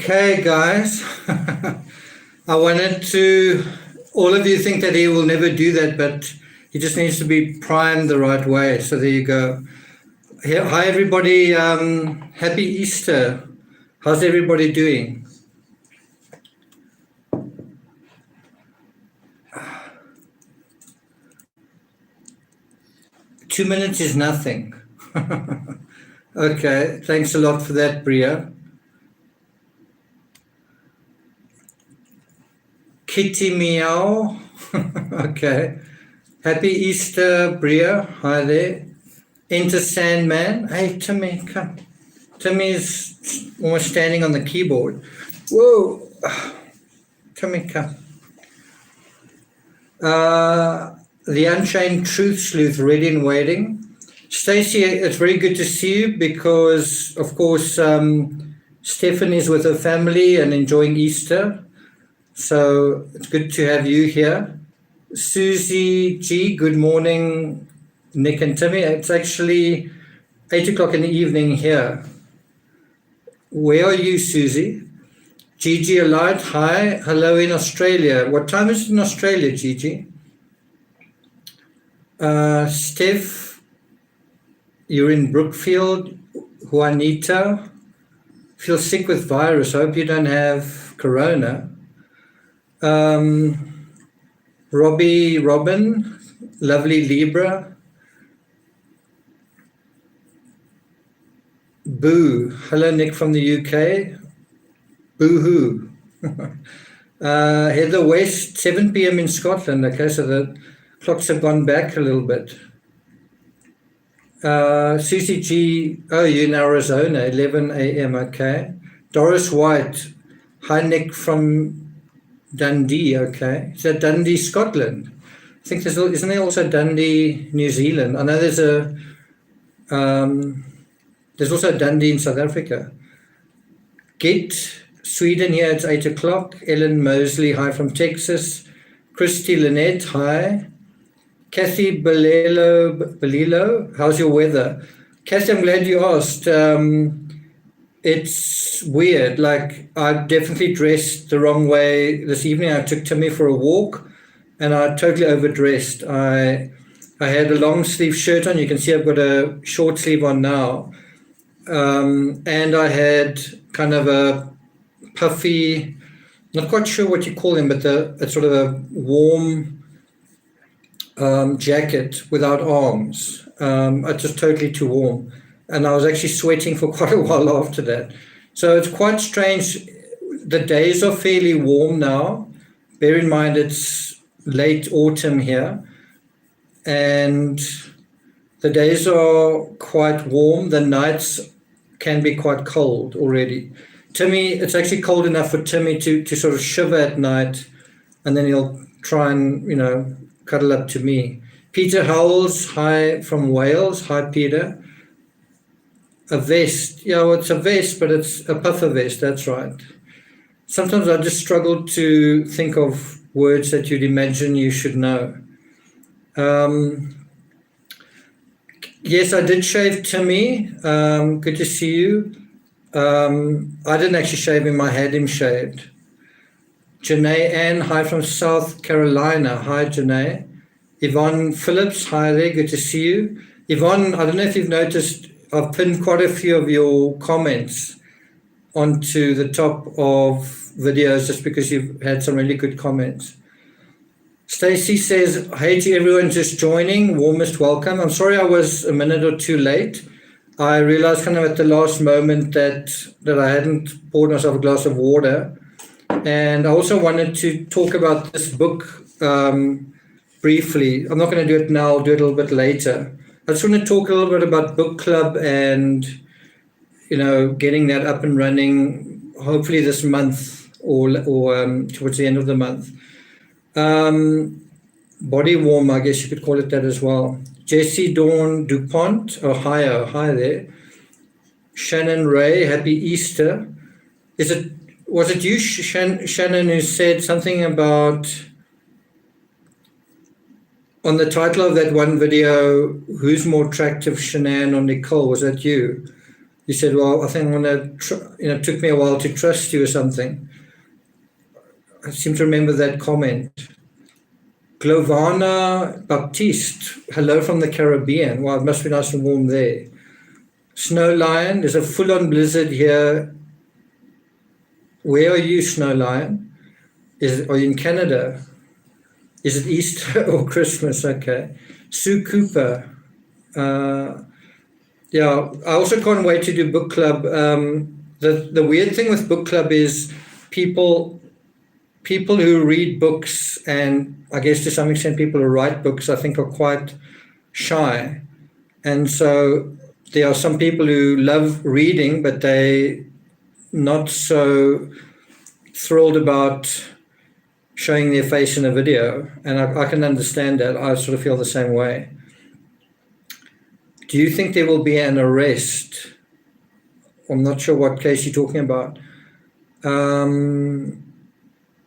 Okay, guys. I wanted to, all of you think that he will never do that, but he just needs to be primed the right way. So there you go. Hi, everybody. Happy Easter. How's everybody doing? Two minutes is nothing. Okay, thanks a lot for that, Bria. Kitty Meow. Okay. Happy Easter, Bria. Hi there. Enter Sandman. Hey, Timmy, come. Timmy's almost standing on the keyboard. Whoa. Timmy, come. The Unchained Truth Sleuth, ready and waiting. Stacey, it's very good to see you because, of course, Stephanie's with her family and enjoying Easter. So it's good to have you here. Susie G, good morning, Nick and Timmy. It's actually 8 o'clock in the evening here. Where are you, Susie? Gigi Alight, hi. Hello in Australia. What time is it in Australia, Gigi? Steph, you're in Brookfield. Juanita, feel sick with virus. I hope you don't have corona. Robin, lovely Libra. Boo, hello Nick from the UK. Boo-hoo. Heather West, 7 p.m. in Scotland. Okay, so the clocks have gone back a little bit. Susie G, oh, you're in Arizona, 11 a.m. Okay. Doris White, hi Nick from Dundee. Okay, is that Dundee, Scotland? I think isn't there also Dundee, New Zealand? I know there's also Dundee in South Africa. Git, Sweden here, it's 8 o'clock. Ellen Mosley, hi from Texas. Christy Lynette, hi. Kathy Belilo, how's your weather? Kathy, I'm glad you asked. It's weird. Like, I definitely dressed the wrong way this evening. I took Timmy for a walk and I totally overdressed. I had a long sleeve shirt on. You can see I've got a short sleeve on now. And I had kind of a puffy, not quite sure what you call them, but it's sort of a warm jacket without arms. It's just totally too warm. And I was actually sweating for quite a while after that. So it's quite strange. The days are fairly warm now. Bear in mind it's late autumn here. And the days are quite warm. The nights can be quite cold already. Timmy, it's actually cold enough for Timmy to sort of shiver at night, and then he'll try and, cuddle up to me. Peter Howells, hi from Wales. Hi, Peter. A vest. Yeah, well, it's a vest, but it's a puffer vest. That's right. Sometimes I just struggle to think of words that you'd imagine you should know. Yes, I did shave Timmy. Good to see you. I didn't actually shave him. I had him shaved. Janae Ann, hi from South Carolina. Hi, Janae. Yvonne Phillips, hi there. Good to see you. Yvonne, I don't know if you've noticed, I've pinned quite a few of your comments onto the top of videos just because you've had some really good comments. Stacey says, hey to everyone just joining, warmest welcome. I'm sorry I was a minute or two late. I realized kind of at the last moment that I hadn't poured myself a glass of water. And I also wanted to talk about this book briefly. I'm not going to do it now, I'll do it a little bit later. I just want to talk a little bit about book club and, getting that up and running, hopefully this month or towards the end of the month. Body warm, I guess you could call it that as well. Jessie Dawn DuPont, Ohio, hi there. Shannon Ray, happy Easter. Was it you, Shannon, who said something about, on the title of that one video, who's more attractive, Shanann or Nicole? Was that you? You said, well, I think I'm going to, it took me a while to trust you or something. I seem to remember that comment. Glovana Baptiste, hello from the Caribbean. Wow, it must be nice and warm there. Snow Lion, there's a full-on blizzard here. Where are you, Snow Lion? Are you in Canada? Is it Easter or Christmas? Okay. Sue Cooper. Yeah, I also can't wait to do book club. The weird thing with book club is people who read books, and I guess to some extent people who write books, I think are quite shy. And so there are some people who love reading, but they not so thrilled about showing their face in a video. And I can understand that. I sort of feel the same way. Do you think there will be an arrest? I'm not sure what case you're talking about.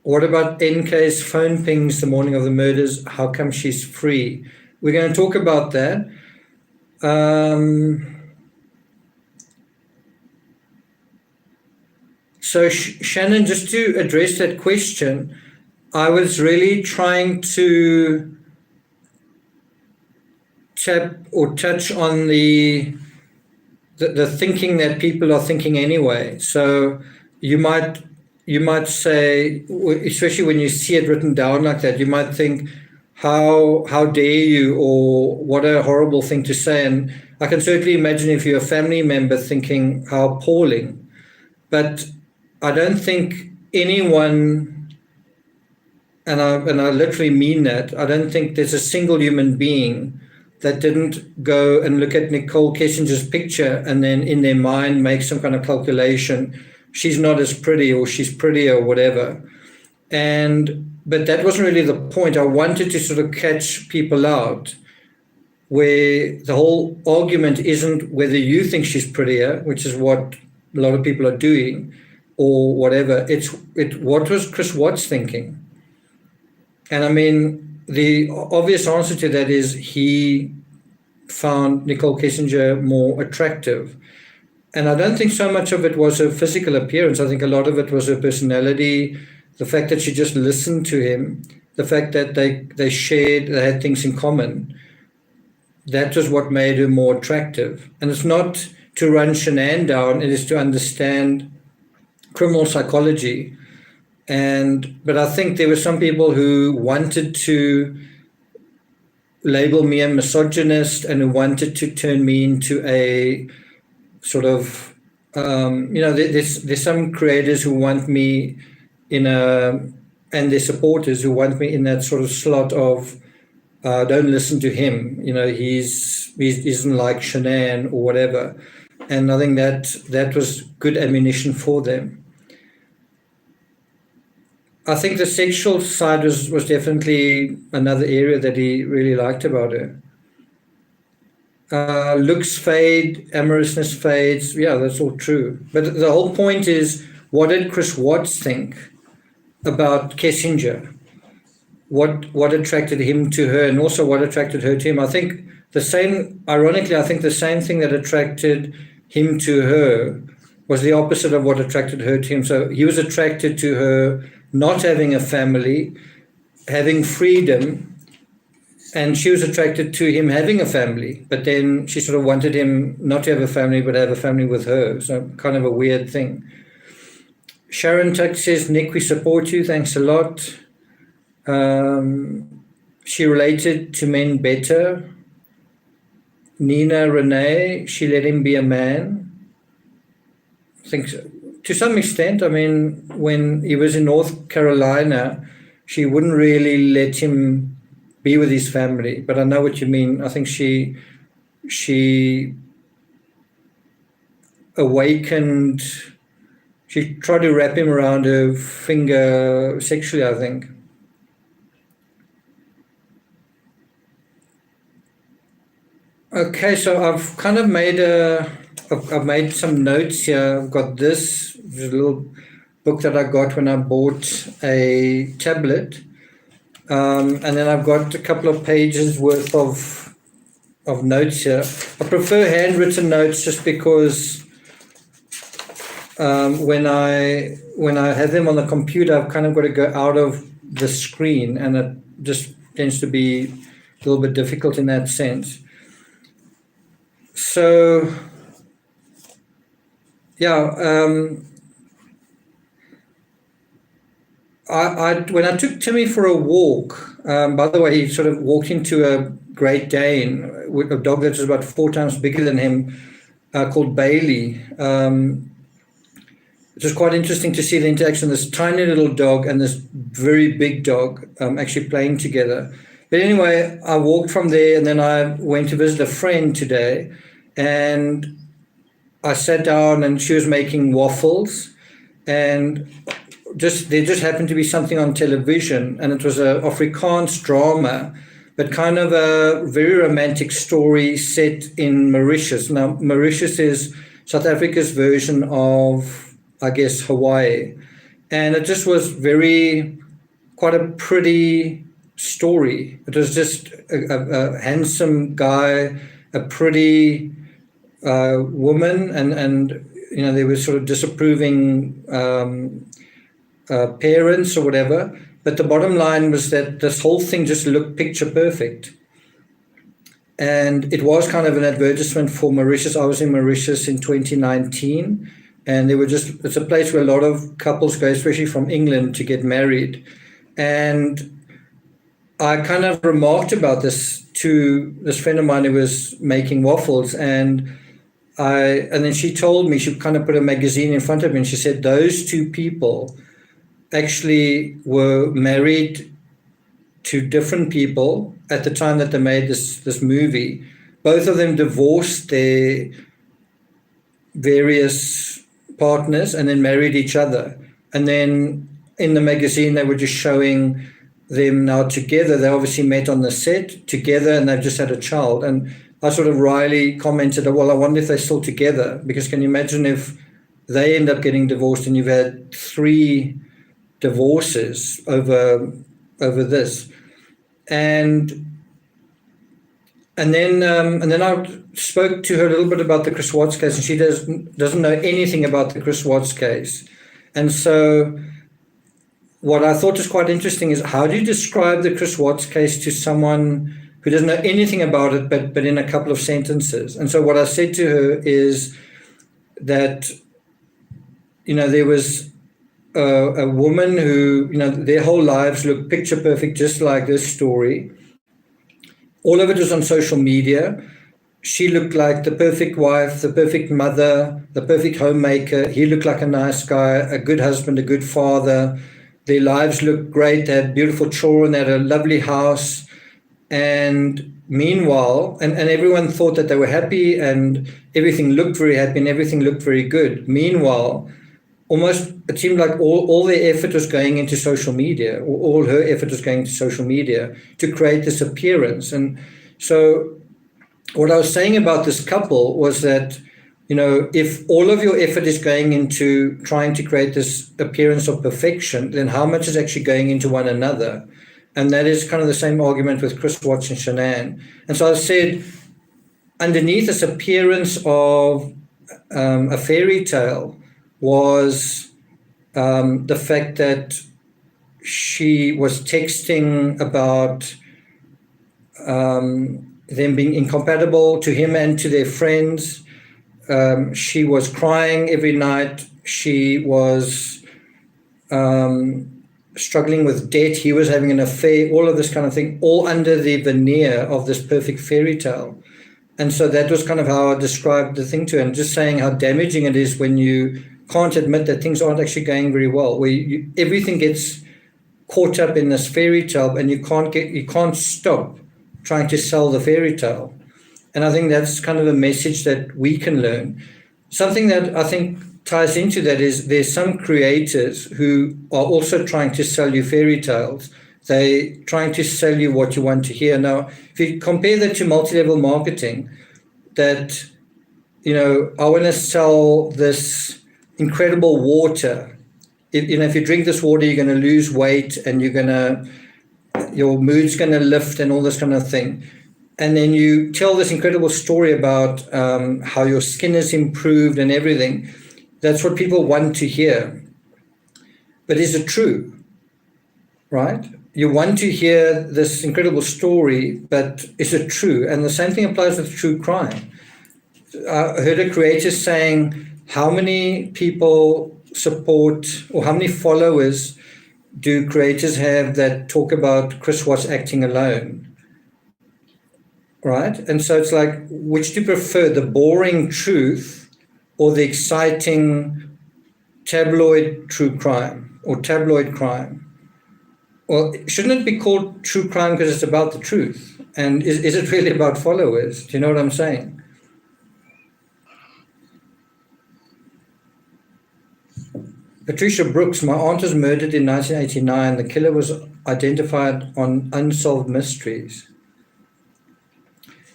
What about NK's phone pings the morning of the murders? How come she's free? We're going to talk about that. So Shannon, just to address that question, I was really trying to tap or touch on the thinking that people are thinking anyway. So you might say, especially when you see it written down like that, you might think, how dare you, or what a horrible thing to say. And I can certainly imagine if you're a family member thinking how appalling. But I don't think anyone, and I literally mean that, I don't think there's a single human being that didn't go and look at Nicole Kessinger's picture and then in their mind make some kind of calculation. She's not as pretty, or she's prettier, or whatever. But that wasn't really the point. I wanted to sort of catch people out where the whole argument isn't whether you think she's prettier, which is what a lot of people are doing, or whatever. What was Chris Watts thinking? And I mean, the obvious answer to that is he found Nicole Kessinger more attractive. And I don't think so much of it was her physical appearance. I think a lot of it was her personality, the fact that she just listened to him, the fact that they had things in common. That was what made her more attractive. And it's not to run Shanann down, it is to understand criminal psychology. But I think there were some people who wanted to label me a misogynist and who wanted to turn me into a sort of, there's some creators who want me and their supporters who want me in that sort of slot of, don't listen to him. He isn't like Shanann or whatever. And I think that was good ammunition for them. I think the sexual side was definitely another area that he really liked about her. Looks fade, amorousness fades. Yeah, that's all true. But the whole point is, what did Chris Watts think about Kessinger? What attracted him to her, and also what attracted her to him? I think ironically, I think the same thing that attracted him to her was the opposite of what attracted her to him. So he was attracted to her not having a family, having freedom, and she was attracted to him having a family. But then she sort of wanted him not to have a family, but have a family with her. So kind of a weird thing. Sharon Tuck says, Nick, we support you. Thanks a lot. She related to men better. Nina Renee, she let him be a man. I think so. To some extent. I mean, when he was in North Carolina, she wouldn't really let him be with his family. But I know what you mean. I think she awakened. She tried to wrap him around her finger sexually, I think. Okay, so I've kind of I've made some notes here. I've got this little book that I got when I bought a tablet. And then I've got a couple of pages worth of notes here. I prefer handwritten notes just because when I have them on the computer, I've kind of got to go out of the screen, and it just tends to be a little bit difficult in that sense. So, yeah, when I took Timmy for a walk, by the way, he sort of walked into a Great Dane, a dog that was about 4 times bigger than him, called Bailey. It was quite interesting to see the interaction of this tiny little dog and this very big dog actually playing together. But anyway, I walked from there, and then I went to visit a friend today, and I sat down, and she was making waffles, and there just happened to be something on television, and it was a Afrikaans drama, but kind of a very romantic story set in Mauritius. Now, Mauritius is South Africa's version of, I guess, Hawaii. And it just was quite a pretty story. It was just a handsome guy, a pretty woman, and you know, they were sort of disapproving parents or whatever. But the bottom line was that this whole thing just looked picture perfect. And it was kind of an advertisement for Mauritius. I was in Mauritius in 2019, and it's a place where a lot of couples go, especially from England, to get married. And I kind of remarked about this to this friend of mine who was making waffles, and then she told me, she kind of put a magazine in front of me, and she said those two people actually were married to different people at the time that they made this movie. Both of them divorced their various partners and then married each other. And then in the magazine, they were just showing them now together. They obviously met on the set together, and they've just had a child. And I sort of wryly commented, well, I wonder if they're still together, because can you imagine if they end up getting divorced and you've had 3 divorces over this. And then I spoke to her a little bit about the Chris Watts case, and she doesn't know anything about the Chris Watts case. And so what I thought was quite interesting is, how do you describe the Chris Watts case to someone who doesn't know anything about it, but in a couple of sentences? And so what I said to her is that, you know, there was a woman who, you know, their whole lives looked picture perfect, just like this story. All of it was on social media. She looked like the perfect wife, the perfect mother, the perfect homemaker. He looked like a nice guy, a good husband, a good father. Their lives looked great. They had beautiful children. They had a lovely house. And meanwhile, and everyone thought that they were happy, and everything looked very happy, and everything looked very good. Meanwhile, almost it seemed like all their effort was going into social media, or all her effort was going to social media to create this appearance. And so what I was saying about this couple was that, you know, if all of your effort is going into trying to create this appearance of perfection, then how much is actually going into one another? And that is kind of the same argument with Chris Watts and Shanann. And so I said, underneath this appearance of a fairy tale was the fact that she was texting about them being incompatible to him and to their friends. She was crying every night. She was struggling with debt. He was having an affair, all of this kind of thing, all under the veneer of this perfect fairy tale. And so that was kind of how I described the thing to her, and just saying how damaging it is when you can't admit that things aren't actually going very well, where everything gets caught up in this fairy tale, and you can't stop trying to sell the fairy tale. And I think that's kind of a message that we can learn. Something that I think ties into that is there's some creators who are also trying to sell you fairy tales. They're trying to sell you what you want to hear. Now, if you compare that to multi-level marketing, that, you know, I want to sell this incredible water. If you drink this water, you're going to lose weight, and your mood's going to lift, and all this kind of thing. And then you tell this incredible story about how your skin is improved and everything. That's what people want to hear. But is it true? Right? You want to hear this incredible story, but is it true? And the same thing applies with true crime. I heard a creator saying, how many people support or how many followers do creators have that talk about Chris Watts acting alone? Right? And so it's like, which do you prefer, the boring truth or the exciting tabloid true crime or tabloid crime? Well, shouldn't it be called true crime because it's about the truth? And is it really about followers? Do you know what I'm saying? Patricia Brooks, my aunt was murdered in 1989. The killer was identified on Unsolved Mysteries.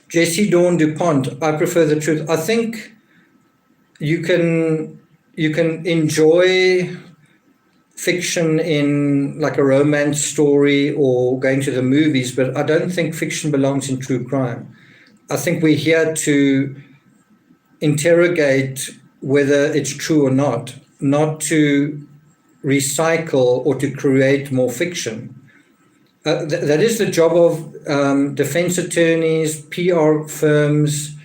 Jessie Dawn DuPont, I prefer the truth. I think you can enjoy fiction in like a romance story or going to the movies, but I don't think fiction belongs in true crime. I think we're here to interrogate whether it's true or not to recycle or to create more fiction. That is the job of defense attorneys, PR firms,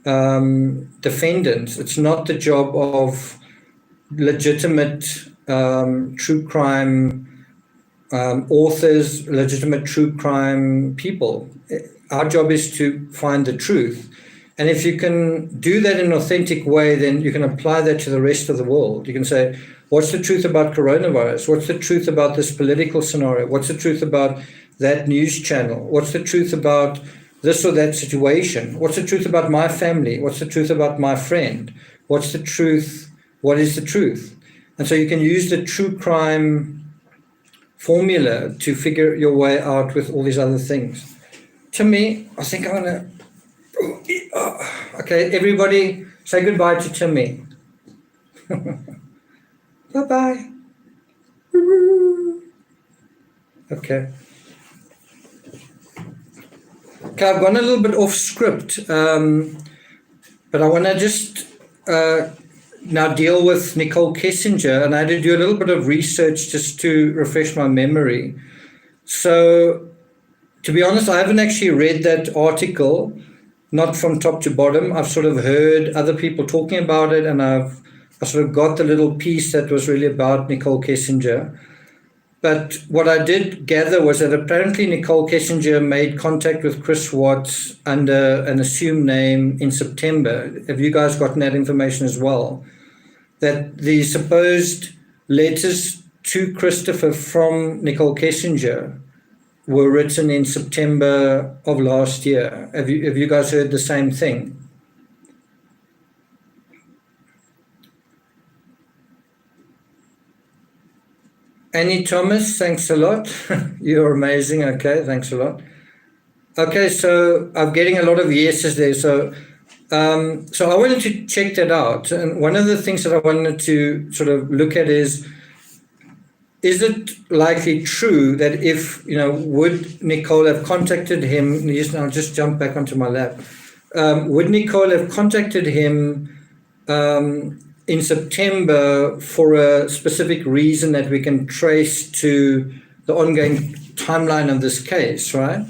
defendants. It's not the job of legitimate true crime authors, legitimate true crime people. Our job is to find the truth. And if you can do that in an authentic way, then you can apply that to the rest of the world. You can say, what's the truth about coronavirus? What's the truth about this political scenario? What's the truth about that news channel? What's the truth about this or that situation? What's the truth about my family? What's the truth about my friend? What's the truth? What is the truth? And so you can use the true crime formula to figure your way out with all these other things. To me, I think I'm going to... Okay, everybody say goodbye to Timmy. Bye-bye. Okay. Okay, I've gone a little bit off script, but I want to just now deal with Nicole Kessinger, and I had to do a little bit of research just to refresh my memory. So, to be honest, I haven't actually read that article, not from top to bottom. I've sort of heard other people talking about it, and I sort of got the little piece that was really about Nicole Kessinger. But what I did gather was that apparently Nicole Kessinger made contact with Chris Watts under an assumed name in September. Have you guys gotten that information as well? That the supposed letters to Christopher from Nicole Kessinger were written in September of last year. Have you guys heard the same thing? Annie Thomas, thanks a lot. You're amazing. Okay, thanks a lot. Okay, so I'm getting a lot of yeses there. So I wanted to check that out. And one of the things that I wanted to sort of look at is it likely true that if, would Nicole have contacted him, I'll just jump back onto my lap. Would Nicole have contacted him in September for a specific reason that we can trace to the ongoing timeline of this case, right?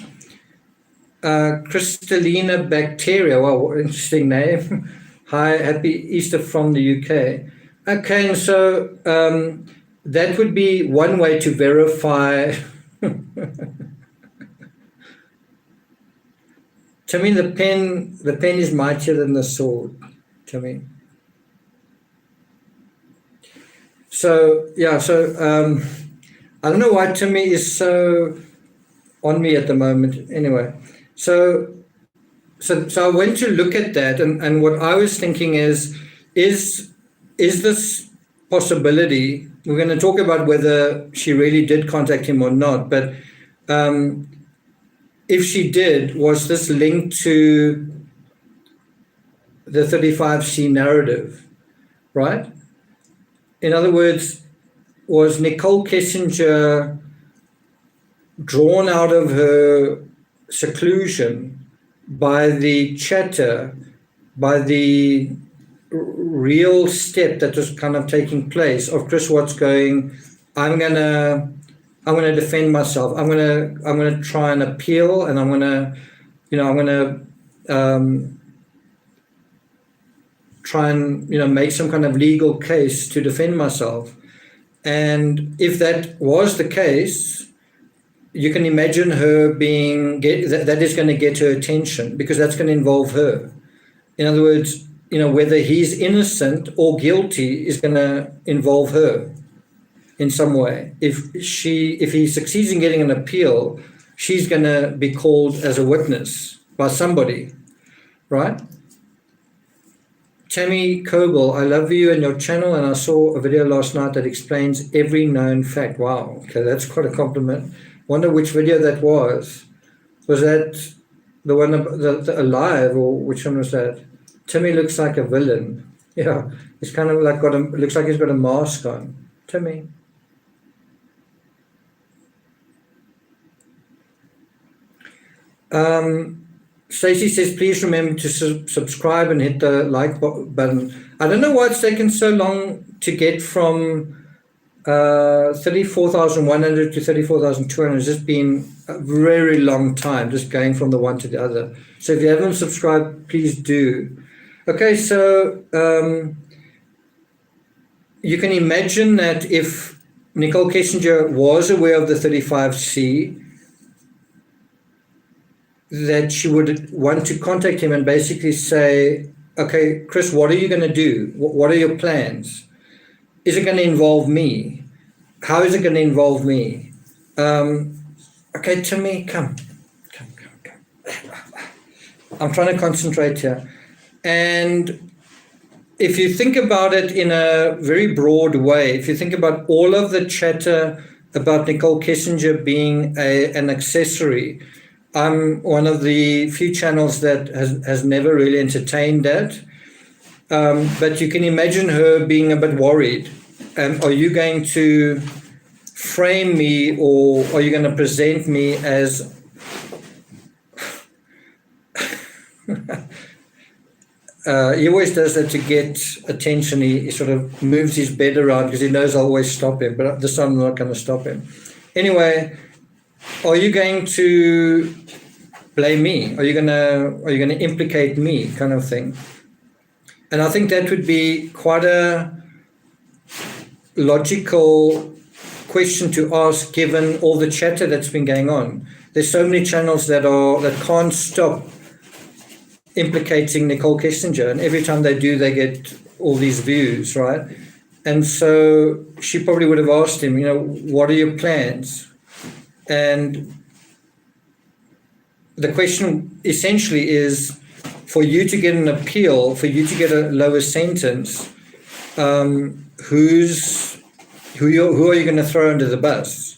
Crystallina Bacteria, wow, what an interesting name. Hi, happy Easter from the UK. Okay, and so that would be one way to verify. To me, the pen is mightier than the sword, to me. So, yeah, I don't know why Timmy is so on me at the moment. Anyway, so I went to look at that, and what I was thinking is this possibility, we're going to talk about whether she really did contact him or not, but if she did, was this linked to the 35C narrative, right? In other words, was Nicole Kessinger drawn out of her seclusion by the chatter, by the real step that was kind of taking place of Chris Watts going, I'm gonna defend myself. I'm gonna try and appeal, and I'm gonna try and make some kind of legal case to defend myself. And if that was the case, you can imagine her that is going to get her attention, because that's going to involve her. In other words, whether he's innocent or guilty is going to involve her in some way. If he succeeds in getting an appeal, she's going to be called as a witness by somebody, right? Tammy Coble, I love you and your channel, and I saw a video last night that explains every known fact. Wow, okay, that's quite a compliment. Wonder which video that was. Was that the one the Alive, or which one was that? Timmy looks like a villain. Yeah, he's kind of like looks like he's got a mask on. Timmy. Stacey says, please remember to subscribe and hit the like button. I don't know why it's taken so long to get from 34,100 to 34,200. It's just been a very long time, just going from the one to the other. So if you haven't subscribed, please do. Okay, so you can imagine that if Nicole Kessinger was aware of the 35C, that she would want to contact him and basically say, okay, Chris, what are you going to do? What are your plans? Is it going to involve me? How is it going to involve me? Okay, Timmy, come. I'm trying to concentrate here. And if you think about it in a very broad way, if you think about all of the chatter about Nicole Kessinger being an accessory, I'm one of the few channels that has never really entertained that. But you can imagine her being a bit worried. Are you going to frame me, or are you going to present me as... he always does that to get attention. He sort of moves his bed around because he knows I'll always stop him, but this time I'm not going to stop him. Anyway, are you going to blame me? Are you going to implicate me, kind of thing? And I think that would be quite a logical question to ask, given all the chatter that's been going on. There's so many channels that can't stop implicating Nicole Kessinger, and every time they do, they get all these views, right? And so she probably would have asked him, what are your plans? And the question essentially is, for you to get an appeal, for you to get a lower sentence, who are you going to throw under the bus?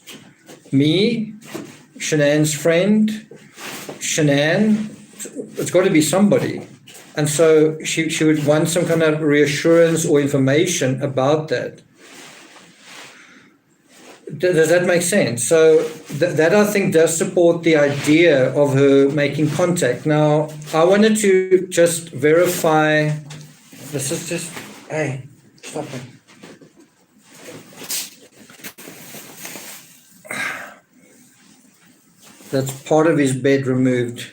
Me? Shanann's friend? Shanann? It's got to be somebody. And so she would want some kind of reassurance or information about that. Does that make sense? So that I think does support the idea of her making contact. Now, I wanted to just verify. This is just, hey, stop it. That's part of his bed removed.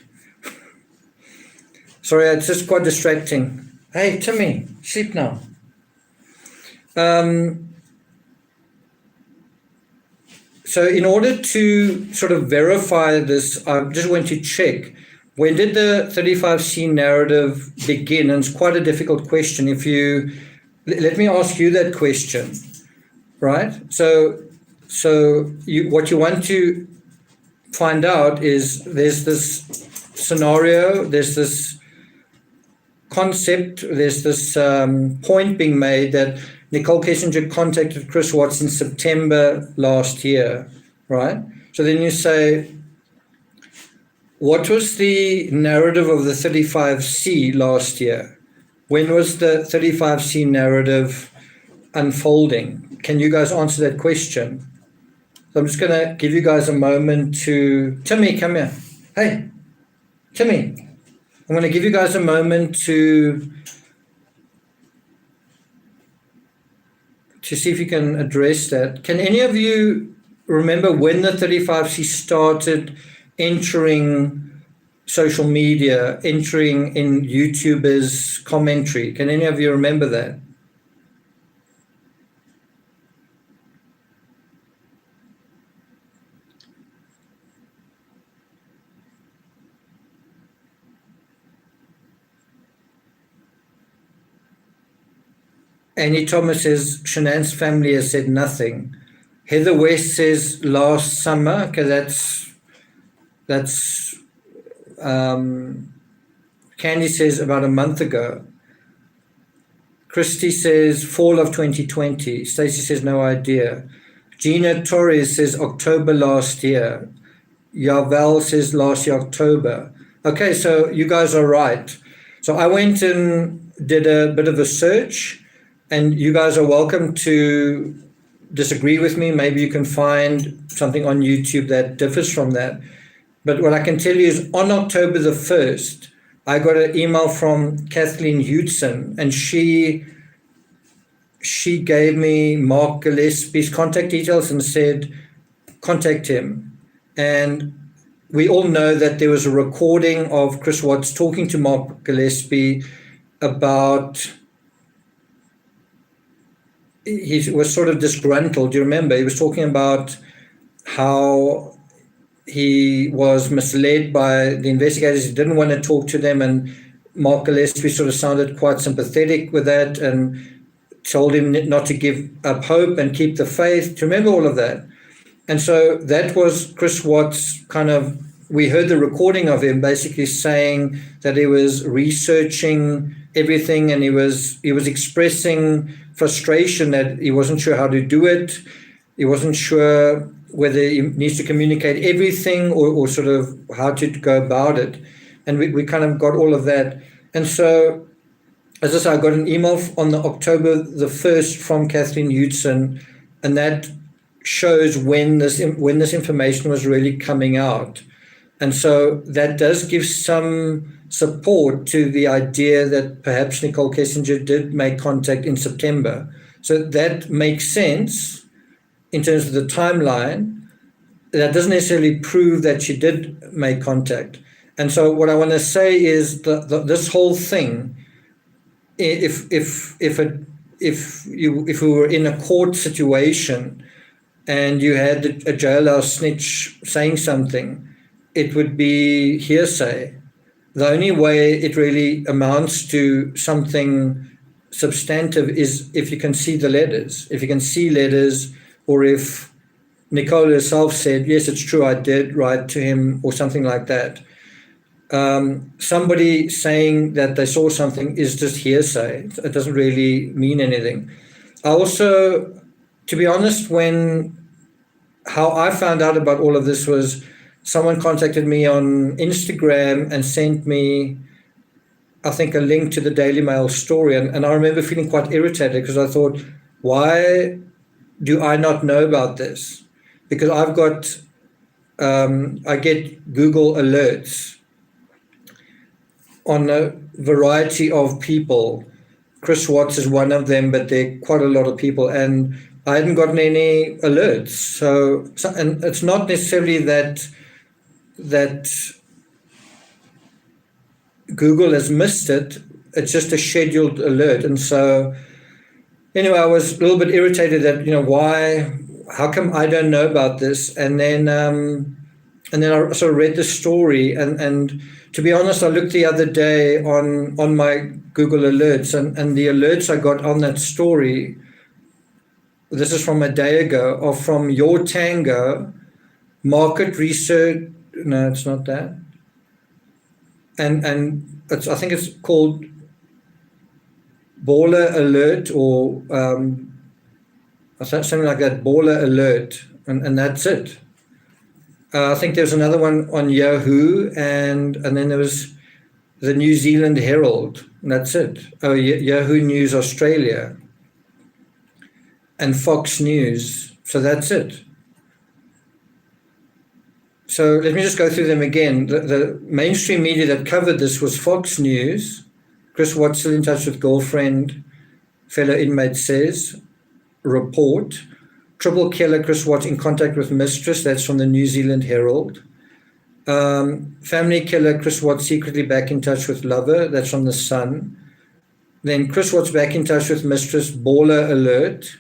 Sorry, it's just quite distracting. Hey, Timmy, sleep now. So in order to sort of verify this, I just want to check, when did the 35C narrative begin? And it's quite a difficult question. Let me ask you that question, right? So what you want to find out is, there's this scenario, there's this concept, there's this point being made that Nicole Kessinger contacted Chris Watts in September last year, right? So then you say, what was the narrative of the 35C last year? When was the 35C narrative unfolding? Can you guys answer that question? So I'm just going to give you guys a moment to... Timmy, come here. Hey, Timmy. I'm going to give you guys a moment to to see if you can address that. Can any of you remember when the 35C started entering social media, entering in YouTubers' commentary? Can any of you remember that? Annie Thomas says Shanann's family has said nothing. Heather West says last summer. Okay, that's Candy says about a month ago. Christy says fall of 2020. Stacey says no idea. Gina Torres says October last year. Yavel says last year October. Okay, so you guys are right. So I went and did a bit of a search, and you guys are welcome to disagree with me. Maybe you can find something on YouTube that differs from that. But what I can tell you is on October the 1st, I got an email from Kathleen Hudson, and she gave me Mark Gillespie's contact details and said, contact him. And we all know that there was a recording of Chris Watts talking to Mark Gillespie about, he was sort of disgruntled. Do you remember? He was talking about how he was misled by the investigators. He didn't want to talk to them, and Mark Gillespie sort of sounded quite sympathetic with that and told him not to give up hope and keep the faith. Do you remember all of that? And so that was Chris Watts we heard the recording of him basically saying that he was researching everything, and he was expressing frustration that he wasn't sure how to do it. He wasn't sure whether he needs to communicate everything or sort of how to go about it. And we kind of got all of that. And so, as I said, I got an email on the October the 1st from Kathleen Hudson, and that shows when this information was really coming out. And so that does give some support to the idea that perhaps Nicole Kessinger did make contact in September. So that makes sense in terms of the timeline. That doesn't necessarily prove that she did make contact. And so what I want to say is that this whole thing, if we were in a court situation and you had a jailhouse snitch saying something, it would be hearsay. The only way it really amounts to something substantive is if you can see the letters. If you can see letters, or if Nicole herself said, yes, it's true, I did write to him, or something like that. Somebody saying that they saw something is just hearsay. It doesn't really mean anything. I also, to be honest, how I found out about all of this was someone contacted me on Instagram and sent me, I think, a link to the Daily Mail story. And I remember feeling quite irritated because I thought, why do I not know about this? Because I've got, I get Google alerts on a variety of people. Chris Watts is one of them, but there are quite a lot of people, and I hadn't gotten any alerts. So and it's not necessarily that Google has missed it. It's just a scheduled alert. And so anyway, I was a little bit irritated that, how come I don't know about this? And then I sort of read the story, and to be honest, I looked the other day on my Google alerts, and the alerts I got on that story, this is from a day ago, are from Your Tango, Market Research. No, it's not that. And I think it's called Baller Alert, or something like that, Baller Alert, and that's it. I think there's another one on Yahoo, and then there was the New Zealand Herald, and that's it. Oh, Yahoo News Australia and Fox News. So that's it. So let me just go through them again. The mainstream media that covered this was Fox News. Chris Watts still in touch with girlfriend, fellow inmate says. report. Triple killer Chris Watts in contact with mistress. That's from the New Zealand Herald. Family killer Chris Watts secretly back in touch with lover. That's from the Sun. Then Chris Watts back in touch with mistress. Baller alert.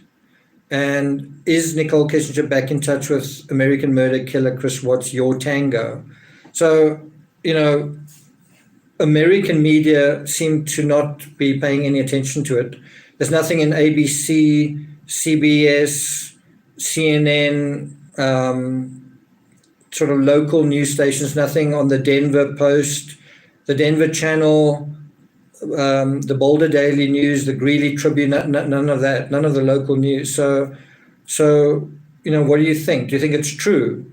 And is Nicole Kessinger back in touch with American murder killer Chris Watts? Your tango. So, American media seem to not be paying any attention to it. There's nothing in ABC, CBS, CNN, sort of local news stations, nothing on the Denver Post, the Denver Channel, the Boulder Daily News, the Greeley Tribune, none of that, none of the local news. So, what do you think? Do you think it's true?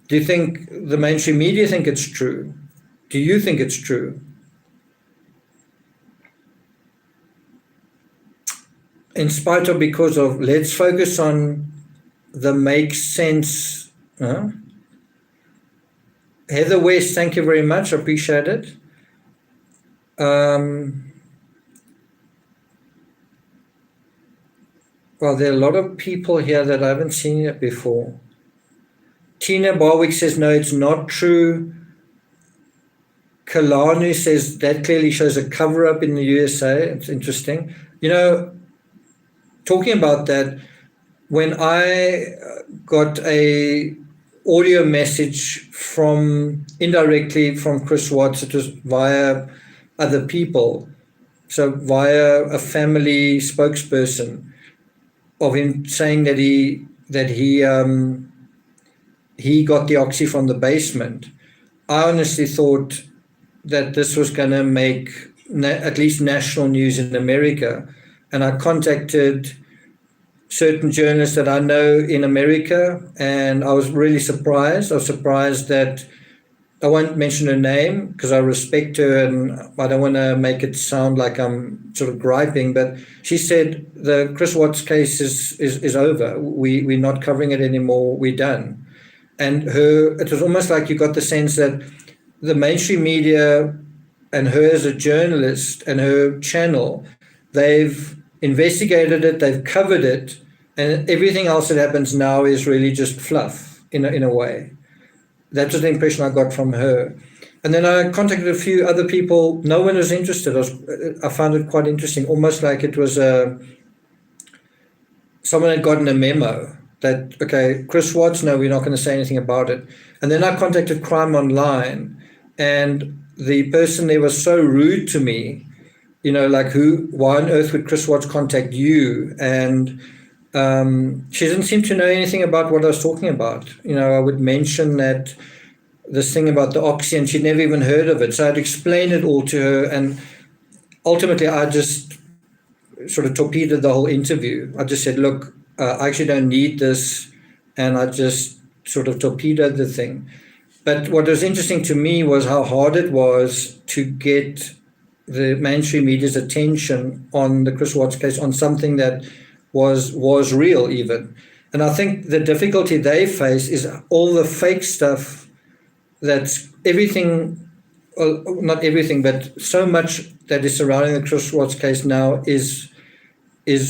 Do you think the mainstream media think it's true? Do you think it's true? In spite of, because of, let's focus on the make sense. Heather West, thank you very much. I appreciate it. Well, there are a lot of people here that I haven't seen it before. Tina Barwick says, no, it's not true. Kalanu says that clearly shows a cover-up in the USA. It's interesting. Talking about that, when I got a audio message indirectly from Chris Watts, it was via other people, so via a family spokesperson, of him saying that he got the oxy from the basement. I honestly thought that this was going to make at least national news in America. And I contacted certain journalists that I know in America, and I was really surprised. I was surprised that, I won't mention her name because I respect her and I don't want to make it sound like I'm sort of griping, but she said the Chris Watts case is over. We're not covering it anymore. We're done. And it was almost like you got the sense that the mainstream media and her as a journalist and her channel, they've investigated it, they've covered it, and everything else that happens now is really just fluff in a way. That was the impression I got from her. And then I contacted a few other people. No one was interested. I found it quite interesting, almost like it was someone had gotten a memo that, okay, Chris Watts, no, we're not going to say anything about it. And then I contacted Crime Online, and the person there was so rude to me, like why on earth would Chris Watts contact you? And she didn't seem to know anything about what I was talking about. I would mention that this thing about the oxy, and she'd never even heard of it. So I'd explain it all to her, and ultimately I just sort of torpedoed the whole interview. I just said, look, I actually don't need this, and I just sort of torpedoed the thing. But what was interesting to me was how hard it was to get the mainstream media's attention on the Chris Watts case, on something that was real even. And I think the difficulty they face is all the fake stuff, that's everything, well, not everything, but so much that is surrounding the Chris Watts case now is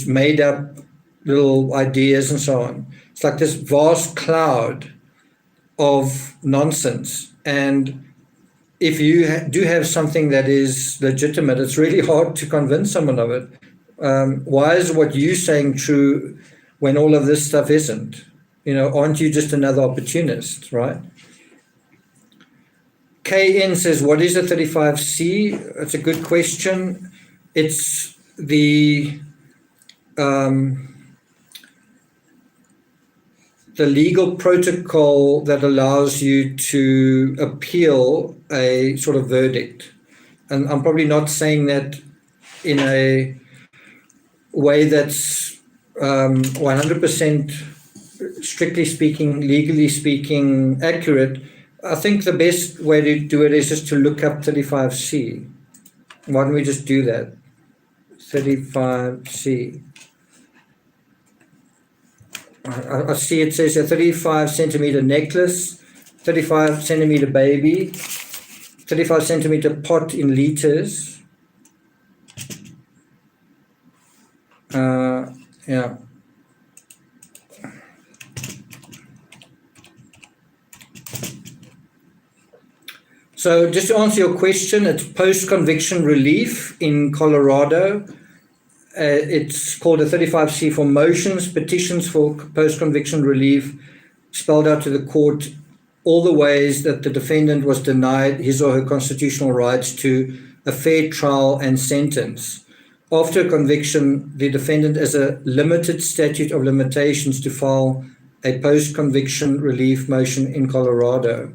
made up little ideas and so on. It's like this vast cloud of nonsense. And if you do have something that is legitimate, it's really hard to convince someone of it. Why is what you're saying true when all of this stuff isn't? Aren't you just another opportunist, right? KN says, what is a 35C? It's a good question. It's the legal protocol that allows you to appeal a sort of verdict. And I'm probably not saying that in a way that's 100% strictly speaking, legally speaking, accurate. I think the best way to do it is just to look up 35C. Why don't we just do that? 35C. I see it says a 35 centimeter necklace, 35 centimeter baby, 35 centimeter pot in liters. Yeah. So just to answer your question, it's post-conviction relief in Colorado. It's called a 35C for motions, petitions for post-conviction relief, spelled out to the court all the ways that the defendant was denied his or her constitutional rights to a fair trial and sentence. After a conviction, the defendant has a limited statute of limitations to file a post-conviction relief motion in Colorado.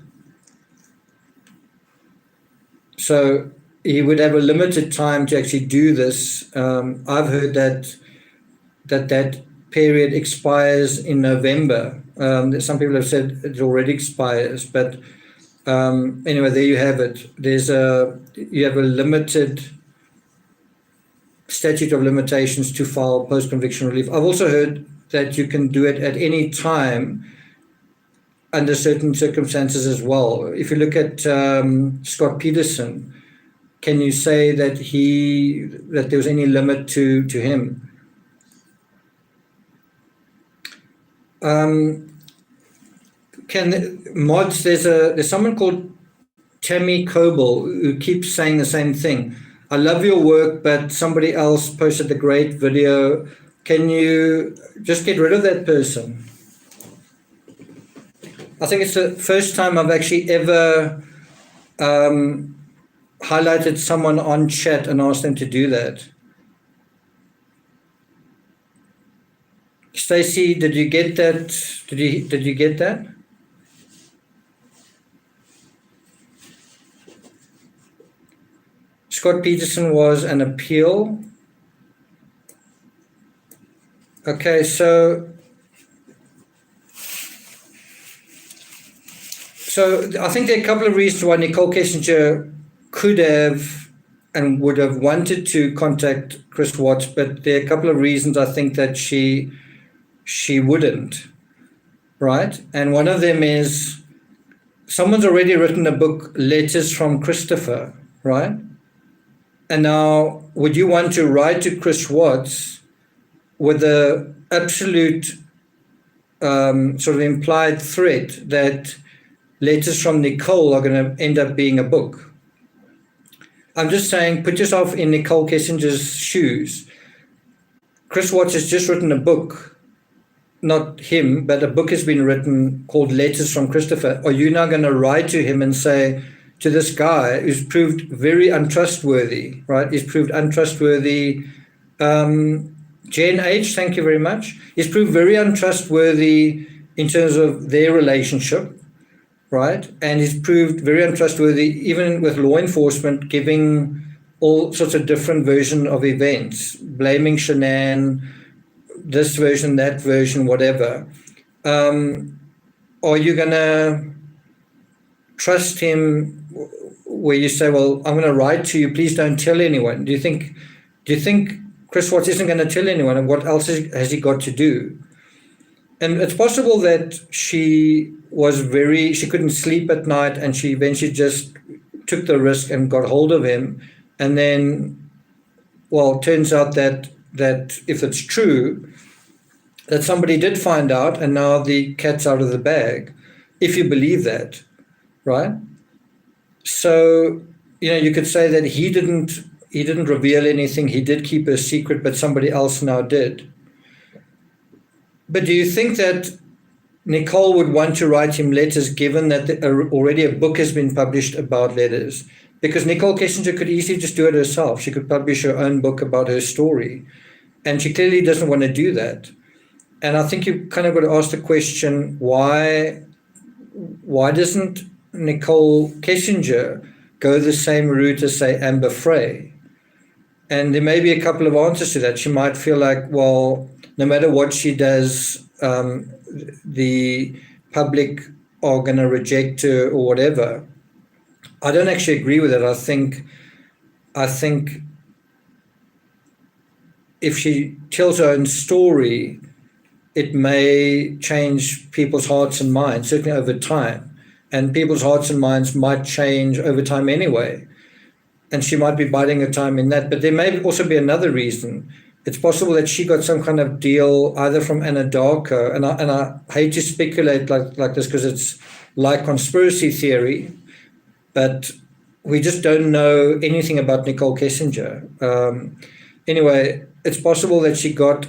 So he would have a limited time to actually do this. I've heard that period expires in November. Some people have said it already expires, but anyway, there you have it. You have a limited statute of limitations to file post-conviction relief. I've also heard that you can do it at any time under certain circumstances as well. If you look at Scott Peterson, can you say that there was any limit to him? Mods, there's someone called Tammy Coble who keeps saying the same thing. I love your work, but somebody else posted a great video. Can you just get rid of that person? I think it's the first time I've actually ever highlighted someone on chat and asked them to do that. Stacey, did you get that? Did you get that? Scott Peterson was an appeal. Okay, so I think there are a couple of reasons why Nicole Kessinger could have and would have wanted to contact Chris Watts, but there are a couple of reasons I think that she wouldn't, right? And one of them is someone's already written a book, Letters from Christopher, right? And now, would you want to write to Chris Watts with the absolute sort of implied threat that Letters from Nicole are going to end up being a book? I'm just saying, put yourself in Nicole Kessinger's shoes. Chris Watts has just written a book, not him, but a book has been written called Letters from Christopher. Are you now going to write to him and say, to this guy who's proved very untrustworthy, right? He's proved untrustworthy. Jen H., thank you very much. He's proved very untrustworthy in terms of their relationship, right? And he's proved very untrustworthy even with law enforcement, giving all sorts of different versions of events, blaming Shanann, this version, that version, whatever. Are you going to trust him where you say, well, I'm going to write to you, please don't tell anyone? Do you think Chris Watts isn't going to tell anyone, and what else has he got to do? And it's possible that she couldn't sleep at night, and she eventually just took the risk and got hold of him. And then, well, it turns out that if it's true, that somebody did find out, and now the cat's out of the bag, if you believe that, right? So, you could say that he didn't reveal anything. He did keep a secret, but somebody else now did. But do you think that Nicole would want to write him letters, given that already a book has been published about Letters? Because Nicole Kessinger could easily just do it herself. She could publish her own book about her story. And she clearly doesn't want to do that. And I think you kind of got to ask the question, why doesn't Nicole Kessinger go the same route as, say, Amber Frey? And there may be a couple of answers to that. She might feel like, well, no matter what she does, the public are going to reject her or whatever. I don't actually agree with it. I think if she tells her own story, it may change people's hearts and minds, certainly over time. And people's hearts and minds might change over time anyway. And she might be biding her time in that. But there may also be another reason. It's possible that she got some kind of deal either from Anadarko, and I hate to speculate like this because it's like conspiracy theory, but we just don't know anything about Nicole Kessinger. Anyway, it's possible that she got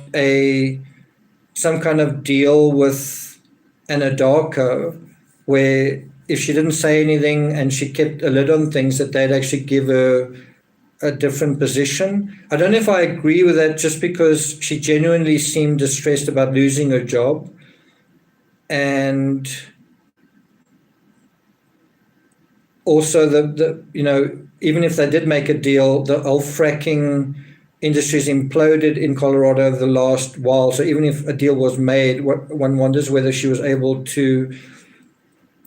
some kind of deal with Anadarko, where if she didn't say anything and she kept a lid on things, that they'd actually give her a different position. I don't know if I agree with that, just because she genuinely seemed distressed about losing her job. And also even if they did make a deal, the whole fracking industry's imploded in Colorado over the last while. So even if a deal was made, one wonders whether she was able to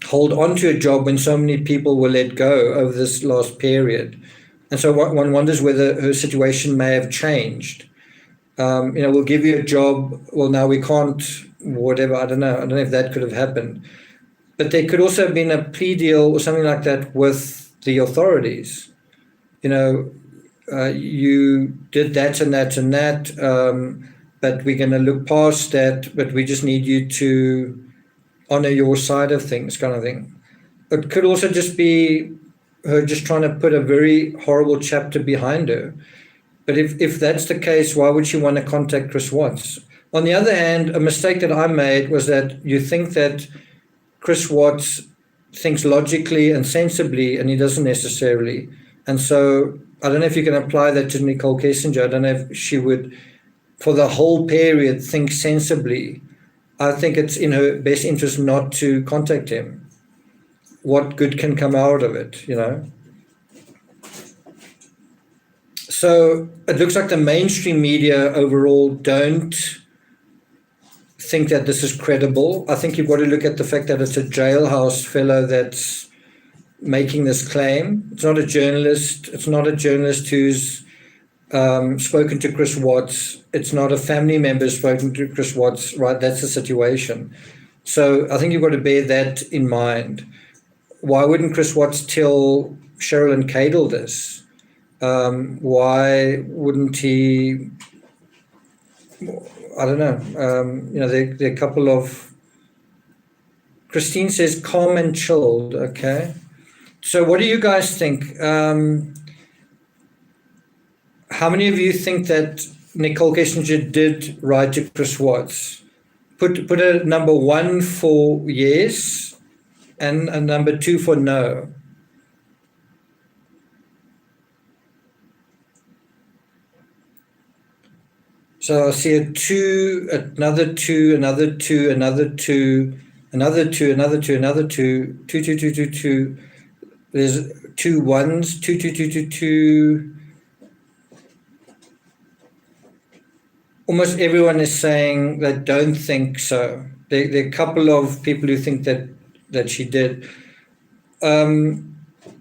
hold on to a job when so many people were let go over this last period. And so one wonders whether her situation may have changed. We'll give you a job. Well, now we can't, whatever. I don't know. I don't know if that could have happened. But there could also have been a plea deal or something like that with the authorities. You did that and that and that, but we're going to look past that, but we just need you to honor your side of things, kind of thing. It could also just be her just trying to put a very horrible chapter behind her. But if that's the case, why would she want to contact Chris Watts? On the other hand, a mistake that I made was that you think that Chris Watts thinks logically and sensibly, and he doesn't necessarily. And so I don't know if you can apply that to Nicole Kessinger. I don't know if she would, for the whole period, think sensibly. I think it's in her best interest not to contact him. What good can come out of it, So it looks like the mainstream media overall don't think that this is credible. I think you've got to look at the fact that it's a jailhouse fellow that's making this claim. It's not a journalist. It's not a journalist who's spoken to Chris Watts. It's not a family member who's spoken to Chris Watts, right? That's the situation. So I think you've got to bear that in mind. Why wouldn't Chris Watts tell Sherilyn Cadle this? Why wouldn't he? I don't know. There are a couple of. Christine says calm and chilled. Okay. So what do you guys think? How many of you think that Nicole Kessinger did write to Chris Watts? Put a number 1 for yes and a number 2 for no. So I see a 2, another 2, another 2, another 2, another 2, another 2, another 2, 2, 2, 2, 2, 2. There's 2 ones, 2, 2, 2, 2, 2. Almost everyone is saying they don't think so. There are a couple of people who think that she did.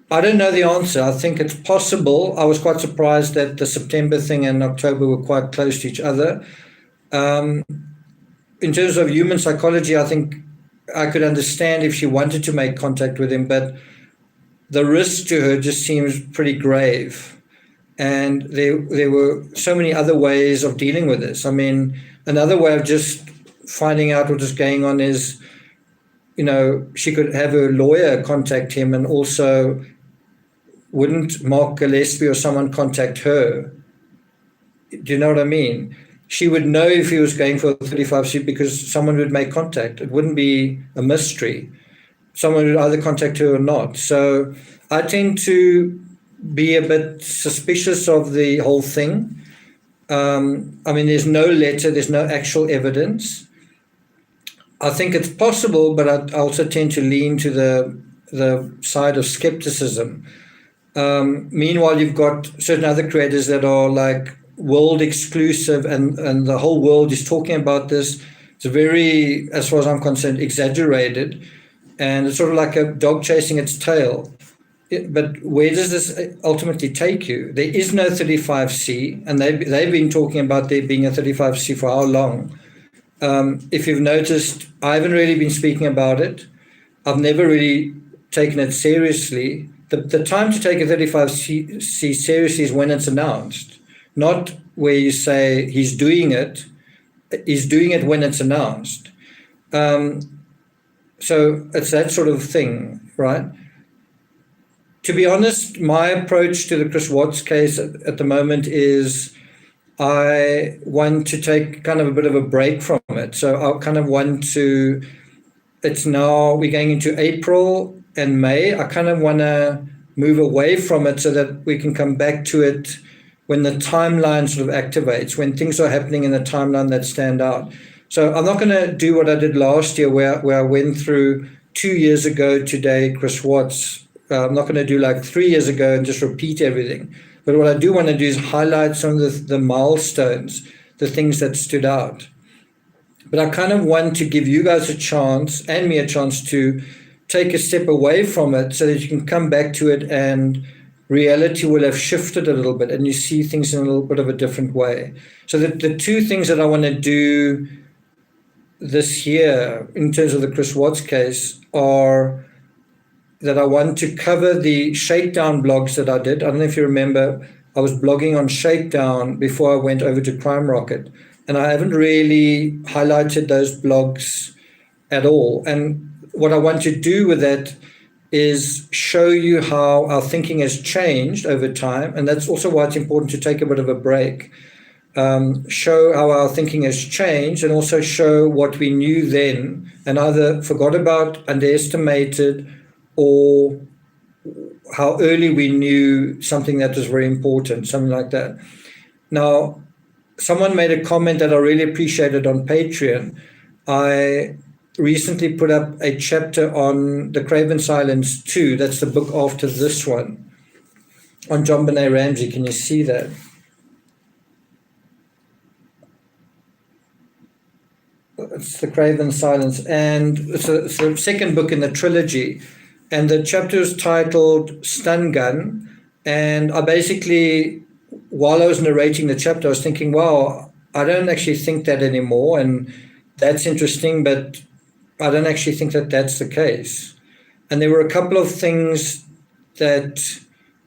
I don't know the answer. I think it's possible. I was quite surprised that the September thing and October were quite close to each other. In terms of human psychology, I think I could understand if she wanted to make contact with him, but the risk to her just seems pretty grave. And there were so many other ways of dealing with this. I mean, another way of just finding out what is going on is, she could have her lawyer contact him, and also wouldn't Mark Gillespie or someone contact her? Do you know what I mean? She would know if he was going for a 35C because someone would make contact. It wouldn't be a mystery. Someone would either contact her or not. So I tend to be a bit suspicious of the whole thing. There's no letter, there's no actual evidence. I think it's possible, but I also tend to lean to the side of skepticism. Meanwhile, you've got certain other creators that are like world exclusive, and the whole world is talking about this. It's very, as far as I'm concerned, exaggerated, and it's sort of like a dog chasing its tail. But where does this ultimately take you? There is no 35C, and they've been talking about there being a 35C for how long? If you've noticed, I haven't really been speaking about it. I've never really taken it seriously. The time to take a 35C seriously is when it's announced, not where you say he's doing it. He's doing it when it's announced. So it's that sort of thing, right? to be honest, my approach to the Chris Watts case at the moment is I want to take kind of a bit of a break from it. So I kind of want to, it's now, we're going into April and May. I kind of want to move away from it so that we can come back to it when the timeline sort of activates, when things are happening in the timeline that stand out. So I'm not going to do what I did last year where I went through 2 years ago today, Chris Watts. I'm not going to do like 3 years ago and just repeat everything. But what I do want to do is highlight some of the milestones, the things that stood out. But I kind of want to give you guys a chance and me a chance to take a step away from it so that you can come back to it and reality will have shifted a little bit and you see things in a little bit of a different way. So the two things that I want to do this year in terms of the Chris Watts case are that I want to cover the Shakedown blogs that I did. I don't know if you remember, I was blogging on Shakedown before I went over to Crime Rocket, and I haven't really highlighted those blogs at all. And what I want to do with that is show you how our thinking has changed over time, and that's also why it's important to take a bit of a break. Show how our thinking has changed and also show what we knew then and either forgot about, underestimated, or how early we knew something that was very important, something like that. Now, someone made a comment that I really appreciated on Patreon. I recently put up a chapter on The Craven Silence 2. That's the book after this one, on JonBenet Ramsey. Can you see that? It's The Craven Silence, and it's the second book in the trilogy. And the chapter is titled Stun Gun. And I basically, while I was narrating the chapter, I was thinking, wow, I don't actually think that anymore. And that's interesting, but I don't actually think that that's the case. And there were a couple of things that,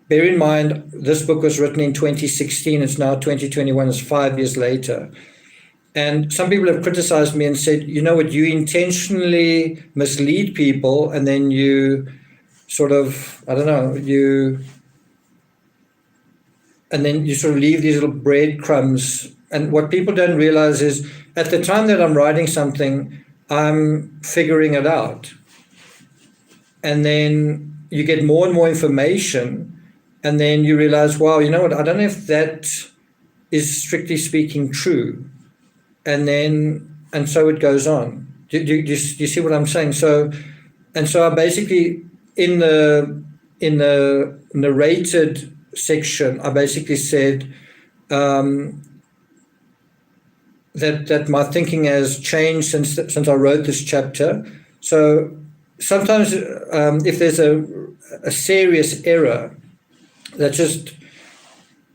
bear in mind, this book was written in 2016. It's now 2021. It's 5 years later. And some people have criticized me and said, you know what, you intentionally mislead people and then you sort of, I don't know, and then you sort of leave these little breadcrumbs. And what people don't realize is at the time that I'm writing something, I'm figuring it out. And then you get more and more information and then you realize, wow, you know what, I don't know if that is strictly speaking true. And so it goes on. Do you see what I'm saying? So I basically, in the narrated section, I basically said that my thinking has changed since I wrote this chapter. So sometimes if there's a serious error, that's just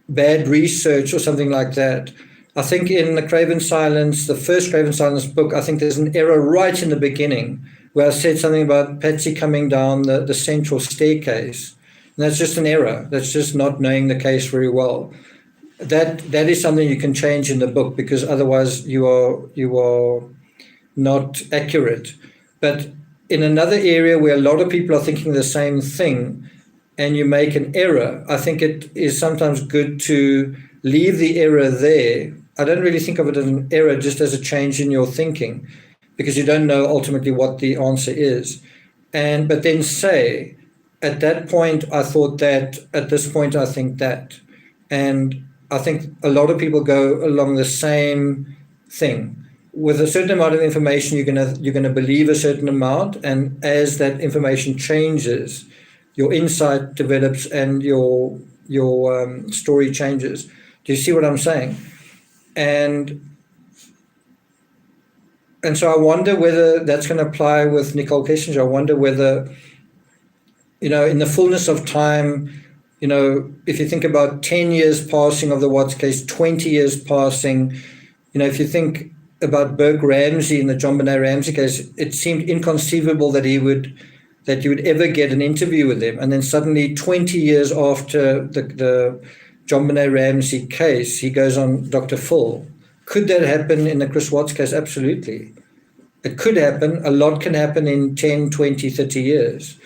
bad research or something like that. I think in the Craven Silence, the first Craven Silence book, I think there's an error right in the beginning where I said something about Patsy coming down the central staircase. And that's just an error. That's just not knowing the case very well. That is something you can change in the book because otherwise you are not accurate. But in another area where a lot of people are thinking the same thing and you make an error, I think it is sometimes good to leave the error there. I don't really think of it as an error, just as a change in your thinking, because you don't know ultimately what the answer is. But then say, at that point, I thought that, at this point, I think that. And I think a lot of people go along the same thing. With a certain amount of information, you're gonna believe a certain amount, and as that information changes, your insight develops and your story changes. Do you see what I'm saying? And so I wonder whether that's going to apply with Nicole Kessinger. I wonder whether, in the fullness of time, if you think about 10 years passing of the Watts case, 20 years passing, if you think about Burke Ramsey in the JonBenet Ramsey case, it seemed inconceivable that you would ever get an interview with him. And then suddenly 20 years after the JonBenet Ramsey case, he goes on Dr. Phil. Could that happen in the Chris Watts case? Absolutely. It could happen. A lot can happen in 10, 20, 30 years.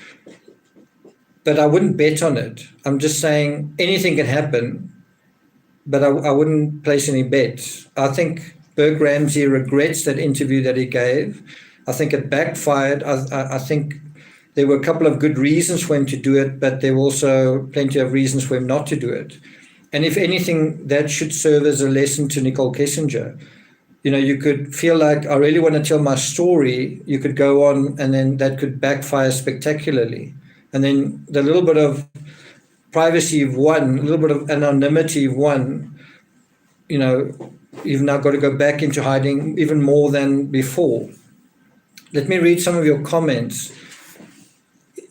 but I wouldn't bet on it. I'm just saying anything can happen, but I wouldn't place any bets. I think Burke Ramsey regrets that interview that he gave. I think it backfired. I think there were a couple of good reasons for him to do it, but there were also plenty of reasons for him not to do it. And if anything, that should serve as a lesson to Nicole Kessinger. You know, you could feel like, I really want to tell my story. You could go on, and then that could backfire spectacularly. And then the little bit of privacy you've won, a little bit of anonymity you've won, you know, you've now got to go back into hiding even more than before. Let me read some of your comments.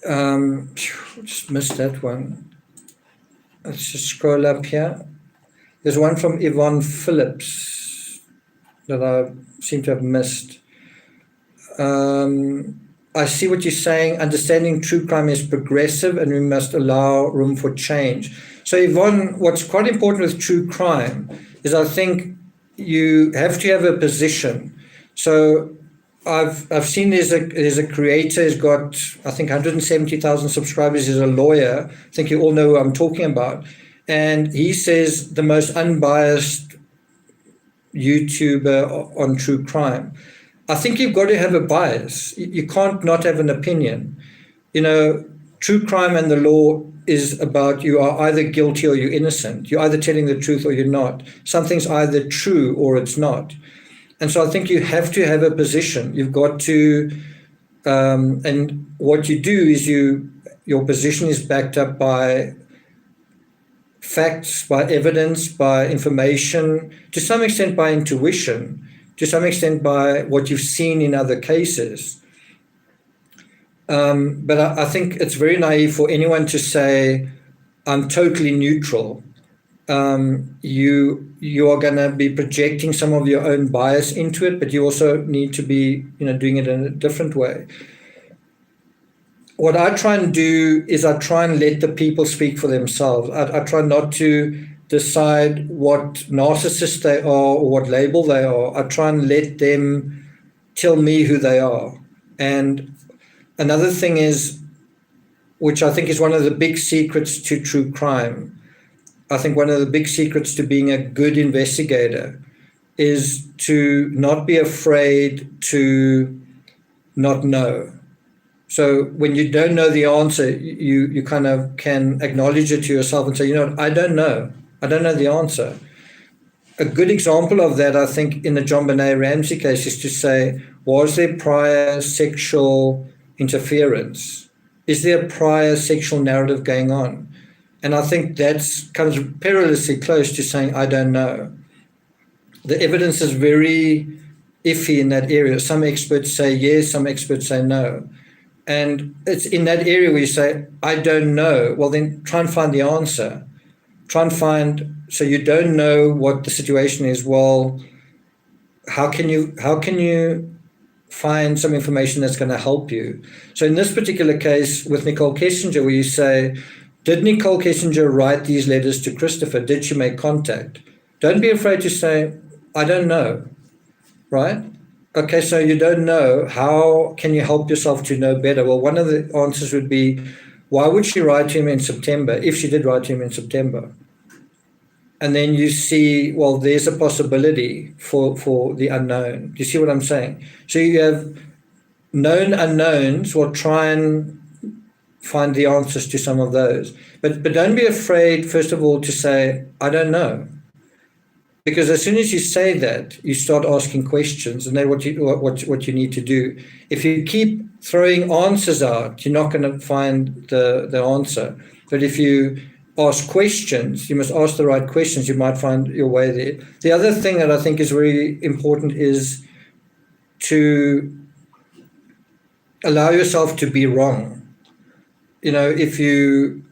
Just missed that one. Let's just scroll up here. There's one from Yvonne Phillips that I seem to have missed. I see what you're saying. Understanding true crime is progressive and we must allow room for change. So Yvonne, what's quite important with true crime is I think you have to have a position. So I've seen there's a creator who's got, I think, 170,000 subscribers. He's a lawyer. I think you all know who I'm talking about. And he says the most unbiased YouTuber on true crime. I think you've got to have a bias. You can't not have an opinion. You know, true crime and the law is about you are either guilty or you're innocent. You're either telling the truth or you're not. Something's either true or it's not. And so I think you have to have a position. You've got to, and what you do is your position is backed up by facts, by evidence, by information, to some extent by intuition, to some extent by what you've seen in other cases. But I think it's very naive for anyone to say, I'm totally neutral. You are going to be projecting some of your own bias into it, but you also need to be, doing it in a different way. What I try and do is I try and let the people speak for themselves. I try not to decide what narcissist they are or what label they are. I try and let them tell me who they are. And another thing is, which I think is one of the big secrets to true crime, I think one of the big secrets to being a good investigator is to not be afraid to not know. So when you don't know the answer, you kind of can acknowledge it to yourself and say, I don't know. I don't know the answer. A good example of that, I think, in the JonBenet Ramsey case is to say, was there prior sexual interference? Is there a prior sexual narrative going on? And I think that comes perilously close to saying, I don't know. The evidence is very iffy in that area. Some experts say yes, some experts say no. And it's in that area where you say, I don't know. Well, then try and find the answer. Try and find, so you don't know what the situation is. Well, how can you find some information that's going to help you? So in this particular case with Nicole Kessinger, where you say, did Nicole Kessinger write these letters to Christopher? Did she make contact? Don't be afraid to say, I don't know, right? Okay, so you don't know. How can you help yourself to know better? Well, one of the answers would be, why would she write to him in September, if she did write to him in September? And then you see, well, there's a possibility for the unknown. Do you see what I'm saying? So you have known unknowns. Well, try and find the answers to some of those. But don't be afraid, first of all, to say, I don't know. Because as soon as you say that, you start asking questions, and then what you need to do. If you keep throwing answers out, you're not going to find the answer. But if you ask questions, you must ask the right questions, you might find your way there. The other thing that I think is very important is to allow yourself to be wrong. If you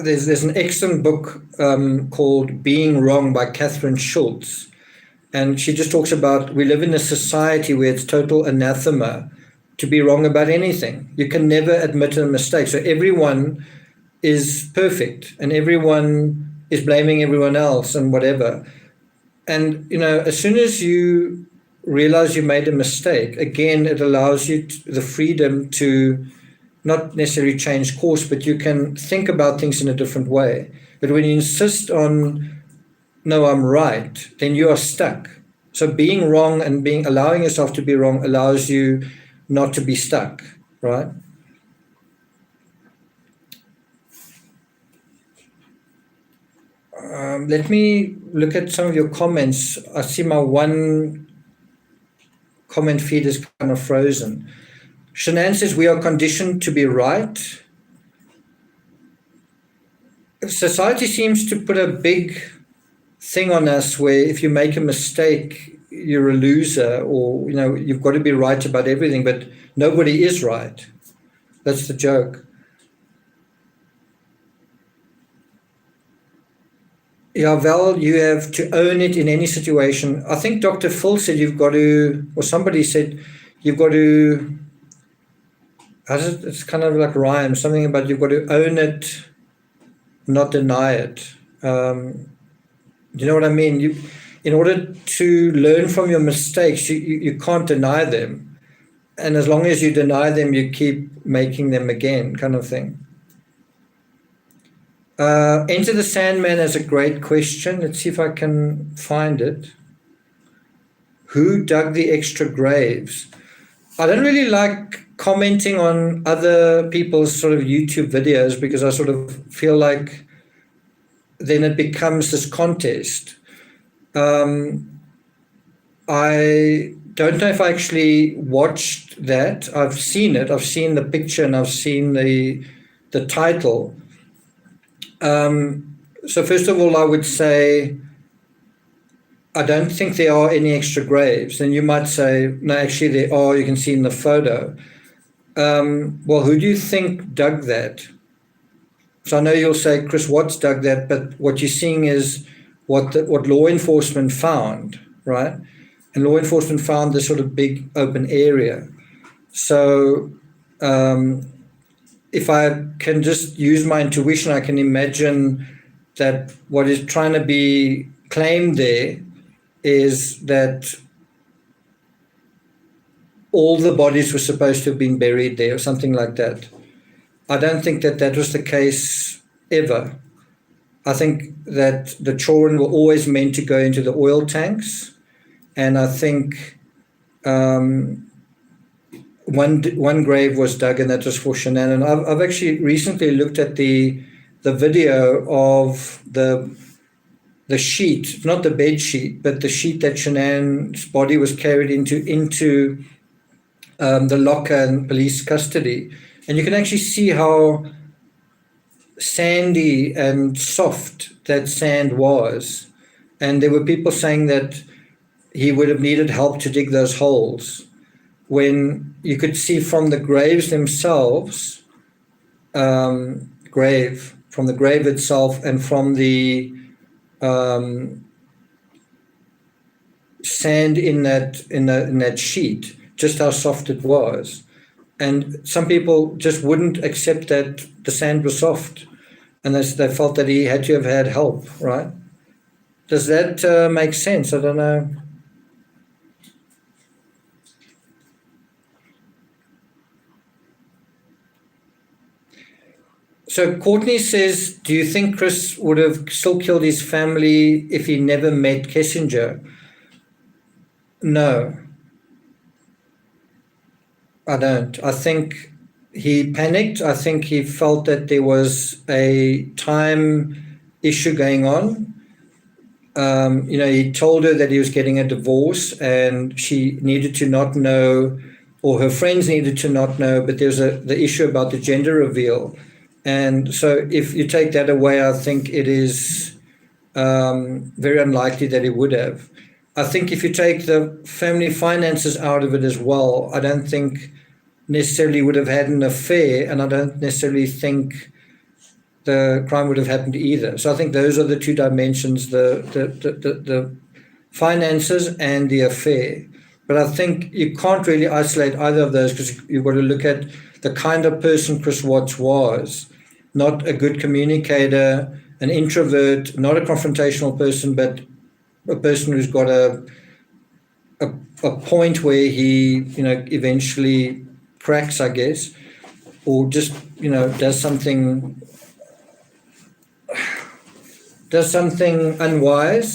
there's an excellent book called Being Wrong by Catherine Schultz. And she just talks about, we live in a society where it's total anathema to be wrong about anything. You can never admit a mistake. So everyone is perfect and everyone is blaming everyone else and whatever. And, as soon as you realize you made a mistake, again, it allows you the freedom to not necessarily change course, but you can think about things in a different way. But when you insist on, no, I'm right, then you are stuck. So being wrong and allowing yourself to be wrong allows you not to be stuck, right? Let me look at some of your comments. I see my one comment feed is kind of frozen. Shanann says, we are conditioned to be right. Society seems to put a big thing on us where if you make a mistake, you're a loser, or you've got to be right about everything, but nobody is right. That's the joke. Yeah, Val, you have to own it in any situation. I think Dr. Phil said you've got to, or somebody said you've got to, it's kind of like rhyme, something about you've got to own it, not deny it. Do you know what I mean? In order to learn from your mistakes, you can't deny them. And as long as you deny them, you keep making them again, kind of thing. Enter the Sandman is a great question. Let's see if I can find it. Who dug the extra graves? I don't really like commenting on other people's sort of YouTube videos because I sort of feel like then it becomes this contest. I don't know if I actually watched that. I've seen it. I've seen the picture and I've seen the title. So first of all, I would say I don't think there are any extra graves. And you might say, no, actually there are. You can see in the photo. Well, who do you think dug that? So I know you'll say Chris Watts dug that, but what you're seeing is what law enforcement found, right? And law enforcement found this sort of big open area. So if I can just use my intuition, I can imagine that what is trying to be claimed there is that all the bodies were supposed to have been buried there or something like that. I don't think that was the case ever. I think that the children were always meant to go into the oil tanks. And I think one grave was dug, and that was for Shanann. And I've actually recently looked at the video of the sheet, not the bed sheet, but the sheet that Shanann's body was carried into the locker and police custody. And you can actually see how sandy and soft that sand was. And there were people saying that he would have needed help to dig those holes, when you could see from the graves themselves, from the grave itself and from the sand in that sheet, just how soft it was. And some people just wouldn't accept that the sand was soft, and they felt that he had to have had help, right? Does that make sense? I don't know. So Courtney says, do you think Chris would have still killed his family if he never met Kissinger? No, I don't. I think he panicked. I think he felt that there was a time issue going on. He told her that he was getting a divorce and she needed to not know, or her friends needed to not know, but there was the issue about the gender reveal. And so if you take that away, I think it is very unlikely that he would have. I think if you take the family finances out of it as well, I don't think necessarily would have had an affair, and I don't necessarily think the crime would have happened either. So I think those are the two dimensions, the finances and the affair. But I think you can't really isolate either of those, because you've got to look at the kind of person Chris Watts was. Not a good communicator, an introvert, not a confrontational person, but a person who's got a point where he, eventually cracks, I guess, or just, does something unwise.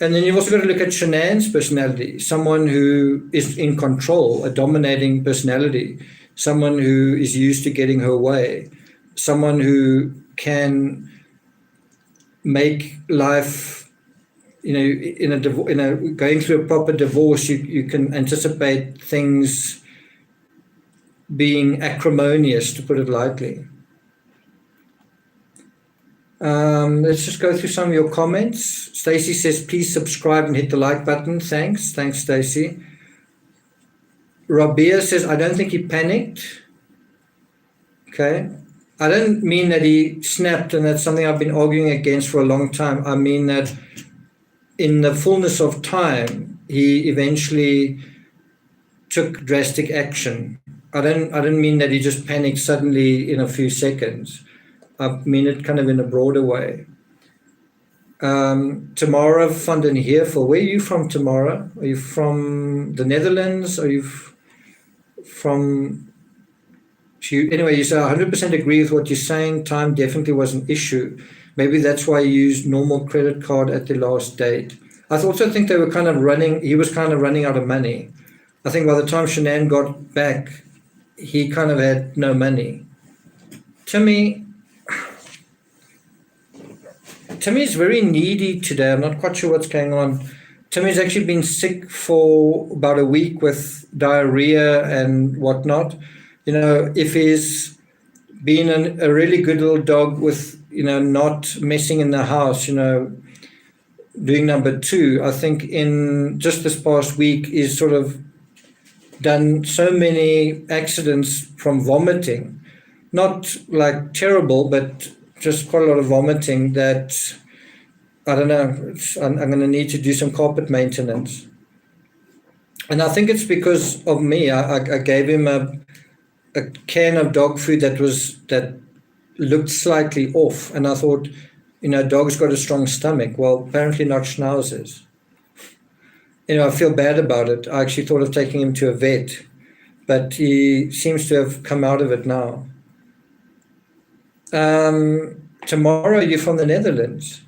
And then you've also got to look at Shanann's personality, someone who is in control, a dominating personality, someone who is used to getting her way, someone who can make life, going through a proper divorce, you can anticipate things being acrimonious, to put it lightly. Let's just go through some of your comments. Stacy says, please subscribe and hit the like button. Thanks, Stacy. Rabia says, I don't think he panicked. Okay. I don't mean that he snapped, and that's something I've been arguing against for a long time. I mean that in the fullness of time, he eventually took drastic action. I don't mean that he just panicked suddenly in a few seconds. I mean it kind of in a broader way. Tamara van den Heervel, where are you from, Tamara? Are you from the Netherlands? Are you from... Anyway, you say, I 100% agree with what you're saying. Time definitely was an issue. Maybe that's why you used normal credit card at the last date. I also think he was kind of running out of money. I think by the time Shanann got back, he kind of had no money. Timmy's very needy today. I'm not quite sure what's going on. Timmy's actually been sick for about a week with diarrhea and whatnot. If he's been a really good little dog with, not messing in the house, doing number 2, I think in just this past week is sort of done so many accidents from vomiting, not like terrible, but just quite a lot of vomiting that, I don't know, I'm going to need to do some carpet maintenance. And I think it's because of me. I gave him a can of dog food that looked slightly off, and I thought, dog's got a strong stomach. Well, apparently not Schnauzer's. I feel bad about it. I actually thought of taking him to a vet, but he seems to have come out of it now. Tomorrow, you're from the Netherlands.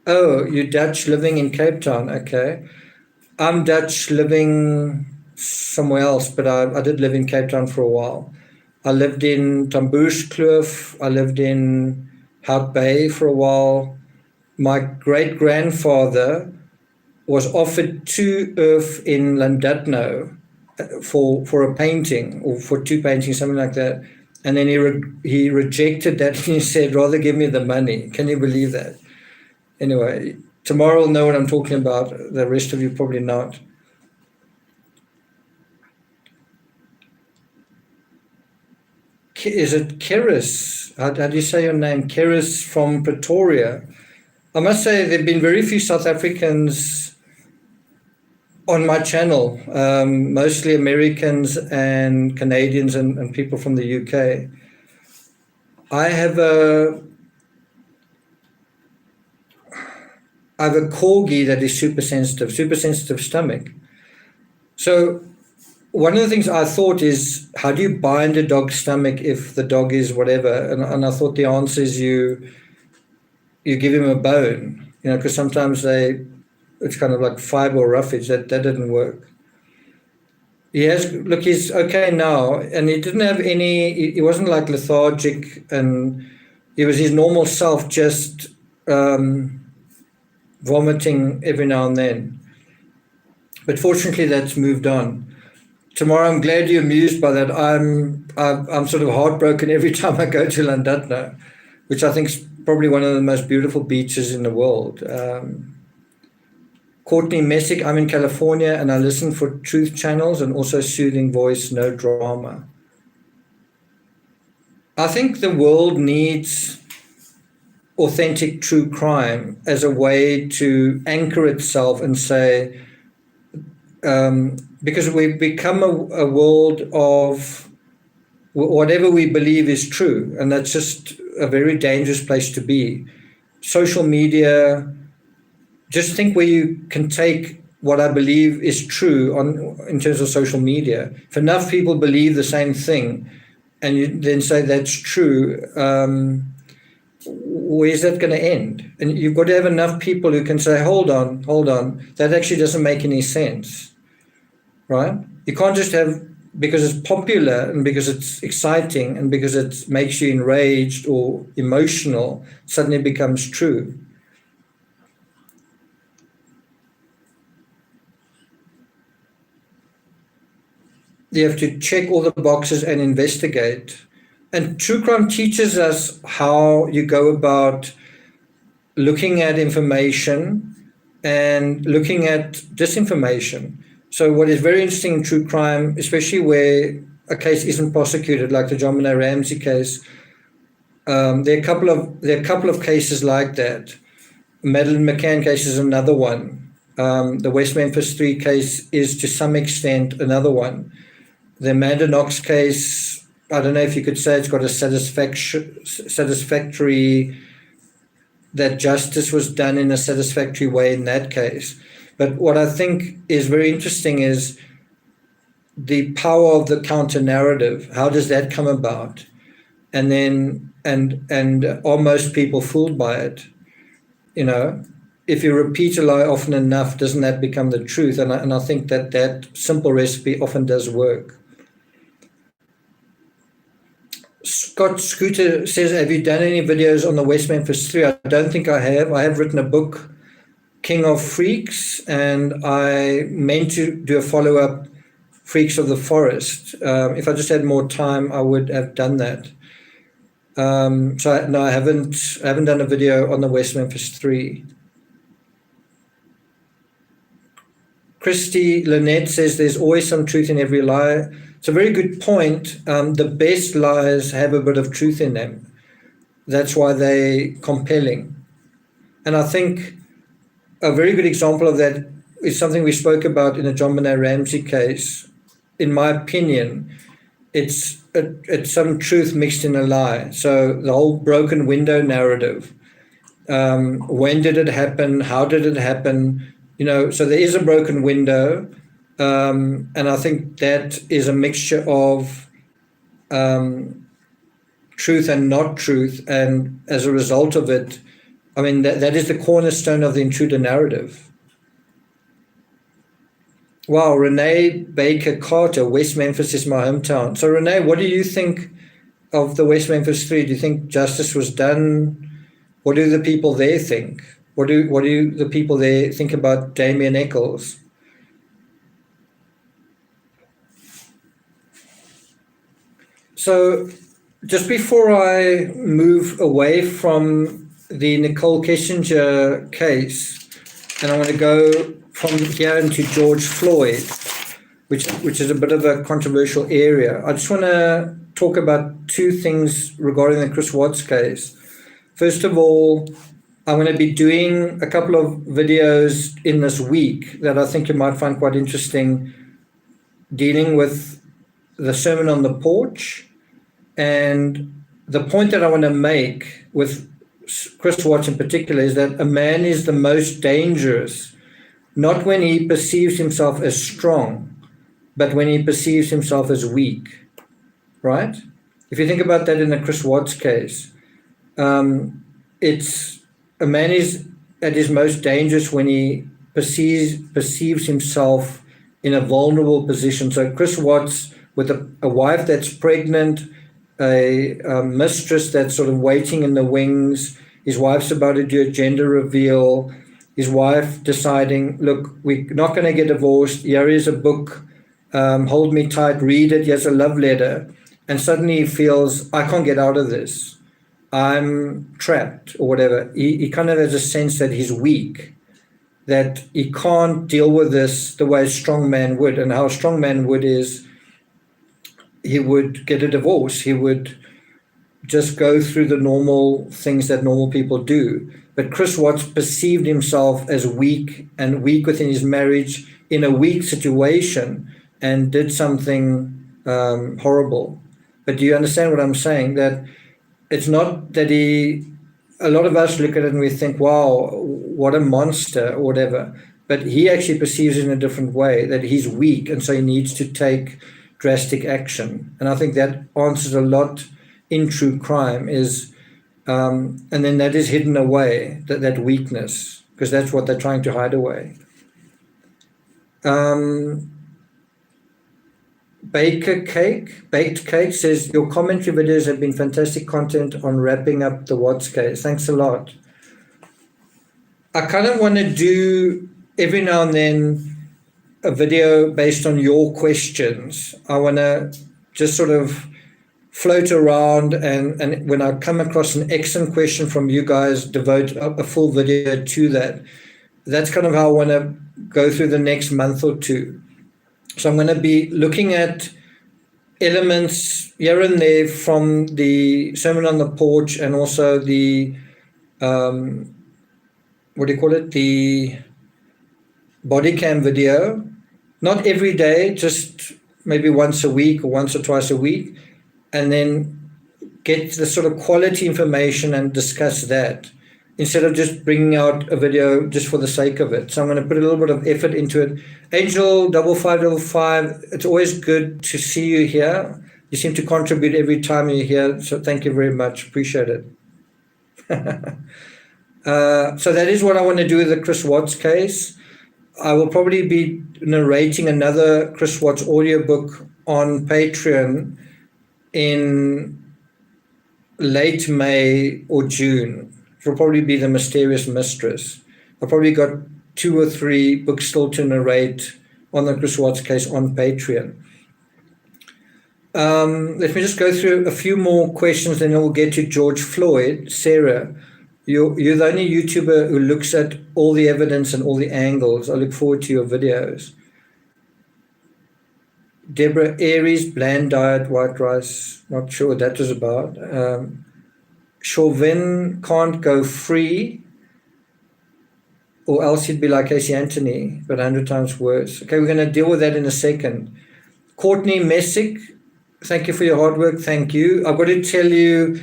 Oh, you're Dutch living in Cape Town. Okay. I'm Dutch living somewhere else, but I did live in Cape Town for a while. I lived in Tamboerskloof. I lived in Hout Bay for a while. My great-grandfather was offered 2 earth in Llandudno for a painting, or for 2 paintings, something like that. And then he rejected that, and he said, rather give me the money. Can you believe that? Anyway, tomorrow will know what I'm talking about. The rest of you probably not. Is it Keris? How do you say your name? Keris from Pretoria. I must say there have been very few South Africans on my channel, mostly Americans and Canadians and people from the UK. I have a corgi that is super sensitive stomach. So one of the things I thought is, how do you bind a dog's stomach if the dog is whatever? And I thought the answer is you give him a bone, because sometimes it's kind of like fiber or roughage. That didn't work. He's okay now, and he didn't have he wasn't like lethargic, and he was his normal self, just vomiting every now and then. But fortunately, that's moved on. Tomorrow, I'm glad you're amused by that. I'm sort of heartbroken every time I go to Llandudno, which I think is probably one of the most beautiful beaches in the world. Courtney Messick, I'm in California and I listen for truth channels and also soothing voice, no drama. I think the world needs authentic true crime as a way to anchor itself and say, because we've become a world of whatever we believe is true, and that's just a very dangerous place to be. Social media, just think where you can take what I believe is true in terms of social media. If enough people believe the same thing, and you then say that's true, where's that going to end? And you've got to have enough people who can say, hold on, that actually doesn't make any sense, right? You can't just have, because it's popular and because it's exciting and because it makes you enraged or emotional, suddenly becomes true. You have to check all the boxes and investigate. And true crime teaches us how you go about looking at information and looking at disinformation. So what is very interesting in true crime, especially where a case isn't prosecuted, like the JonBenet Ramsey case, there are a couple of cases like that. Madeleine McCann case is another one. The West Memphis 3 case is to some extent another one. The Amanda Knox case, I don't know if you could say it's got a satisfactory, that justice was done in a satisfactory way in that case. But what I think is very interesting is the power of the counter narrative. How does that come about? And then, and are most people fooled by it? You know, if you repeat a lie often enough, doesn't that become the truth? And I think that simple recipe often does work. Scott Scooter says, have you done any videos on the West Memphis 3? I don't think I have. I have written a book, King of Freaks, and I meant to do a follow-up, Freaks of the Forest. If I just had more time, I would have done that. No, I haven't done a video on the West Memphis 3. Christy Lynette says there's always some truth in every lie. It's a very good point. The best lies have a bit of truth in them. That's why they're compelling. And I think a very good example of that is something we spoke about in the JonBenet Ramsey case. In my opinion, it's some truth mixed in a lie. So the whole broken window narrative. When did it happen? How did it happen? You know, so there is a broken window. And I think that is a mixture of truth and not truth. And as a result of it, I mean, that is the cornerstone of the intruder narrative. Wow, Renee Baker Carter, West Memphis is my hometown. So Renee, what do you think of the West Memphis 3? Do you think justice was done? What do the people there think? What do the people there think about Damien Echols? So just before I move away from the Nicole Kessinger case, and I want to go from here into George Floyd, which is a bit of a controversial area, I just want to talk about two things regarding the Chris Watts case. First of all, I'm going to be doing a couple of videos in this week that I think you might find quite interesting, dealing with the Sermon on the Porch. And the point that I want to make with Chris Watts in particular is that a man is the most dangerous, not when he perceives himself as strong, but when he perceives himself as weak, right? If you think about that in the Chris Watts case, it's a man is at his most dangerous when he perceives himself in a vulnerable position. So Chris Watts, with a wife that's pregnant, a mistress that's sort of waiting in the wings, his wife's about to do a gender reveal, his wife deciding, look, we're not going to get divorced, here is a book, hold me tight, read it, here's a love letter, and suddenly he feels, I can't get out of this, I'm trapped or whatever. He kind of has a sense that he's weak, that he can't deal with this the way a strong man would. And how a strong man would is he would get a divorce. He would just go through the normal things that normal people do. But Chris Watts perceived himself as weak and weak within his marriage in a weak situation and did something horrible. But do you understand what I'm saying? That it's not that a lot of us look at it and we think, wow, what a monster or whatever. but he actually perceives it in a different way, that he's weak and so he needs to take drastic action. And I think that answers a lot in true crime is, and then that is hidden away, that weakness, because that's what they're trying to hide away. Baked Cake says, your commentary videos have been fantastic content on wrapping up the Watts case. Thanks a lot. I kind of want to do every now and then a video based on your questions. I want to just sort of float around, and when I come across an excellent question from you guys, devote a full video to that. That's kind of how I want to go through the next month or two. So I'm going to be looking at elements here and there from the Sermon on the Porch, and also the, the body cam video. Not every day, just maybe once a week or once or twice a week, and then get the sort of quality information and discuss that, instead of just bringing out a video just for the sake of it. So I'm going to put a little bit of effort into it. Angel 5555, it's always good to see you here. You seem to contribute every time you're here, so thank you very much. Appreciate it. So that is what I want to do with the Chris Watts case. I will probably be narrating another Chris Watts audiobook on Patreon in late May or June. It will probably be The Mysterious Mistress. I've probably got 2 or 3 books still to narrate on the Chris Watts case on Patreon. Let me just go through a few more questions, then we'll get to George Floyd. Sarah, you're the only YouTuber who looks at all the evidence and all the angles. I look forward to your videos. Deborah Aries, bland diet, white rice. Not sure what that was about. Chauvin can't go free, or else he'd be like Casey Anthony, but 100 times worse. Okay, we're going to deal with that in a second. Courtney Messick, thank you for your hard work. Thank you. I've got to tell you,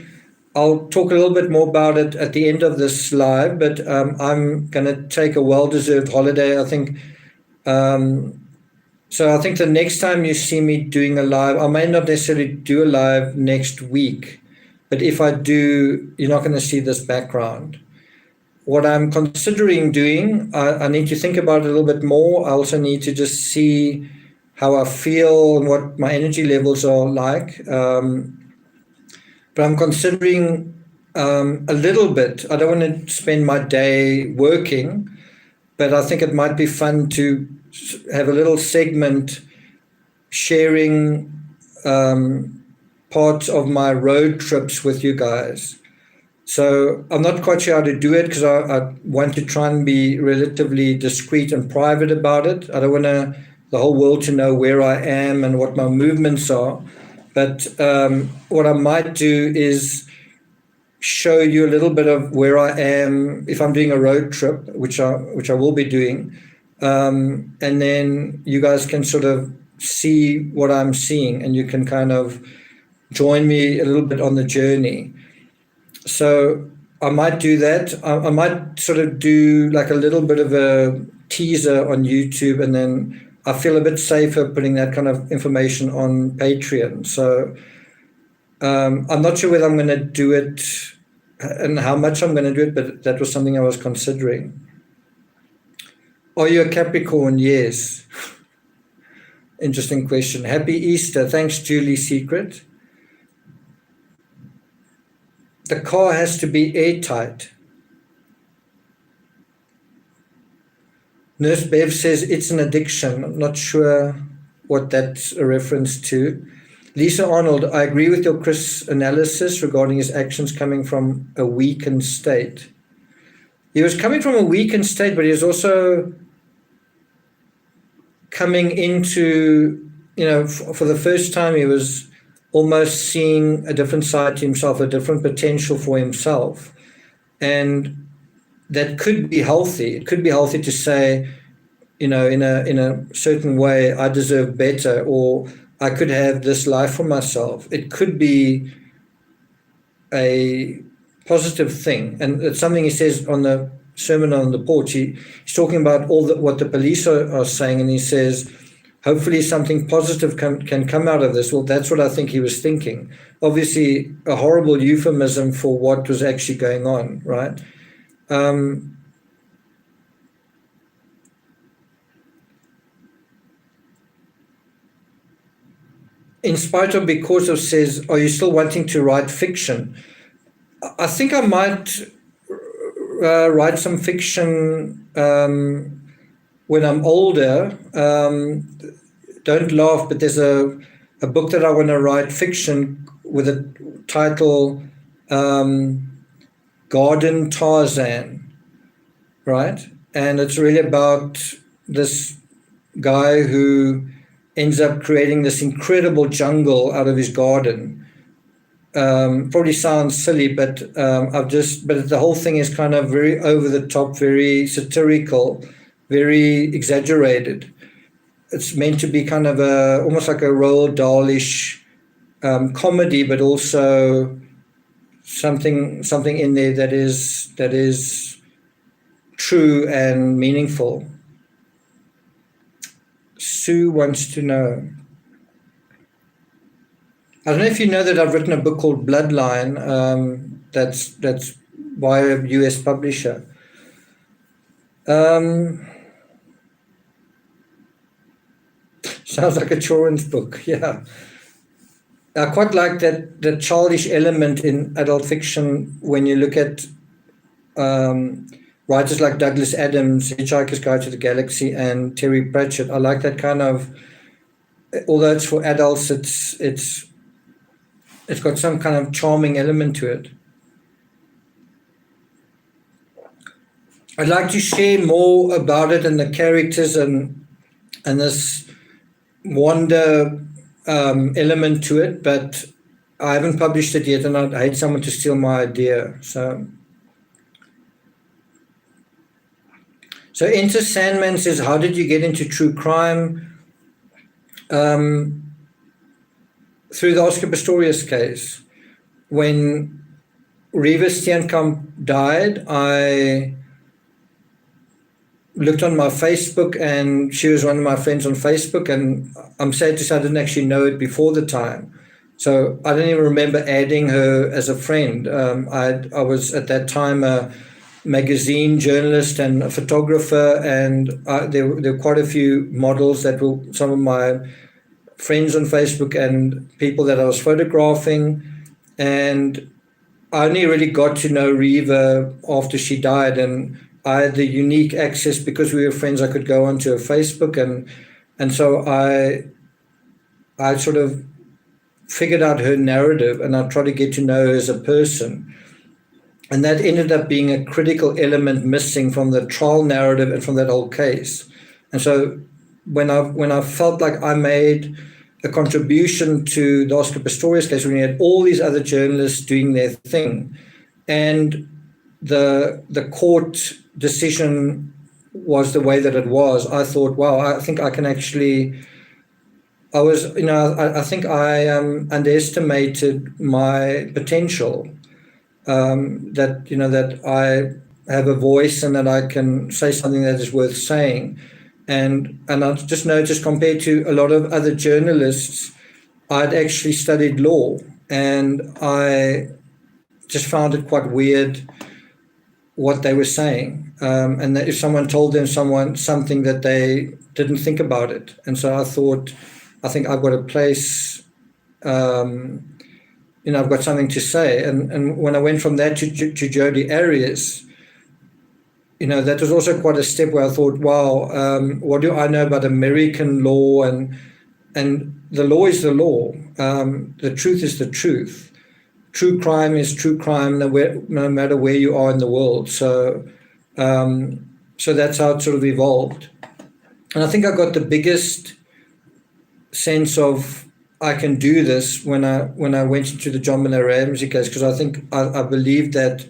I'll talk a little bit more about it at the end of this live, but I'm going to take a well-deserved holiday, I think. So I think the next time you see me doing a live, I may not necessarily do a live next week, but if I do, you're not going to see this background. What I'm considering doing, I need to think about it a little bit more. I also need to just see how I feel and what my energy levels are like. But I'm considering a little bit. I don't want to spend my day working, but I think it might be fun to have a little segment sharing parts of my road trips with you guys. So I'm not quite sure how to do it, because I want to try and be relatively discreet and private about it. I don't want the whole world to know where I am and what my movements are. But what I might do is show you a little bit of where I am if I'm doing a road trip, which I will be doing. And then you guys can sort of see what I'm seeing, and you can kind of join me a little bit on the journey. So I might do that. I might sort of do like a little bit of a teaser on YouTube, and then I feel a bit safer putting that kind of information on Patreon. So I'm not sure whether I'm going to do it and how much I'm going to do it, but that was something I was considering. Are you a Capricorn? Yes. Interesting question. Happy Easter. Thanks, Julie Secret. The car has to be airtight. Nurse Bev says it's an addiction. I'm not sure what that's a reference to. Lisa Arnold, I agree with your Chris analysis regarding his actions coming from a weakened state. He was coming from a weakened state, but he was also coming into, for the first time, he was almost seeing a different side to himself, a different potential for himself. And that could be healthy. It could be healthy to say, in a certain way, I deserve better, or I could have this life for myself. It could be a positive thing. And it's something he says on the sermon on the porch, he's talking about what the police are saying, and he says, hopefully something positive can come out of this. Well, that's what I think he was thinking. Obviously, a horrible euphemism for what was actually going on, right? In spite of, because of, says, are you still wanting to write fiction? I think I might write some fiction when I'm older. Don't laugh, but there's a book that I want to write, fiction, with a title Garden Tarzan, right? And it's really about this guy who ends up creating this incredible jungle out of his garden. Probably sounds silly, but but the whole thing is kind of very over the top, very satirical, very exaggerated. It's meant to be kind of almost like a Roald Dahl-ish comedy, but also something in there that is true and meaningful. Sue wants to know. I don't know if you know that I've written a book called Bloodline. That's by a US publisher. Sounds like a children's book, yeah. I quite like that the childish element in adult fiction when you look at writers like Douglas Adams, Hitchhiker's Guide to the Galaxy, and Terry Pratchett. I like that kind of, although it's for adults, it's got some kind of charming element to it. I'd like to share more about it and the characters and this wonder element to it, but I haven't published it yet, and I'd hate someone to steal my idea. So Enter Sandman says, how did you get into true crime? Through the Oscar Pistorius case. When Reeva Steenkamp died, I looked on my Facebook, and she was one of my friends on Facebook, and I'm sad to say I didn't actually know it before the time. So I don't even remember adding her as a friend. I was at that time a magazine journalist and a photographer, and there were quite a few models that were some of my friends on Facebook and people that I was photographing. And I only really got to know Reeva after she died, and I had the unique access because we were friends. I could go onto her Facebook, and so I sort of figured out her narrative, and I tried to get to know her as a person. And that ended up being a critical element missing from the trial narrative and from that whole case. And so when I felt like I made a contribution to the Oscar Pistorius case, when you had all these other journalists doing their thing, and the court decision was the way that it was, I thought, wow, I think I can actually. I think I underestimated my potential. That I have a voice and that I can say something that is worth saying. And I just noticed, compared to a lot of other journalists, I'd actually studied law, and I just found it quite weird what they were saying. And that if someone told them something that they didn't think about it. And so I thought, I think I've got a place, I've got something to say. And when I went from that to Jodi Arias, that was also quite a step where I thought, wow, what do I know about American law? And the law is the law. The truth is the truth. True crime is true crime, no matter where you are in the world. So that's how it sort of evolved. And I think I got the biggest sense of I can do this when I went into the JonBenét Ramsey case, because I think I believed that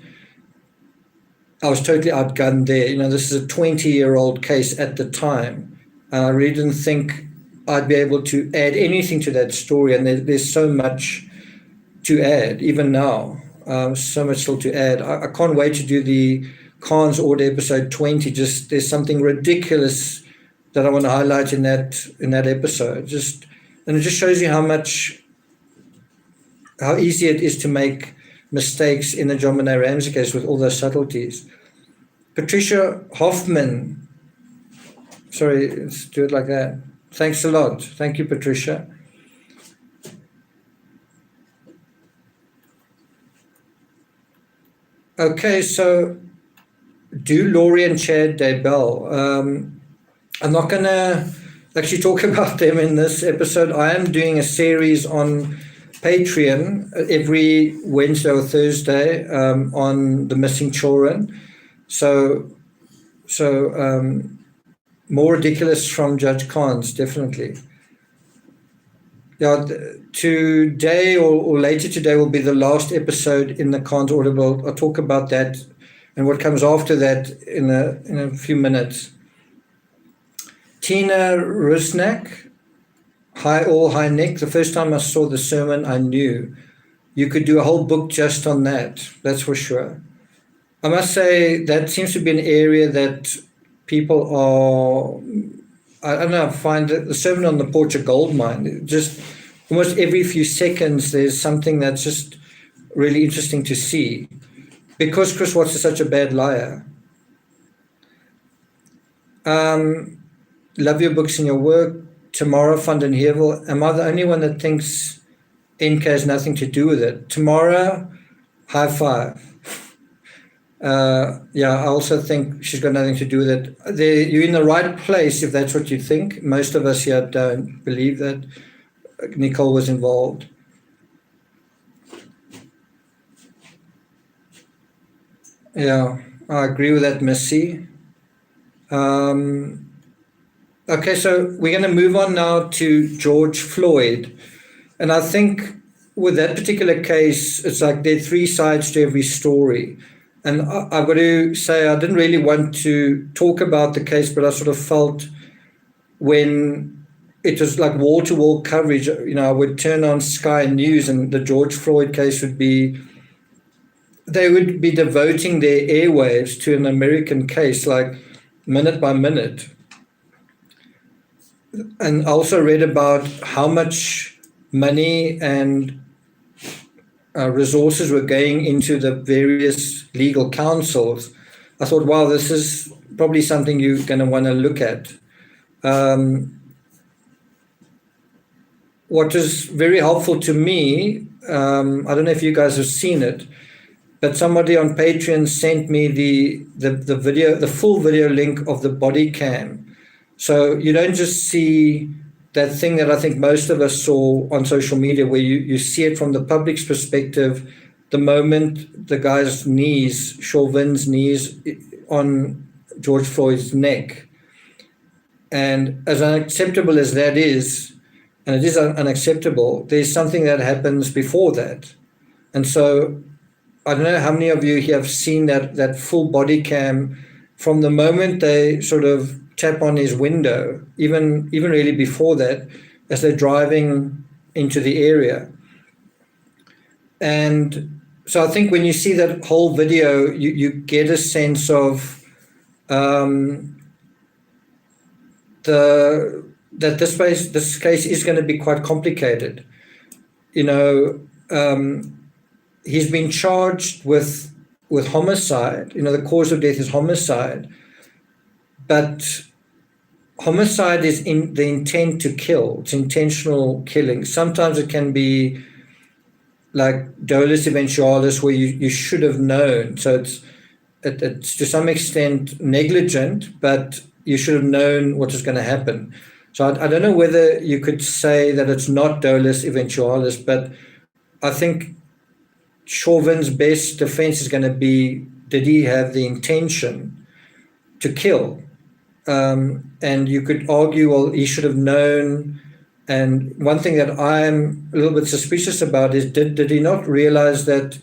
I was totally outgunned there. This is a 20-year-old case at the time. I really didn't think I'd be able to add anything to that story, and there's so much to add, even now. So much still to add. I can't wait to do the Khan's Order episode 20. Just there's something ridiculous that I want to highlight in that episode. And it just shows you how easy it is to make mistakes in the John Benet Ramsey case with all those subtleties. Patricia Hoffman. Sorry, let's do it like that. Thanks a lot. Thank you, Patricia. Okay, so do Laurie and Chad Daybell. I'm not going to actually talk about them in this episode. I am doing a series on Patreon every Wednesday or Thursday on the missing children. So more ridiculous from Judge Khan's, definitely. Yeah, today or later today will be the last episode in the Khan's Order. I'll talk about that and what comes after that in a few minutes. Tina Rusnak. Hi all, hi Nick. The first time I saw the sermon, I knew you could do a whole book just on that. That's for sure. I must say that seems to be an area that people are, I don't know, find the sermon on the porch a gold mine. Just almost every few seconds, there's something that's just really interesting to see. Because Chris Watts is such a bad liar. Love your books and your work. Tamara van den Heuvel. Am I the only one that thinks NK has nothing to do with it? Tamara, high five. Yeah, I also think she's got nothing to do with it. You're in the right place if that's what you think. Most of us here don't believe that Nicole was involved. Yeah, I agree with that, Missy. Okay, so we're going to move on now to George Floyd. And I think with that particular case, it's like there are three sides to every story. And I've got to say, I didn't really want to talk about the case, but I sort of felt when it was like wall-to-wall coverage, I would turn on Sky News and the George Floyd case they would be devoting their airwaves to an American case, like minute by minute. And I also read about how much money and resources were going into the various legal counsels. I thought, wow, this is probably something you're going to want to look at. What is very helpful to me, I don't know if you guys have seen it, but somebody on Patreon sent me the video, the full video link of the body cam. So you don't just see that thing that I think most of us saw on social media where you see it from the public's perspective, the moment the guy's knees, Chauvin's knees on George Floyd's neck. And as unacceptable as that is, and it is unacceptable, there's something that happens before that. And so I don't know how many of you here have seen that full body cam from the moment they sort of tap on his window, even really before that, as they're driving into the area. And so I think when you see that whole video, you get a sense of that this case is going to be quite complicated. He's been charged with homicide. The cause of death is homicide. But homicide is in the intent to kill. It's intentional killing. Sometimes it can be like dolus eventualis, where you should have known. So it's to some extent negligent, but you should have known what was going to happen. So I don't know whether you could say that it's not dolus eventualis, but I think Chauvin's best defense is going to be, did he have the intention to kill? And you could argue, well, he should have known. And one thing that I'm a little bit suspicious about is, did he not realize that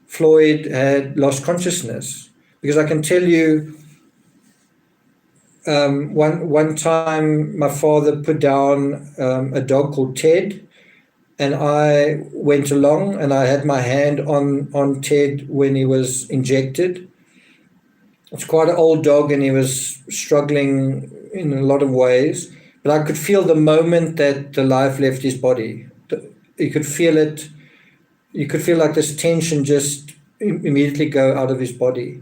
Floyd had lost consciousness? Because I can tell you, one time my father put down a dog called Ted, and I went along and I had my hand on Ted when he was injected. It's quite an old dog, and he was struggling in a lot of ways. But I could feel the moment that the life left his body. You could feel it. You could feel like this tension just immediately go out of his body.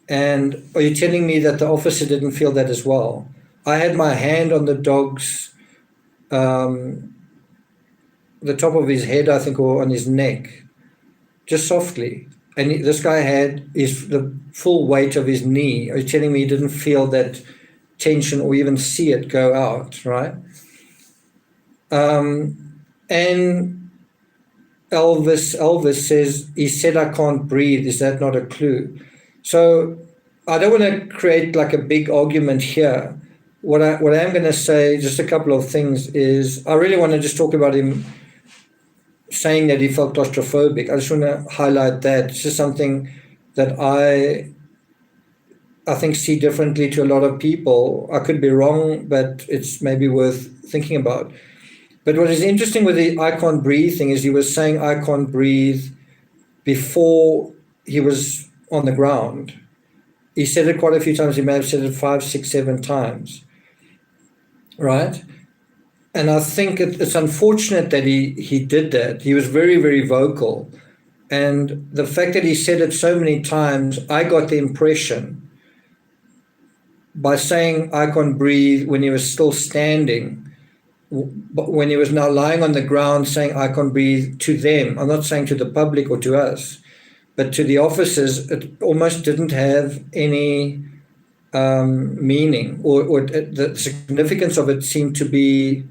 And are you telling me that the officer didn't feel that as well? I had my hand on the dog's, the top of his head, I think, or on his neck, just softly. And this guy had the full weight of his knee. Are you telling me he didn't feel that tension or even see it go out, right? And Elvis says, he said, I can't breathe. Is that not a clue? So I don't want to create like a big argument here. What I am going to say, just a couple of things, is I really want to just talk about him saying that he felt claustrophobic. I just want to highlight that. It's just something that I think see differently to a lot of people. I could be wrong, but it's maybe worth thinking about. But what is interesting with the I can't breathe thing is he was saying I can't breathe before he was on the ground. He said it quite a few times. He may have said it 5, 6, 7 times, right? And I think it's unfortunate that he did that. He was very, very vocal. And the fact that he said it so many times, I got the impression by saying I can't breathe when he was still standing, but when he was now lying on the ground saying I can't breathe to them, I'm not saying to the public or to us, but to the officers, it almost didn't have any meaning, or the significance of it seemed to be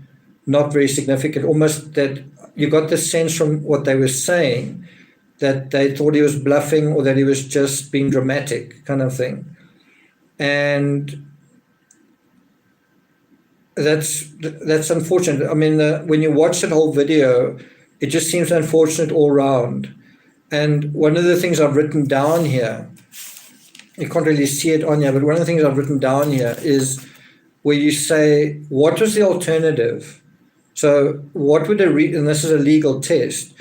not very significant, almost that you got the sense from what they were saying that they thought he was bluffing or that he was just being dramatic kind of thing. And that's unfortunate. I mean, when you watch that whole video, it just seems unfortunate all round. And one of the things I've written down here, you can't really see it on here, but one of the things I've written down here is where you say, what was the alternative? So what would and this is a legal test,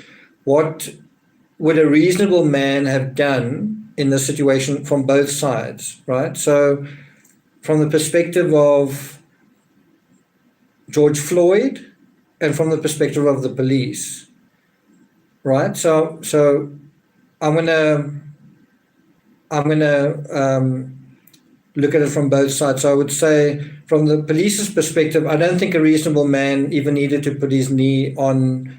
what would a reasonable man have done in this situation from both sides, right? So from the perspective of George Floyd and from the perspective of the police, right? So I'm gonna look at it from both sides. So I would say from the police's perspective, I don't think a reasonable man even needed to put his knee on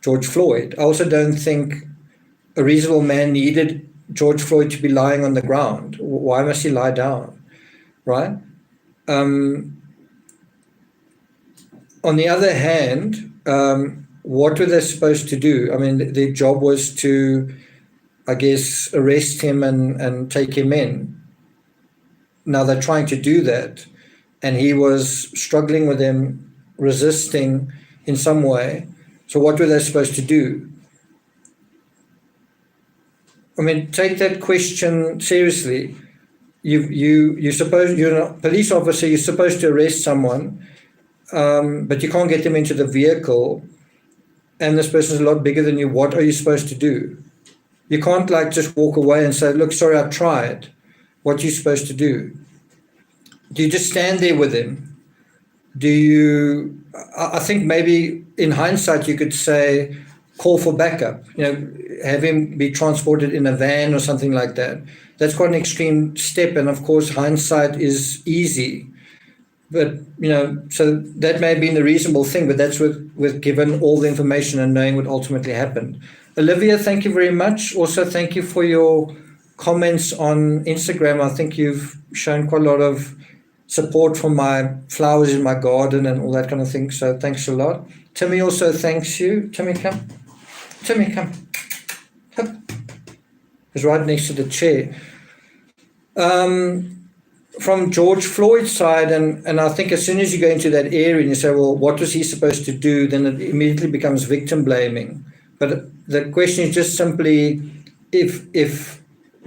George Floyd. I also don't think a reasonable man needed George Floyd to be lying on the ground. Why must he lie down, right? On the other hand, what were they supposed to do? I mean, their job was to, I guess, arrest him and take him in. Now they're trying to do that, and he was struggling with them, resisting in some way. So what were they supposed to do? I mean, take that question seriously. You suppose you're a police officer, you're supposed to arrest someone, but you can't get them into the vehicle, and this person's a lot bigger than you. What are you supposed to do? You can't like just walk away and say, look, sorry, I tried. What are you supposed to do? Do you just stand there with him? Do you, I think maybe in hindsight you could say, call for backup, have him be transported in a van or something like that. That's quite an extreme step. And of course, hindsight is easy. But, so that may have been the reasonable thing, but that's with given all the information and knowing what ultimately happened. Olivia, thank you very much. Also, thank you for your comments on Instagram. I think you've shown quite a lot of support for my flowers in my garden and all that kind of thing. So thanks a lot. Timmy also thanks you. Timmy, come. Timmy, come. Hup. He's right next to the chair. From George Floyd's side, and I think as soon as you go into that area and you say, well, what was he supposed to do? Then it immediately becomes victim blaming. But the question is just simply, if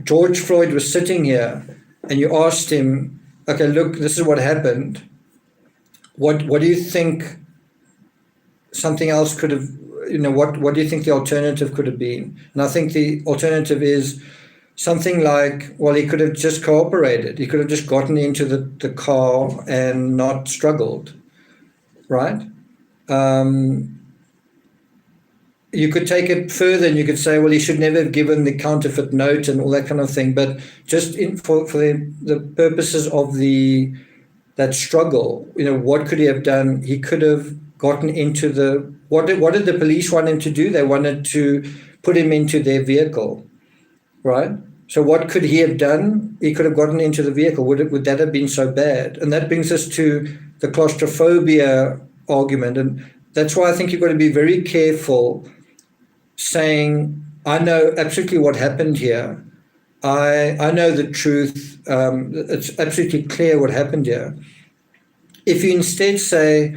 George Floyd was sitting here and you asked him, okay, look, this is what happened. What do you think something else could have, what do you think the alternative could have been? And I think the alternative is something like, well, he could have just cooperated. He could have just gotten into the car and not struggled, right? You could take it further and you could say, well, he should never have given the counterfeit note and all that kind of thing. But just for the purposes of that struggle, what could he have done? He could have gotten into what did the police want him to do? They wanted to put him into their vehicle, right? So what could he have done? He could have gotten into the vehicle. Would that have been so bad? And that brings us to the claustrophobia argument. And that's why I think you've got to be very careful saying, I know absolutely what happened here. I know the truth. It's absolutely clear what happened here. If you instead say,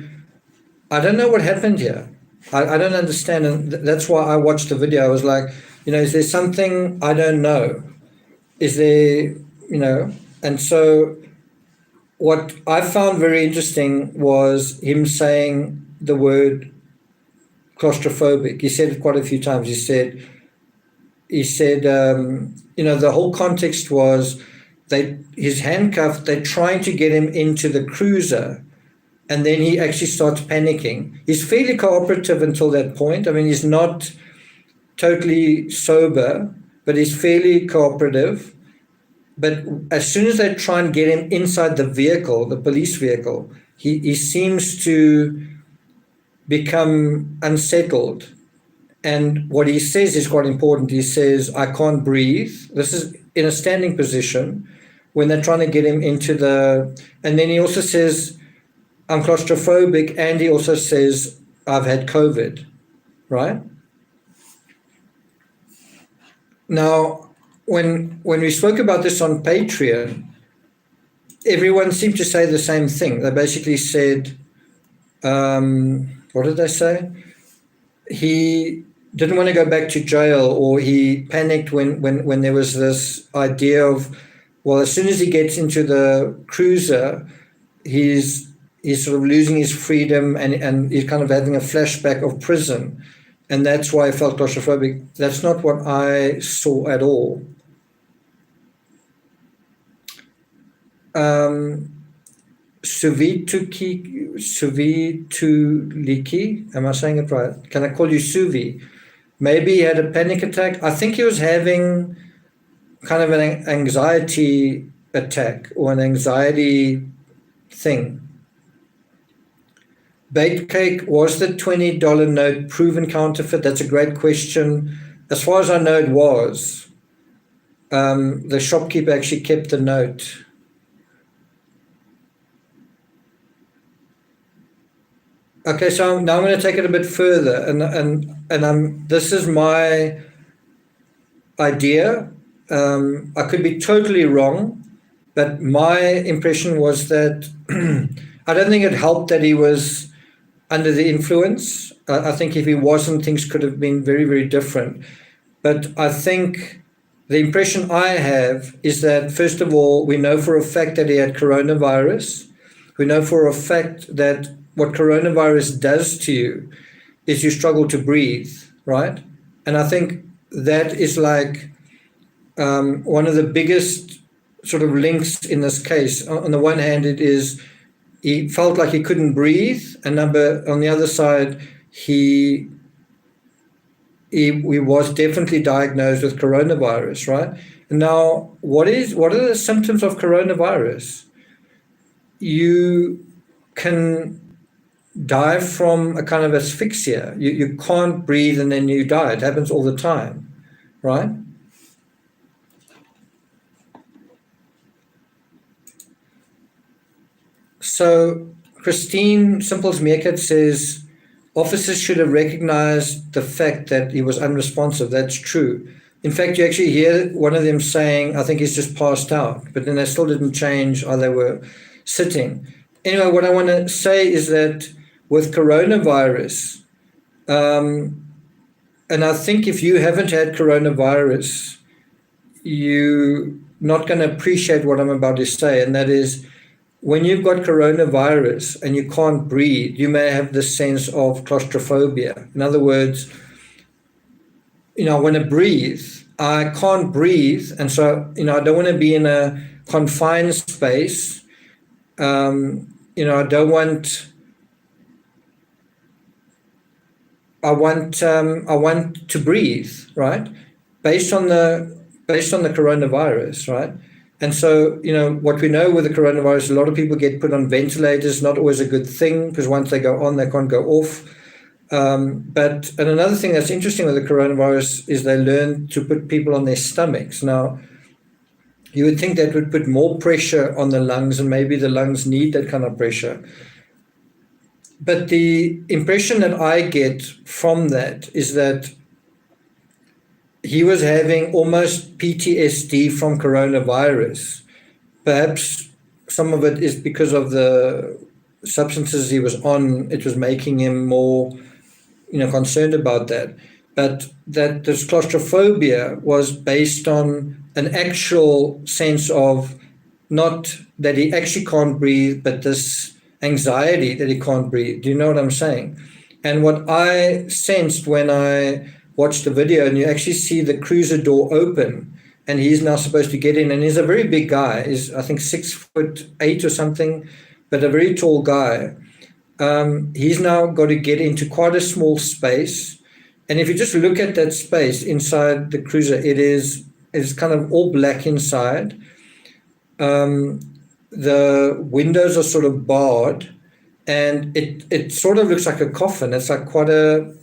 I don't know what happened here. I don't understand. And that's why I watched the video. I was like, is there something I don't know? Is there, and so what I found very interesting was him saying the word claustrophobic. He said it quite a few times. He said, the whole context was he's handcuffed, they're trying to get him into the cruiser, and then he actually starts panicking. He's fairly cooperative until that point. I mean, he's not totally sober, but he's fairly cooperative. But as soon as they try and get him inside the vehicle, the police vehicle, he seems to become unsettled. And what he says is quite important. He says, I can't breathe. This is in a standing position when they're trying to get him into and then he also says, I'm claustrophobic, and he also says, I've had COVID, right? Now, when we spoke about this on Patreon, everyone seemed to say the same thing. They basically said, what did they say? He didn't want to go back to jail, or he panicked when there was this idea of, well, as soon as he gets into the cruiser, he's sort of losing his freedom, and he's kind of having a flashback of prison. And that's why I felt claustrophobic. That's not what I saw at all. Suvituliki, am I saying it right? Can I call you Suvi? Maybe he had a panic attack. I think he was having kind of an anxiety attack or an anxiety thing. Baked cake, was the $20 note proven counterfeit? That's a great question. As far as I know, it was. The shopkeeper actually kept the note. Okay, so now I'm going to take it a bit further, and this is my idea. I could be totally wrong, but my impression was that I don't think it helped that he was under the influence. I think if he wasn't, things could have been very, very different. But I think the impression I have is that, first of all, we know for a fact that he had coronavirus. We know for a fact that what coronavirus does to you is you struggle to breathe, right? And I think that is like one of the biggest sort of links in this case. On the one hand, it is he felt like he couldn't breathe, and on the other side, he was definitely diagnosed with coronavirus, right? And now, what are the symptoms of coronavirus? You can die from a kind of asphyxia. You can't breathe and then you die. It happens all the time, right? So Christine Simples Meerkat says, officers should have recognized the fact that he was unresponsive. That's true. In fact, you actually hear one of them saying, I think he's just passed out, but then they still didn't change how they were sitting. Anyway, what I want to say is that with coronavirus, and I think if you haven't had coronavirus, you're not going to appreciate what I'm about to say, and that is, when you've got coronavirus and you can't breathe, you may have this sense of claustrophobia. In other words, I want to breathe. I can't breathe, and so I don't want to be in a confined space. I don't want. I want to breathe, right? Based on the coronavirus, right? And so, what we know with the coronavirus, a lot of people get put on ventilators. Not always a good thing, because once they go on, they can't go off. And another thing that's interesting with the coronavirus is they learn to put people on their stomachs. Now, you would think that would put more pressure on the lungs, and maybe the lungs need that kind of pressure. But the impression that I get from that is that he was having almost PTSD from coronavirus. Perhaps some of it is because of the substances he was on. It was making him more, concerned about that. But that this claustrophobia was based on an actual sense of not that he actually can't breathe, but this anxiety that he can't breathe. Do you know what I'm saying? And what I sensed when I watched the video, and you actually see the cruiser door open, and he's now supposed to get in, and he's a very big guy. He's, I think, 6'8" or something, but a very tall guy. He's now got to get into quite a small space. And if you just look at that space inside the cruiser, it's kind of all black inside. The windows are sort of barred, and it sort of looks like a coffin. It's like quite a,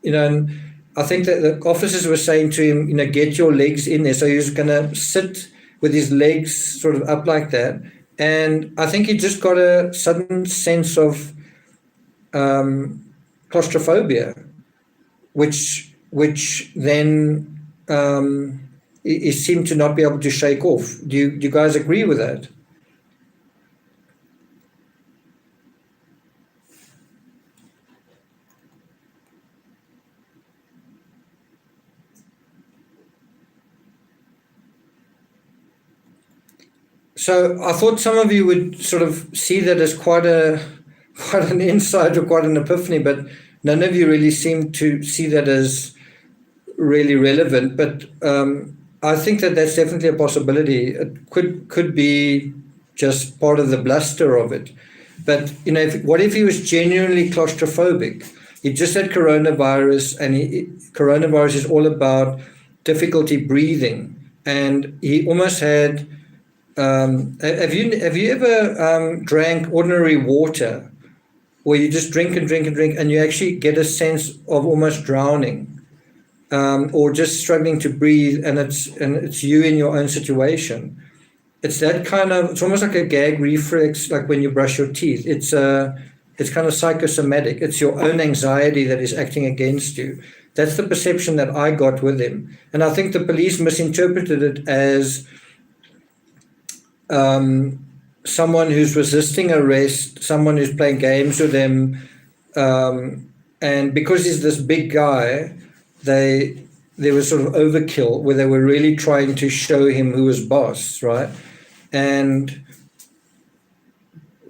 and I think that the officers were saying to him, get your legs in there. So he was going to sit with his legs sort of up like that. And I think he just got a sudden sense of claustrophobia, which then he seemed to not be able to shake off. Do you guys agree with that? So I thought some of you would sort of see that as quite an insight or quite an epiphany, but none of you really seem to see that as really relevant. But I think that that's definitely a possibility. It could be just part of the bluster of it. But what if he was genuinely claustrophobic? He just had coronavirus, and coronavirus is all about difficulty breathing, and he almost had. Have you ever drank ordinary water, where you just drink and drink and drink, and you actually get a sense of almost drowning, or just struggling to breathe, and it's you in your own situation? It's that kind of. It's almost like a gag reflex, like when you brush your teeth. It's kind of psychosomatic. It's your own anxiety that is acting against you. That's the perception that I got with him, and I think the police misinterpreted it as someone who's resisting arrest, someone who's playing games with him, and because he's this big guy, there was sort of overkill where they were really trying to show him who was boss, right? And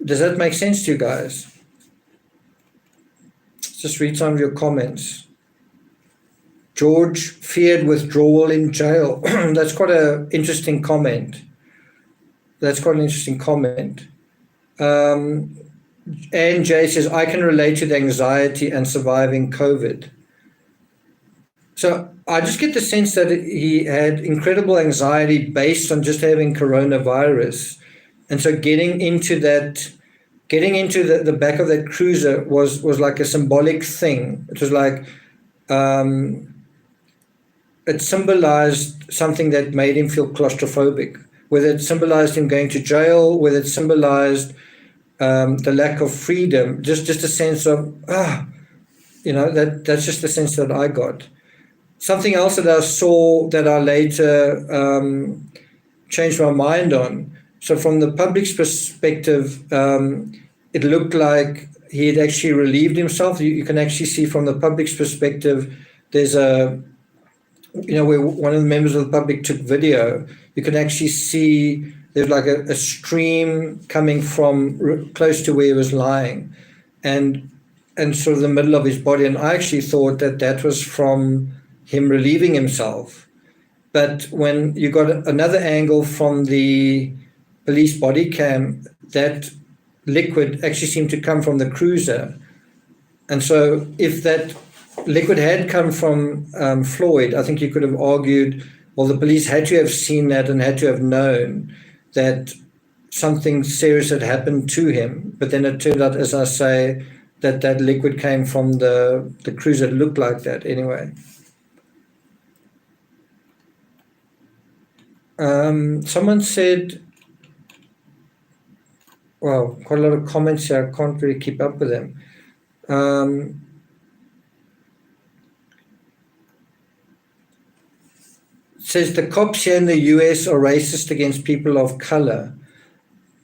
does that make sense to you guys? Just read some of your comments. George feared withdrawal in jail. That's quite an interesting comment. And Jay says, I can relate to the anxiety and surviving COVID. So I just get the sense that he had incredible anxiety based on just having coronavirus. And so getting into the back of that cruiser was like a symbolic thing. It was like, it symbolized something that made him feel claustrophobic. Whether it symbolized him going to jail, whether it symbolized the lack of freedom, just a sense of, that's just the sense that I got. Something else that I saw that I later changed my mind on. So from the public's perspective, it looked like he had actually relieved himself. You can actually see from the public's perspective, there's where one of the members of the public took video, you can actually see there's like a stream coming from close to where he was lying, and sort of the middle of his body. And I actually thought that was from him relieving himself. But when you got another angle from the police body cam, that liquid actually seemed to come from the cruiser. And so if that liquid had come from Floyd, I think you could have argued, well, the police had to have seen that and had to have known that something serious had happened to him. But then it turned out, as I say, that that liquid came from the cruiser. It looked like that anyway. Someone said, well, quite a lot of comments here. I can't really keep up with them. Says the cops here in the US are racist against people of color.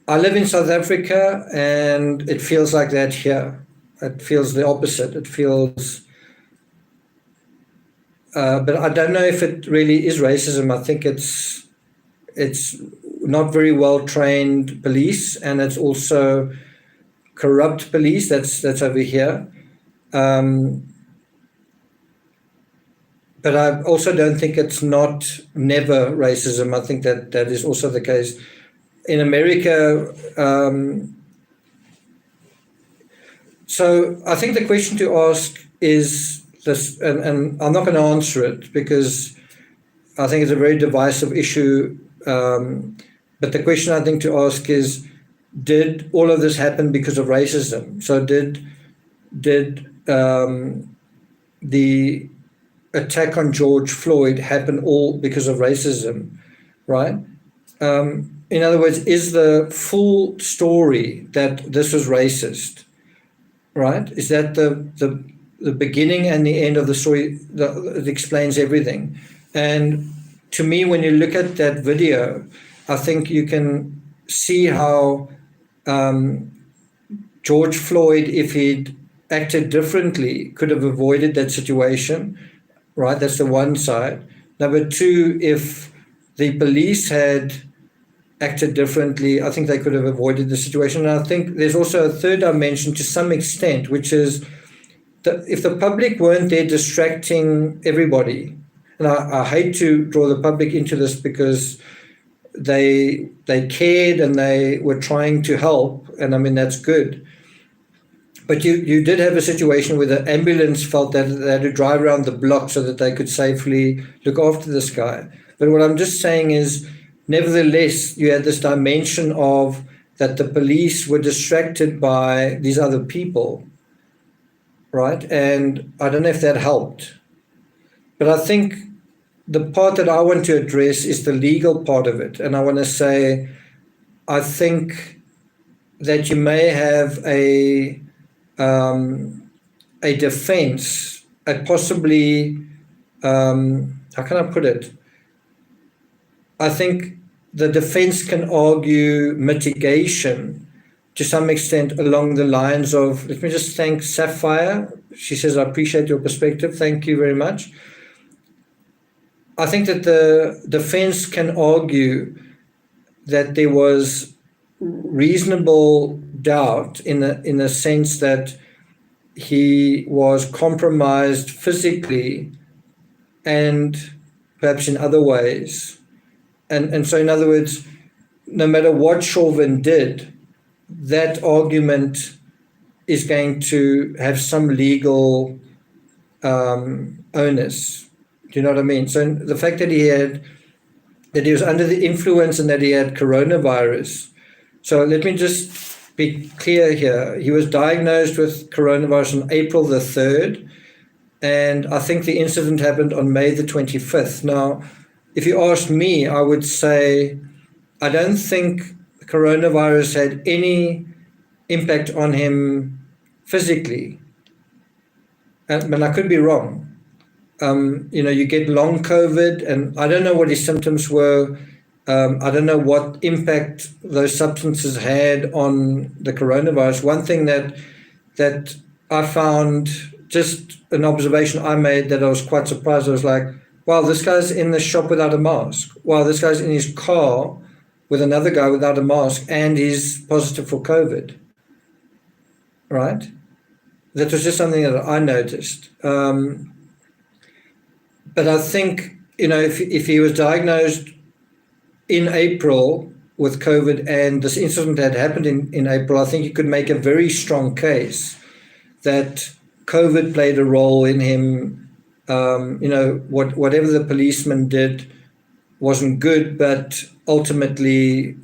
I live in South Africa and it feels like that here. It feels the opposite. It feels, but I don't know if it really is racism. I think it's not very well trained police, and it's also corrupt police. That's over here. But I also don't think it's not never racism. I think that is also the case. In America, so I think the question to ask is this, and I'm not going to answer it because I think it's a very divisive issue. But the question I think to ask is, did all of this happen because of racism? So did the attack on George Floyd happen all because of racism, right? In other words, is the full story that this was racist, right? Is that the beginning and the end of the story that explains everything? And to me, when you look at that video, I think you can see how George Floyd, if he'd acted differently, could have avoided that situation, right? That's the one side. Number two, if the police had acted differently, I think they could have avoided the situation. And I think there's also a third dimension to some extent, which is that if the public weren't there distracting everybody, and I hate to draw the public into this because they cared and they were trying to help, and I mean, that's good. But you did have a situation where the ambulance felt that they had to drive around the block so that they could safely look after this guy. But what I'm just saying is, nevertheless, you had this dimension of that the police were distracted by these other people, right? And I don't know if that helped. But I think the part that I want to address is the legal part of it. And I want to say, I think that you may have a defense, possibly, how can I put it? I think the defense can argue mitigation to some extent along the lines of, let me just thank Sapphire. She says, I appreciate your perspective. Thank you very much. I think that the defense can argue that there was reasonable doubt in the sense that he was compromised physically and perhaps in other ways. And so, in other words, no matter what Chauvin did, that argument is going to have some legal onus. Do you know what I mean? So the fact that he was under the influence and that he had coronavirus. So let me just be clear here. He was diagnosed with coronavirus on April the 3rd, and I think the incident happened on May the 25th. Now, if you ask me, I would say I don't think coronavirus had any impact on him physically. But I could be wrong. You get long COVID, and I don't know what his symptoms were. I don't know what impact those substances had on the coronavirus. One thing that I found, just an observation I made that I was quite surprised. I was like, wow, this guy's in the shop without a mask. Wow, this guy's in his car with another guy without a mask, and he's positive for COVID. Right? That was just something that I noticed. But I think if he was diagnosed in April with COVID and this incident had happened in April, I think you could make a very strong case that COVID played a role in him. Whatever the policeman did wasn't good, but ultimately,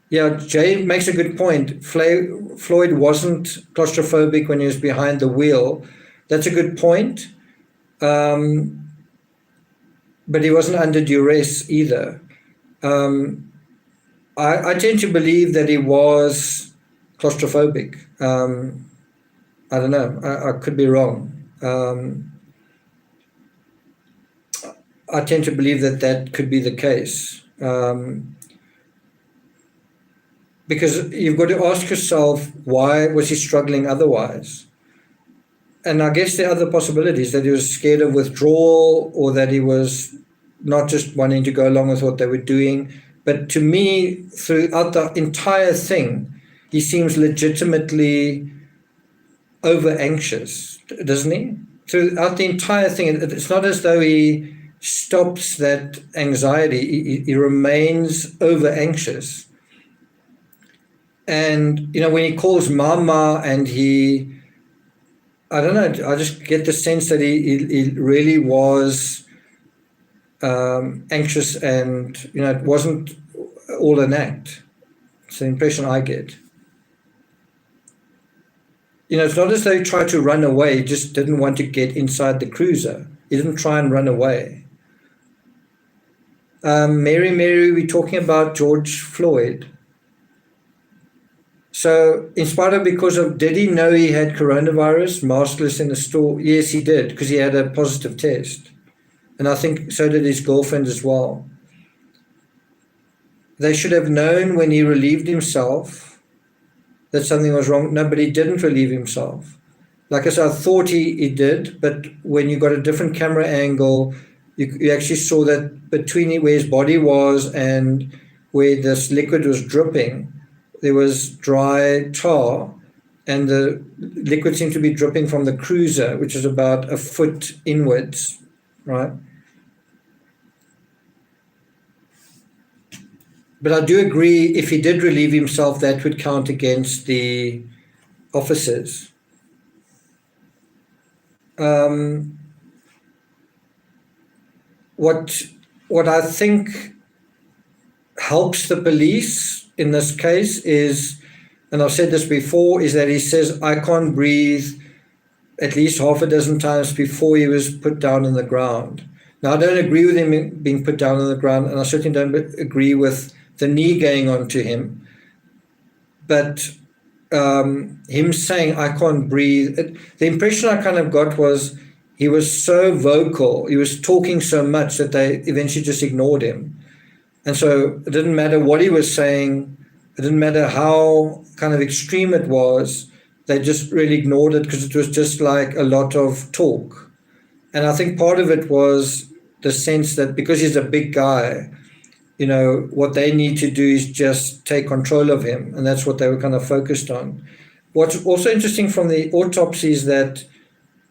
Jay makes a good point. Floyd wasn't claustrophobic when he was behind the wheel. That's a good point. But he wasn't under duress either. I tend to believe that he was claustrophobic. I don't know. I could be wrong. I tend to believe that could be the case. Because you've got to ask yourself, why was he struggling otherwise? And I guess there are other possibilities, that he was scared of withdrawal, or that he was not just wanting to go along with what they were doing. But to me, throughout the entire thing, he seems legitimately over anxious, doesn't he? Throughout the entire thing, it's not as though he stops that anxiety. He remains over anxious. And, when he calls Mama and I don't know, I just get the sense that he really was anxious, and, it wasn't all an act. It's the impression I get. It's not as though he tried to run away, he just didn't want to get inside the cruiser. He didn't try and run away. Mary, we're talking about George Floyd. So, in spite of, did he know he had coronavirus, maskless in the store? Yes, he did, because he had a positive test. And I think so did his girlfriend as well. They should have known when he relieved himself that something was wrong. No, but he didn't relieve himself. Like I said, I thought he did, but when you got a different camera angle, you actually saw that between where his body was and where this liquid was dripping, there was dry tar, and the liquid seemed to be dripping from the cruiser, which is about a foot inwards, right? But I do agree, if he did relieve himself, that would count against the officers. What I think helps the police in this case is, and I've said this before, is that he says, I can't breathe, at least half a dozen times before he was put down on the ground. Now, I don't agree with him being put down on the ground, and I certainly don't agree with the knee going onto him. But him saying, I can't breathe, the impression I kind of got was he was so vocal, he was talking so much that they eventually just ignored him. And so it didn't matter what he was saying, it didn't matter how kind of extreme it was, they just really ignored it, because it was just like a lot of talk. And I think part of it was the sense that because he's a big guy, what they need to do is just take control of him. And that's what they were kind of focused on. What's also interesting from the autopsy is that,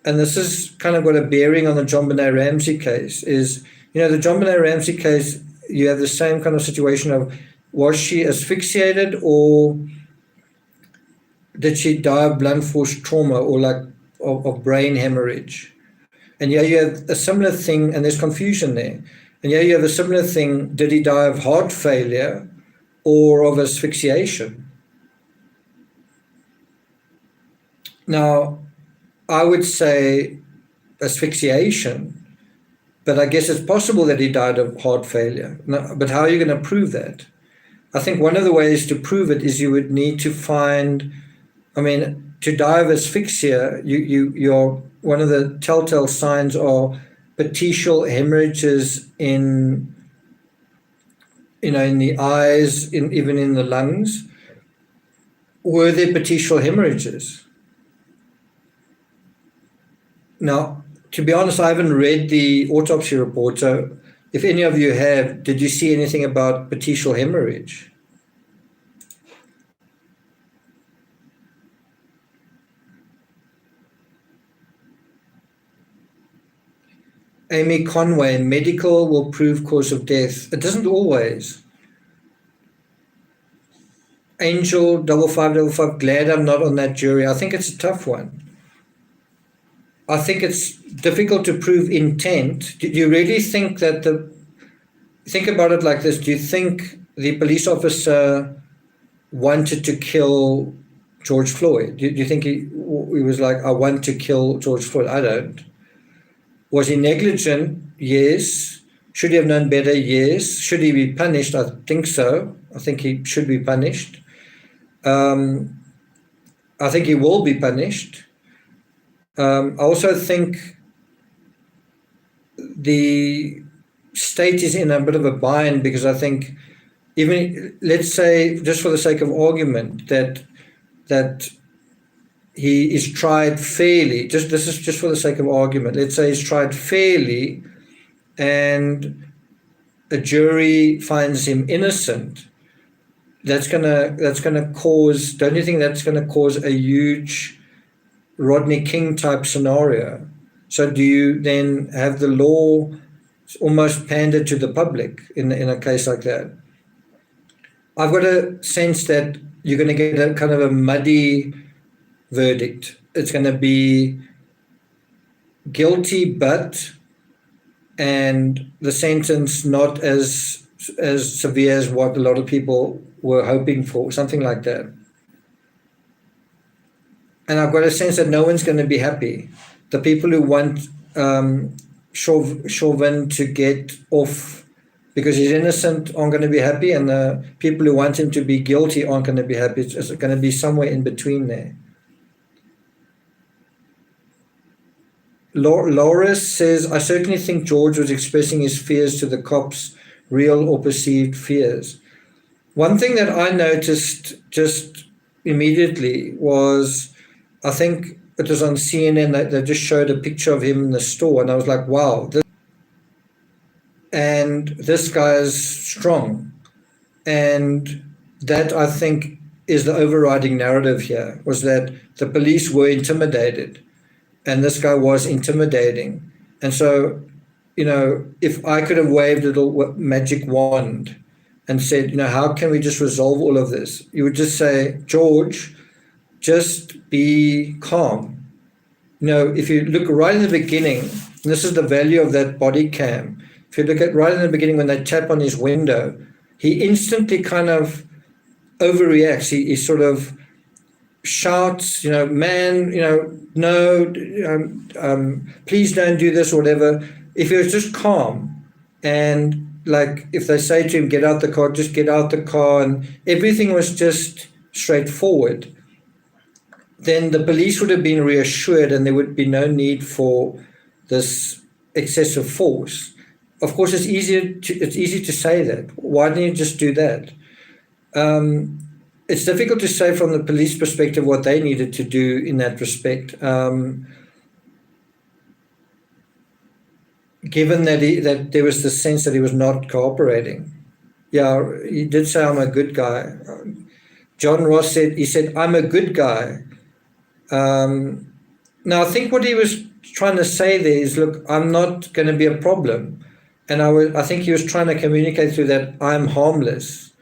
and this is kind of got a bearing on the JonBenet Ramsey case, is, the JonBenet Ramsey case, you have the same kind of situation of, was she asphyxiated, or did she die of blunt force trauma, or like of brain hemorrhage? And yeah, you have a similar thing, and there's confusion there. And yeah, you have a similar thing, did he die of heart failure or of asphyxiation? Now, I would say asphyxiation, but I guess it's possible that he died of heart failure. Now, but how are you going to prove that? I think one of the ways to prove it is you would need to find, to die of asphyxia, you're one of the telltale signs are petechial hemorrhages in the eyes, even in the lungs. Were there petechial hemorrhages? Now, to be honest, I haven't read the autopsy report, so if any of you have, did you see anything about petechial hemorrhage? Amy Conway, medical will prove cause of death. It doesn't always. Angel 5555, glad I'm not on that jury. I think it's a tough one. I think it's difficult to prove intent. Do you really think that think about it like this, do you think the police officer wanted to kill George Floyd? Do you think he was like, I want to kill George Floyd? I don't. Was he negligent? Yes. Should he have known better? Yes. Should he be punished? I think so. I think he should be punished. I think he will be punished. I also think the state is in a bit of a bind, because I think, even, let's say, just for the sake of argument, that he is tried fairly, this is just for the sake of argument, let's say he's tried fairly and a jury finds him innocent, that's gonna cause, don't you think that's gonna cause a huge Rodney King type scenario? So do you then have the law almost pander to the public in a case like that? I've got a sense that you're going to get a kind of a muddy verdict. It's going to be guilty but, and the sentence not as severe as what a lot of people were hoping for, something like that. And I've got a sense that no one's going to be happy. The people who want Chauvin to get off because he's innocent aren't going to be happy, and the people who want him to be guilty aren't going to be happy. It's going to be somewhere in between there. Laura says, I certainly think George was expressing his fears to the cops, real or perceived fears. One thing that I noticed just immediately was, I think it was on CNN, they just showed a picture of him in the store, and I was like, wow. And this guy is strong. And that, I think, is the overriding narrative here, was that the police were intimidated, and this guy was intimidating. And so, if I could have waved a little magic wand and said, how can we just resolve all of this? You would just say, George, just be calm. If you look right in the beginning, and this is the value of that body cam, if you look at right in the beginning when they tap on his window, he instantly kind of overreacts. He sort of shouts, man, no, please don't do this or whatever. If he was just calm, and like if they say to him, get out the car, just get out the car, and everything was just straightforward, then the police would have been reassured and there would be no need for this excessive force. Of course, it's easy to say that. Why didn't you just do that? It's difficult to say from the police perspective what they needed to do in that respect, given that there was the sense that he was not cooperating. Yeah, he did say, I'm a good guy. John Ross said, I'm a good guy. Now, I think what he was trying to say there is, look, I'm not going to be a problem. And I think he was trying to communicate through that I'm harmless.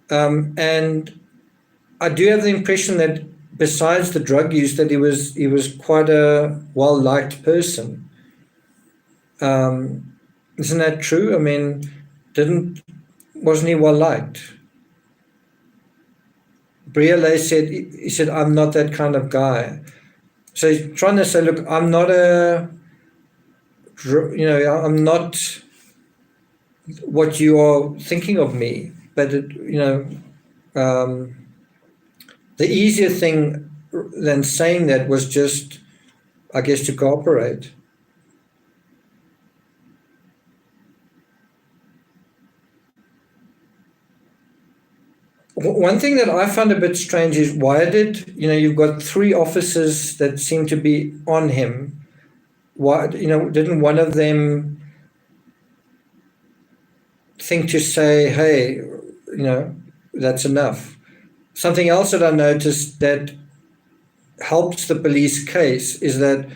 And I do have the impression that besides the drug use, that he was quite a well-liked person. Isn't that true? I mean, wasn't he well-liked? Briale said, I'm not that kind of guy. So he's trying to say, look, I'm not I'm not what you are thinking of me. But, the easier thing than saying that was just, I guess, to cooperate. One thing that I found a bit strange is, why you've got three officers that seem to be on him. Why, didn't one of them think to say, hey, that's enough? Something else that I noticed that helps the police case is that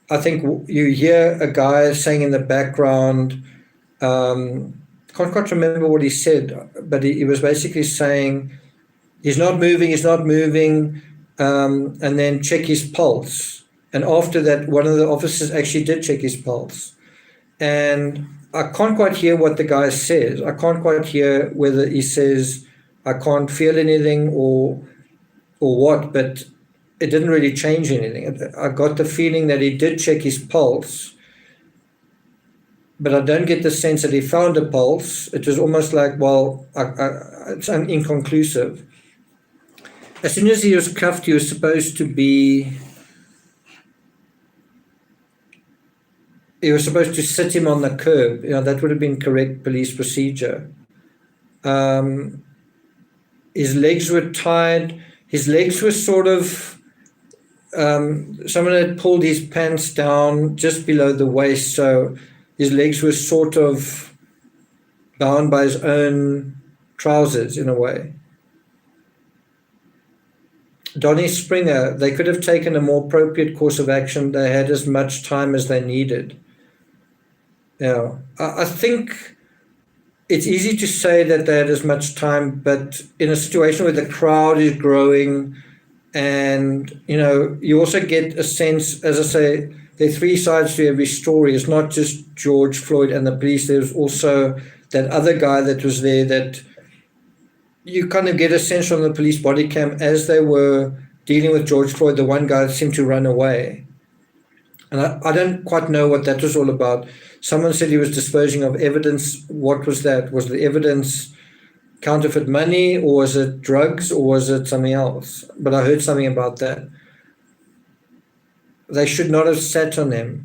I think you hear a guy saying in the background, can't quite remember what he said, but he was basically saying, he's not moving, and then check his pulse. And after that, one of the officers actually did check his pulse. And I can't quite hear what the guy says. I can't quite hear whether he says, I can't feel anything or what, but it didn't really change anything. I got the feeling that he did check his pulse, but I don't get the sense that he found a pulse. It was almost like, well, it's inconclusive. As soon as he was cuffed, he was supposed to sit him on the curb. That would have been correct police procedure. His legs were tied. His legs were sort of, someone had pulled his pants down just below the waist, so his legs were sort of bound by his own trousers in a way. Donnie Springer, they could have taken a more appropriate course of action. They had as much time as they needed. I think it's easy to say that they had as much time, but in a situation where the crowd is growing, and you also get a sense, as I say, there are three sides to every story. It's not just George Floyd and the police. There's also that other guy that was there that you kind of get a sense from the police body cam as they were dealing with George Floyd, the one guy seemed to run away. And I don't quite know what that was all about. Someone said he was disposing of evidence. What was that? Was the evidence counterfeit money, or was it drugs, or was it something else? But I heard something about that. They should not have sat on him.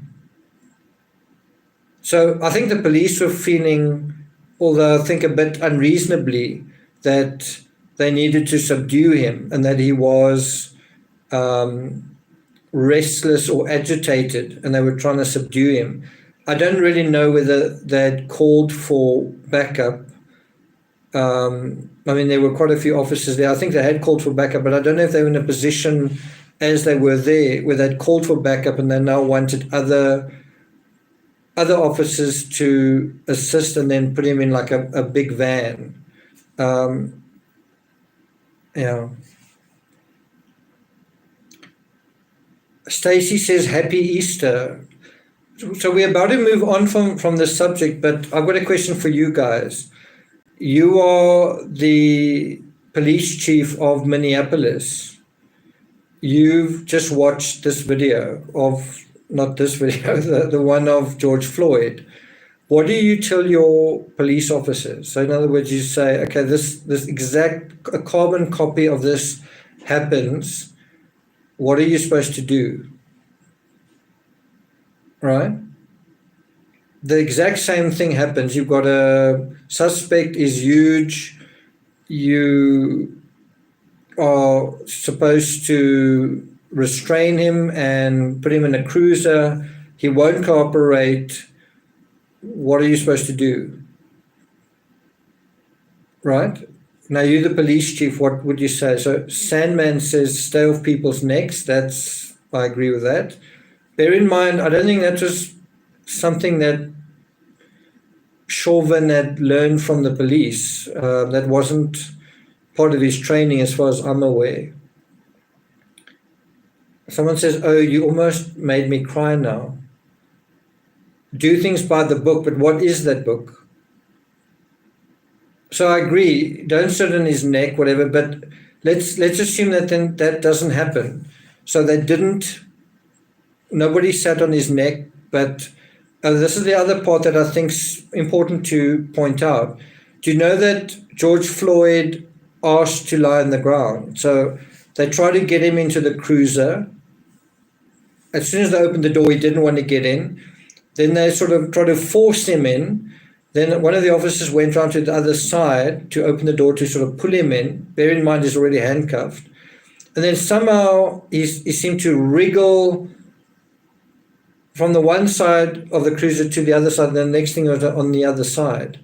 So I think the police were feeling, although I think a bit unreasonably, that they needed to subdue him and that he was restless or agitated and they were trying to subdue him. I don't really know whether they'd called for backup. There were quite a few officers there. I think they had called for backup, but I don't know if they were in a position as they were there where they'd called for backup and they now wanted other officers to assist and then put him in like a big van. Stacy says, Happy Easter. So we're about to move on from the subject, but I've got a question for you guys. You are the police chief of Minneapolis. You've just watched this video not this video, the one of George Floyd. What do you tell your police officers? So in other words, you say, okay, this exact a carbon copy of this happens. What are you supposed to do? Right? The exact same thing happens. You've got a suspect is huge. You are supposed to restrain him and put him in a cruiser. He won't cooperate. What are you supposed to do? Right? Now, you're the police chief. What would you say? So Sandman says, stay off people's necks. I agree with that. Bear in mind, I don't think that was something that Chauvin had learned from the police. That wasn't part of his training as far as I'm aware. Someone says, oh, you almost made me cry now. Do things by the book, but what is that book? So I agree, don't sit on his neck, whatever, but let's assume that then that doesn't happen. So nobody sat on his neck, but this is the other part that I think is important to point out. Do you know that George Floyd asked to lie on the ground? So they tried to get him into the cruiser. As soon as they opened the door, he didn't want to get in. Then they sort of tried to force him in. Then one of the officers went around to the other side to open the door to sort of pull him in. Bear in mind, he's already handcuffed. And then somehow he seemed to wriggle from the one side of the cruiser to the other side, and the next thing was on the other side.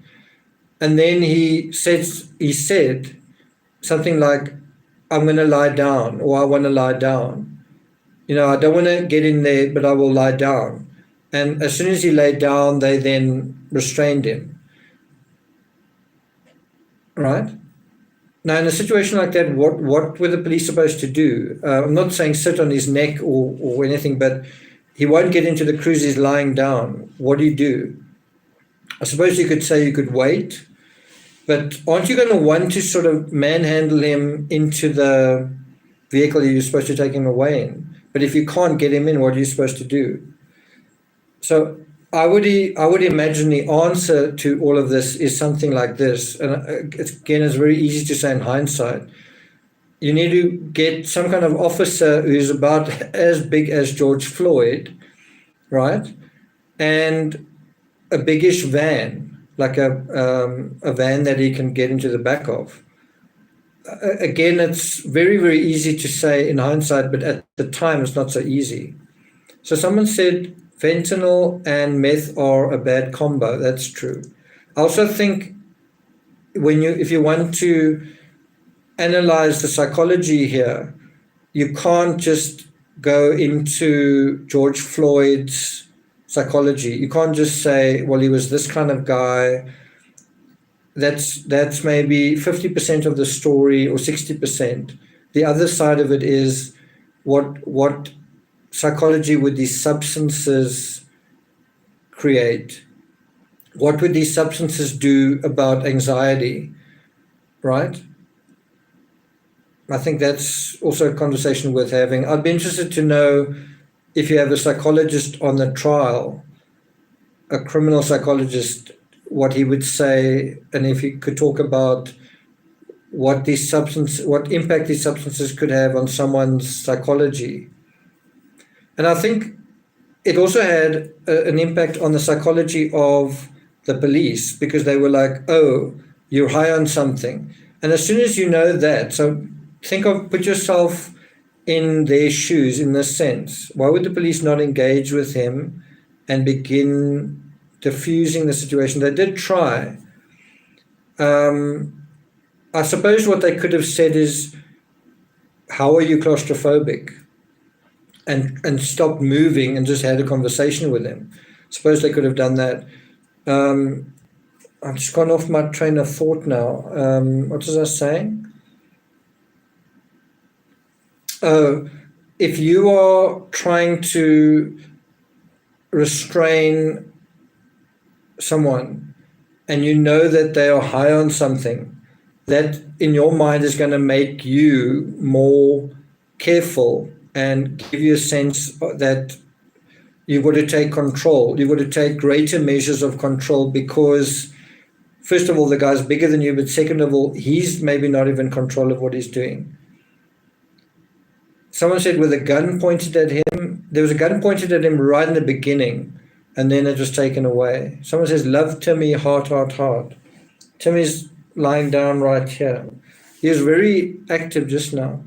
And then he said something like, I'm going to lie down, or I want to lie down. I don't want to get in there, but I will lie down. And as soon as he lay down, they then restrained him. Right? Now, in a situation like that, what were the police supposed to do? I'm not saying sit on his neck or anything, but he won't get into the cruise, he's lying down. What do you do? I suppose you could say you could wait, but aren't you going to want to sort of manhandle him into the vehicle you're supposed to take him away in? But if you can't get him in, what are you supposed to do? So I would imagine the answer to all of this is something like this. And again, it's very easy to say in hindsight. You need to get some kind of officer who's about as big as George Floyd, right? And a biggish van, like a van that he can get into the back of. Again, it's very, very easy to say in hindsight, but at the time it's not so easy. So someone said fentanyl and meth are a bad combo. That's true. I also think if you want to analyze the psychology here, you can't just go into George Floyd's psychology. You can't just say, well, he was this kind of guy. That's maybe 50% of the story or 60%. The other side of it is what psychology would these substances create? What would these substances do about anxiety, right? I think that's also a conversation worth having. I'd be interested to know if you have a psychologist on the trial, a criminal psychologist, what he would say, and if he could talk about what impact these substances could have on someone's psychology. And I think it also had an impact on the psychology of the police, because they were like, oh, you're high on something. And as soon as you know that, so put yourself in their shoes in this sense. Why would the police not engage with him and begin diffusing the situation? They did try. I suppose what they could have said is, how are you claustrophobic? And stopped moving and just had a conversation with him. Suppose they could have done that. I've just gone off my train of thought now. What was I saying? If you are trying to restrain someone and you know that they are high on something, that in your mind is going to make you more careful and give you a sense that you've got to take control. You've got to take greater measures of control because, first of all, the guy's bigger than you, but second of all, he's maybe not even in control of what he's doing. Someone said with a gun pointed at him, there was a gun pointed at him right in the beginning, and then it was taken away. Someone says, love Timmy, heart, heart, heart. Timmy's lying down right here. He was very active just now.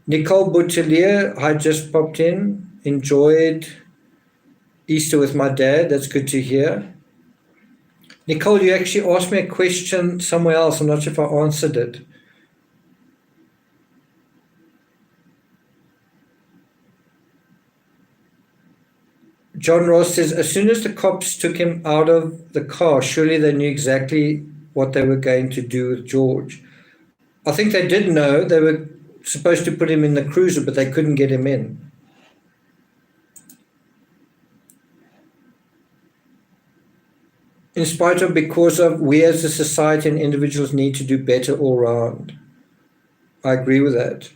Nicole Boutelier, I just popped in, enjoyed Easter with my dad. That's good to hear. Nicole, you actually asked me a question somewhere else. I'm not sure if I answered it. John Ross says, as soon as the cops took him out of the car, surely they knew exactly what they were going to do with George. I think they did know. They were supposed to put him in the cruiser, but they couldn't get him in. In spite of, because of, we as a society and individuals need to do better all round. I agree with that.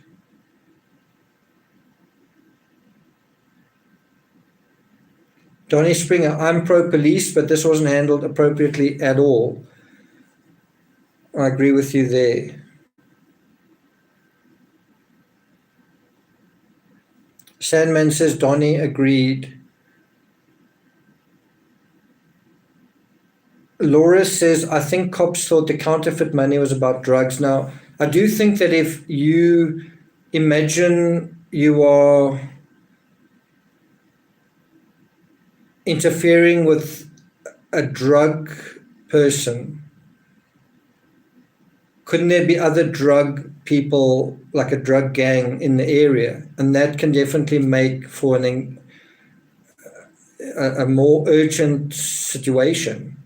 Donnie Springer, I'm pro-police, but this wasn't handled appropriately at all. I agree with you there. Sandman says, Donnie agreed. Laura says, I think cops thought the counterfeit money was about drugs. Now, I do think that if you imagine you are interfering with a drug person, couldn't there be other drug people like a drug gang in the area, and that can definitely make for a more urgent situation.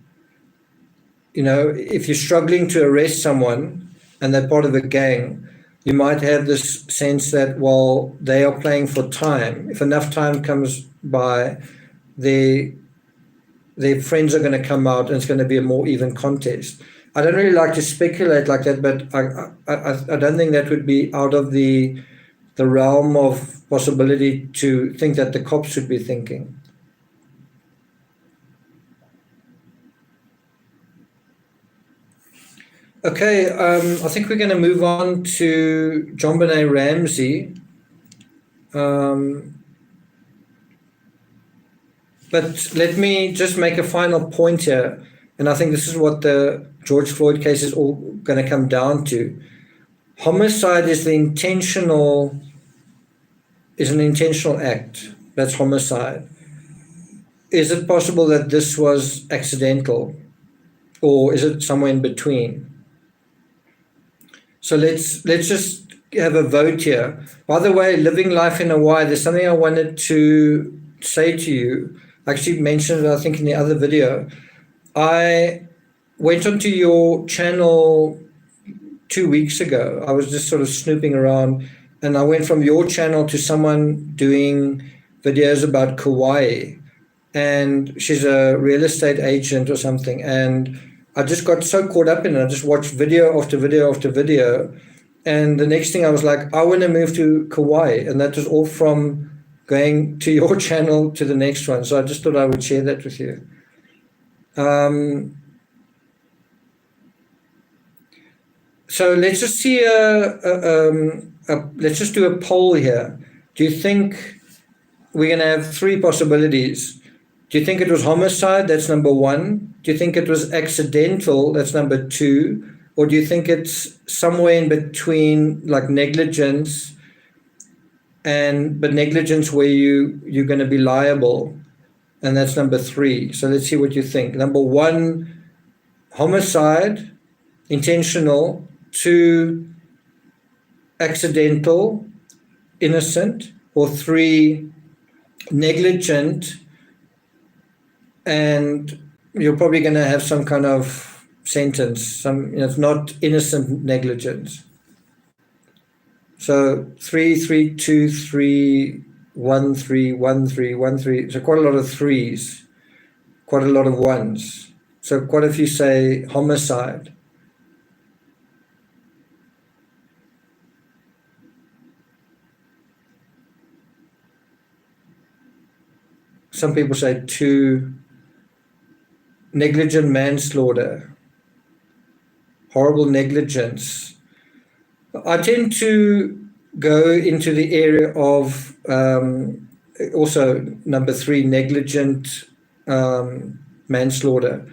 You know, if you're struggling to arrest someone and they're part of a gang, you might have this sense that, well, they are playing for time. If enough time comes by, their friends are going to come out and it's going to be a more even contest. I don't really like to speculate like that, but I don't think that would be out of the realm of possibility to think that the cops should be thinking. Okay, I think we're going to move on to JonBenet Ramsey. But let me just make a final point here, and I think this is what the George Floyd case is all going to come down to. Homicide is an intentional act. That's homicide. Is it possible that this was accidental, or is it somewhere in between? So let's just have a vote here. By the way, living life in Hawaii, there's something I wanted to say to you. I actually mentioned it, I think, in the other video. I went onto your channel 2 weeks ago. I was just sort of snooping around, and I went from your channel to someone doing videos about Kauai, and she's a real estate agent or something, and I just got so caught up in it. I just watched video after video after video, and the next thing I was like, I want to move to Kauai, and that was all from going to your channel to the next one. So I just thought I would share that with you. So let's just see let's just do a poll here. Do you think we're going to have three possibilities? Do you think it was homicide? That's number one. Do you think it was accidental? That's number two. Or do you think it's somewhere in between, like negligence, but negligence where you're going to be liable? And that's number three. So let's see what you think. Number one, homicide, intentional. Two, accidental, innocent. Or three, negligent, and you're probably going to have some kind of sentence. It's not innocent negligence. So 3, 3, 2, 3, 1, 3, 1, 3, 1, 3. So quite a lot of threes, quite a lot of ones. So quite a few say homicide. Some people say 2, negligent manslaughter, horrible negligence. I tend to go into the area of also number 3, negligent manslaughter.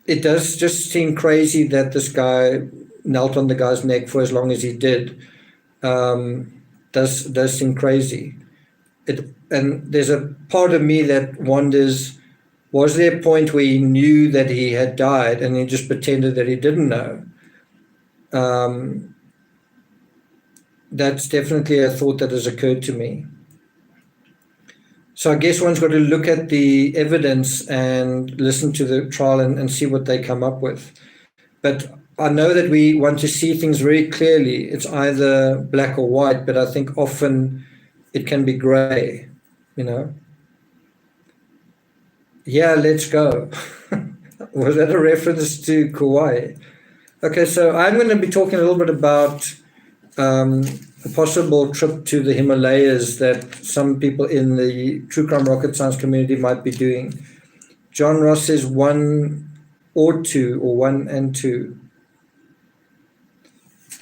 It does just seem crazy that this guy knelt on the guy's neck for as long as he did. Does seem crazy. And there's a part of me that wonders, was there a point where he knew that he had died and he just pretended that he didn't know? That's definitely a thought that has occurred to me. So I guess one's got to look at the evidence and listen to the trial and see what they come up with. But I know that we want to see things very clearly. It's either black or white, but I think often it can be gray, you know. Yeah, let's go. Was that a reference to Kauai? Okay, so I'm going to be talking a little bit about a possible trip to the Himalayas that some people in the True Crime Rocket Science community might be doing. John Ross says 1 or 2, or 1 and 2.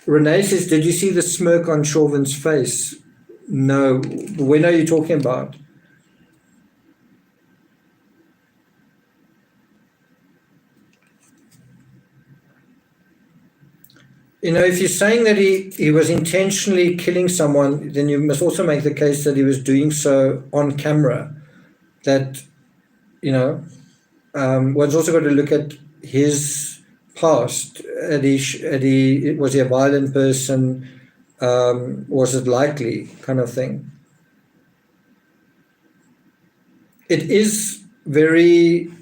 Renee says, did you see the smirk on Chauvin's face? No. When are you talking about? You know, if you're saying that he was intentionally killing someone, then you must also make the case that he was doing so on camera. That, you know, one's also got to look at his past? Was he a violent person? Was it likely, kind of thing? It is very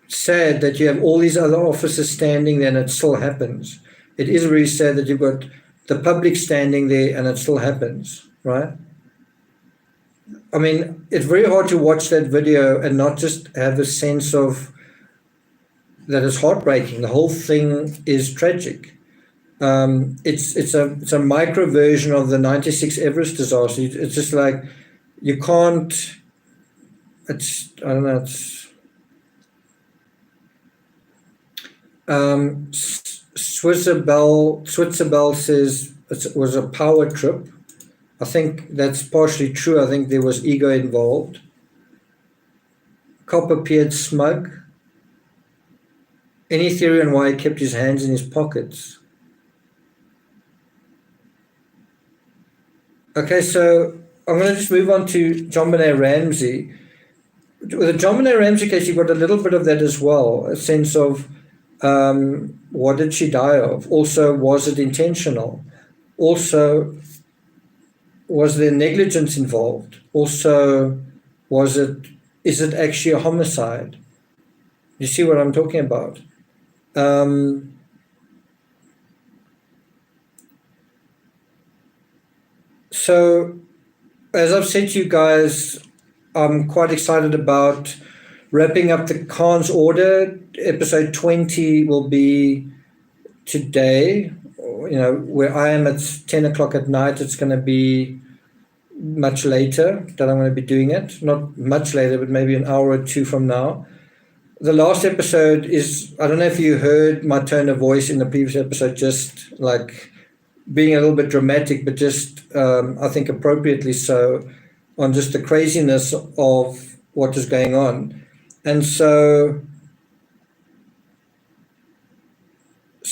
sad that you have all these other officers standing there and it still happens. It is very sad that you've got the public standing there and it still happens, right? I mean, it's very hard to watch that video and not just have a sense of that it's heartbreaking. The whole thing is tragic. It's a micro version of the '96 Everest disaster. It's just like you can't. It's I don't know. It's Switzerбell says it was a power trip. I think that's partially true. I think there was ego involved. Cop appeared smug. Any theory on why he kept his hands in his pockets? Okay, so I'm going to just move on to JonBenet Ramsey. With the JonBenet Ramsey case, you've got a little bit of that as well, a sense of what did she die of? Also, was it intentional? Also, was there negligence involved? Also, is it actually a homicide? You see what I'm talking about? So, as I've said to you guys, I'm quite excited about wrapping up the Khan's Order. Episode 20 will be today. You know, where I am at 10 o'clock at night, it's going to be much later that I'm going to be doing it. Not much later, but maybe an hour or two from now. The last episode is, I don't know if you heard my tone of voice in the previous episode, just like being a little bit dramatic, but just, I think appropriately so, on just the craziness of what is going on. And so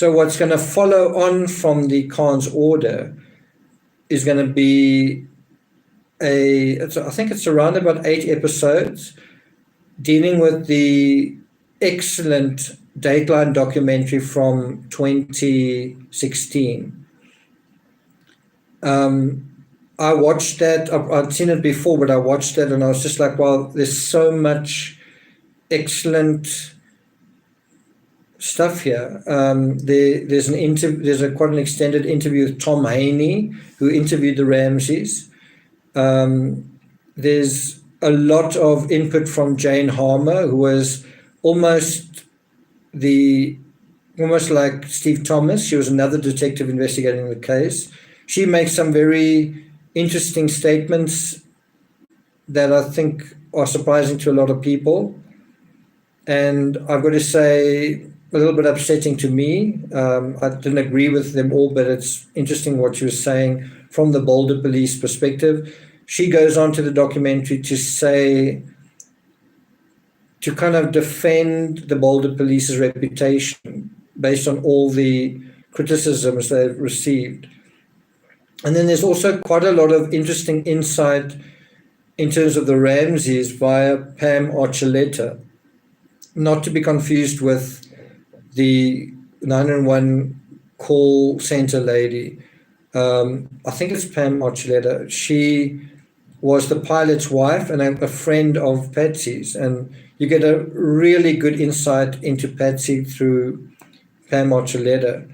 what's going to follow on from the Khan's Order is going to be I think it's around about 8 episodes dealing with the excellent Dateline documentary from 2016. I watched that. I'd seen it before, but I watched it and I was just like, wow, there's so much excellent stuff here. There's quite an extended interview with Tom Haney, who interviewed the Ramseys. There's a lot of input from Jane Harmer, who was almost like Steve Thomas. She was another detective investigating the case. She makes some very interesting statements that I think are surprising to a lot of people. And I've got to say, a little bit upsetting to me. I didn't agree with them all, but it's interesting what she was saying from the Boulder police perspective. She goes on to the documentary to kind of defend the Boulder police's reputation based on all the criticisms they've received. And then there's also quite a lot of interesting insight in terms of the Ramseys via Pam Archuleta, not to be confused with the 911 call center lady. I think it's Pam Archuleta. She was the pilot's wife and a friend of Patsy's. And you get a really good insight into Patsy through Pam Archuleta.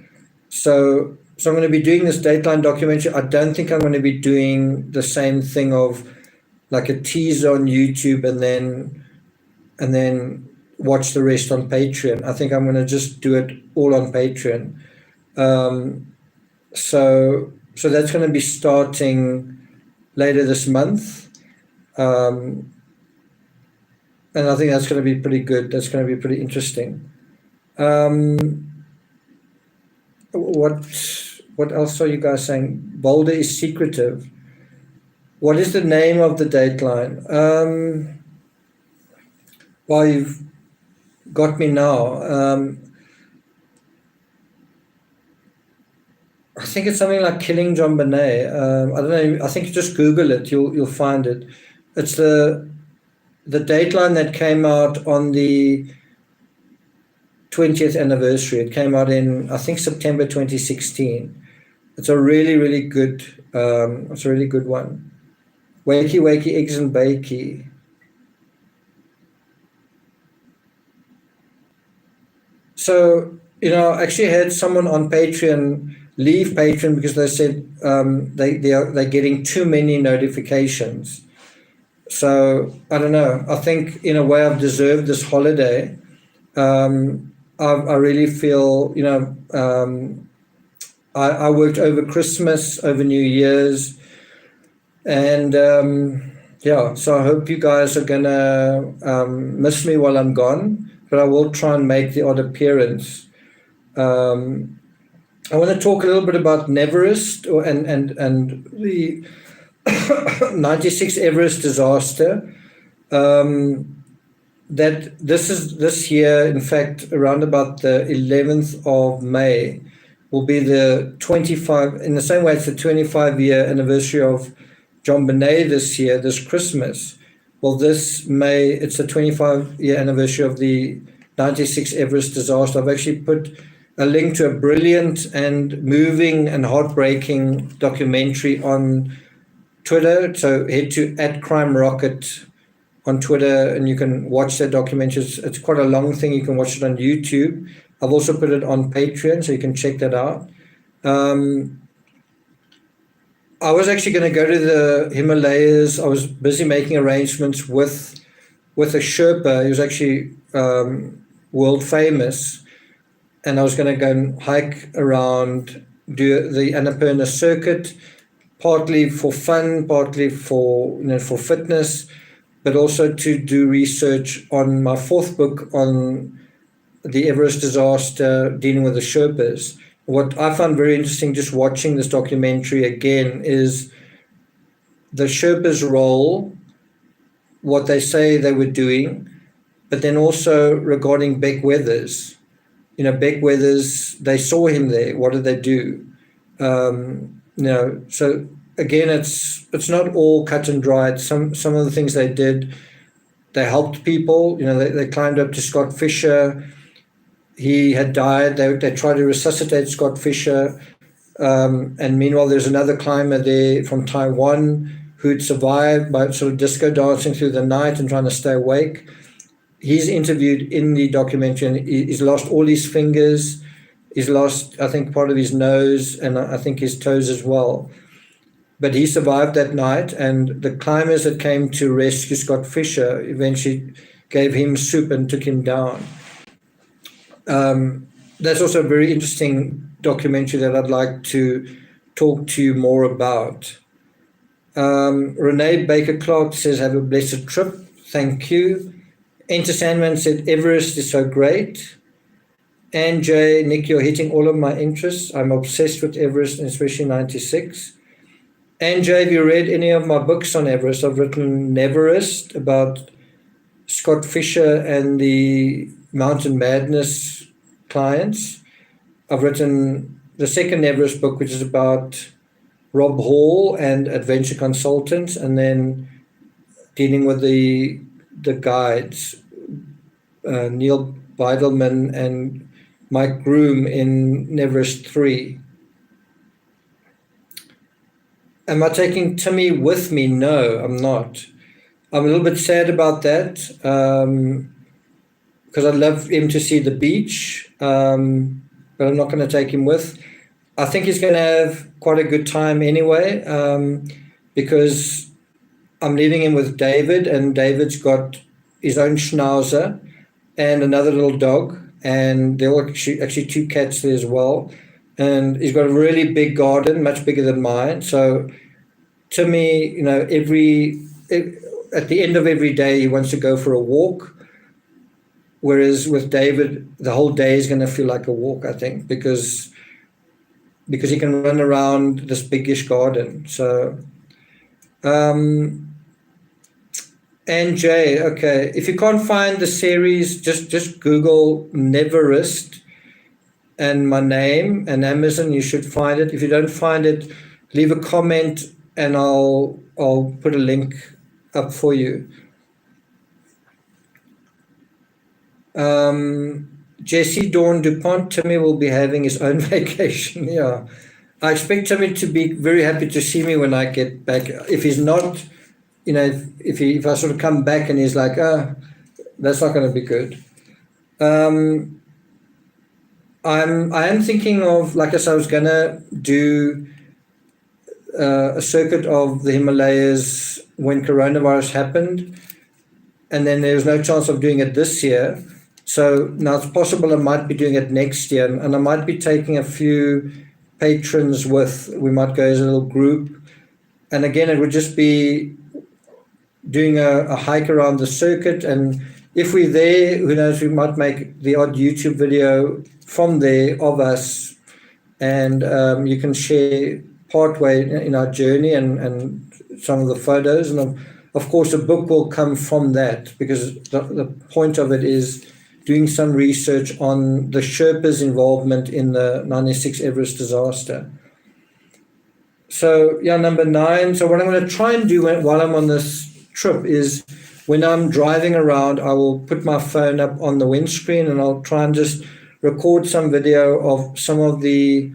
So I'm going to be doing this Dateline documentary. I don't think I'm going to be doing the same thing of like a teaser on YouTube and then watch the rest on Patreon. I think I'm going to just do it all on Patreon. So that's going to be starting later this month. And I think that's going to be pretty good. That's going to be pretty interesting. What else are you guys saying? Boulder is secretive. What is the name of the Dateline? Well, you've got me now. I think it's something like Killing JonBenet. I don't know. I think you just Google it. You'll find it. It's the Dateline that came out on the 20th anniversary. It came out in, I think, September 2016. It's a really, really good, it's a really good one. Wakey, wakey, eggs and bakey. So, I actually had someone on Patreon leave Patreon because they said they're getting too many notifications. So I don't know. I think in a way I've deserved this holiday. I really feel, I worked over Christmas, over New Year's, and so I hope you guys are gonna miss me while I'm gone, but I will try and make the odd appearance. I want to talk a little bit about Neverest and the 96 Everest disaster. That this year, in fact, around about the 11th of May, will be the 25. In the same way, it's the 25-year anniversary of JonBenet this year, this Christmas. Well, this May, it's the 25-year anniversary of the 96 Everest disaster. I've actually put a link to a brilliant and moving and heartbreaking documentary on Twitter. So head to @CrimeRocket on Twitter and you can watch that documentary. It's quite a long thing. You can watch it on YouTube. I've also put it on Patreon, so you can check that out. I was actually going to go to the Himalayas. I was busy making arrangements with a Sherpa. He was actually world famous. And I was going to go and hike around, do the Annapurna circuit, partly for fun, partly for fitness, but also to do research on my fourth book on the Everest disaster, dealing with the Sherpas. What I found very interesting just watching this documentary again is the Sherpas' role, what they say they were doing, but then also regarding Beck Weathers. Beck Weathers, they saw him there. What did they do? So again, it's not all cut and dried. Some of the things they did, they helped people. They climbed up to Scott Fisher. He had died. They tried to resuscitate Scott Fisher. And meanwhile, there's another climber there from Taiwan who'd survived by sort of disco dancing through the night and trying to stay awake. He's interviewed in the documentary, and he's lost all his fingers. He's lost, I think, part of his nose and I think his toes as well. But he survived that night, and the climbers that came to rescue Scott Fisher eventually gave him soup and took him down. That's also a very interesting documentary that I'd like to talk to you more about. Renee Baker-Clark says, have a blessed trip. Thank you. Enter Sandman said, Everest is so great. And Jay, Nick, you're hitting all of my interests. I'm obsessed with Everest, and especially 96. And Jay, have you read any of my books on Everest? I've written Neverest about Scott Fisher and the Mountain Madness clients. I've written the second Everest book, which is about Rob Hall and Adventure Consultants, and then dealing with the guides, Neil Beidelman and Mike Groom in Neverest 3. Am I taking Timmy with me? No, I'm not. I'm a little bit sad about that because I'd love him to see the beach, but I'm not going to take him with. I think he's going to have quite a good time anyway because I'm leaving him with David, and David's got his own schnauzer and another little dog, and there are actually two cats there as well. And he's got a really big garden, much bigger than mine. So Timmy, at the end of every day, he wants to go for a walk. Whereas with David, the whole day is going to feel like a walk, I think, because he can run around this biggish garden. So, and Jay, okay, if you can't find the series, just Google Neverest and my name and Amazon, you should find it. If you don't find it, leave a comment and I'll put a link up for you. Jesse Dawn DuPont, Timmy will be having his own vacation. Yeah. I expect Timmy to be very happy to see me when I get back. If he's not, if I sort of come back and he's like, that's not going to be good. I am thinking of, like I said, I was going to do a circuit of the Himalayas when coronavirus happened, and then there was no chance of doing it this year. So now it's possible I might be doing it next year, and I might be taking a few patrons with. We might go as a little group, and again, it would just be doing a hike around the circuit. And if we're there, who knows, we might make the odd YouTube video from there of us, and you can share partway in our journey and some of the photos. And of course, a book will come from that, because the point of it is doing some research on the Sherpas' involvement in the 96 Everest disaster. So, yeah, number 9. So what I'm going to try and do while I'm on this trip is, when I'm driving around, I will put my phone up on the windscreen and I'll try and just record some video of some of the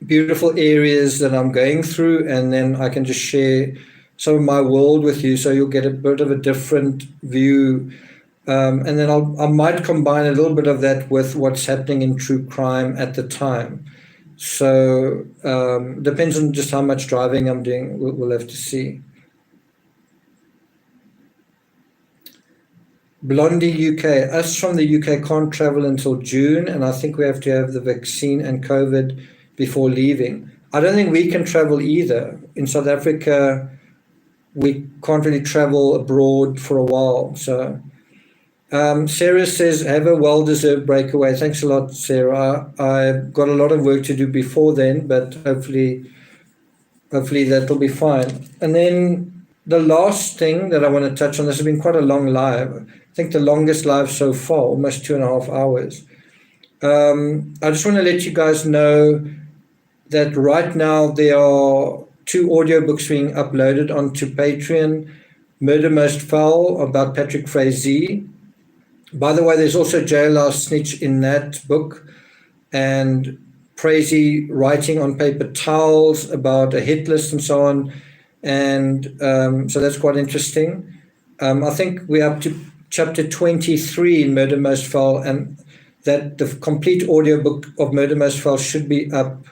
beautiful areas that I'm going through, and then I can just share some of my world with you, so you'll get a bit of a different view. And then I might combine a little bit of that with what's happening in true crime at the time. So depends on just how much driving I'm doing. We'll have to see. Blondie UK, us from the UK can't travel until June, and I think we have to have the vaccine and COVID before leaving. I don't think we can travel either. In South Africa, we can't really travel abroad for a while. So Sarah says, have a well-deserved breakaway. Thanks a lot, Sarah. I've got a lot of work to do before then, but hopefully that'll be fine. And then the last thing that I want to touch on, this has been quite a long live. I think the longest live so far, almost 2.5 hours. I just want to let you guys know that right now there are 2 audiobooks being uploaded onto Patreon. Murder Most Foul, about Patrick Frazee. By the way, there's also Jailhouse Snitch in that book, and Frazee writing on paper towels about a hit list and so on. And so that's quite interesting. I think we're up to chapter 23 in Murder Most Foul, and that the complete audiobook of Murder Most Foul should be up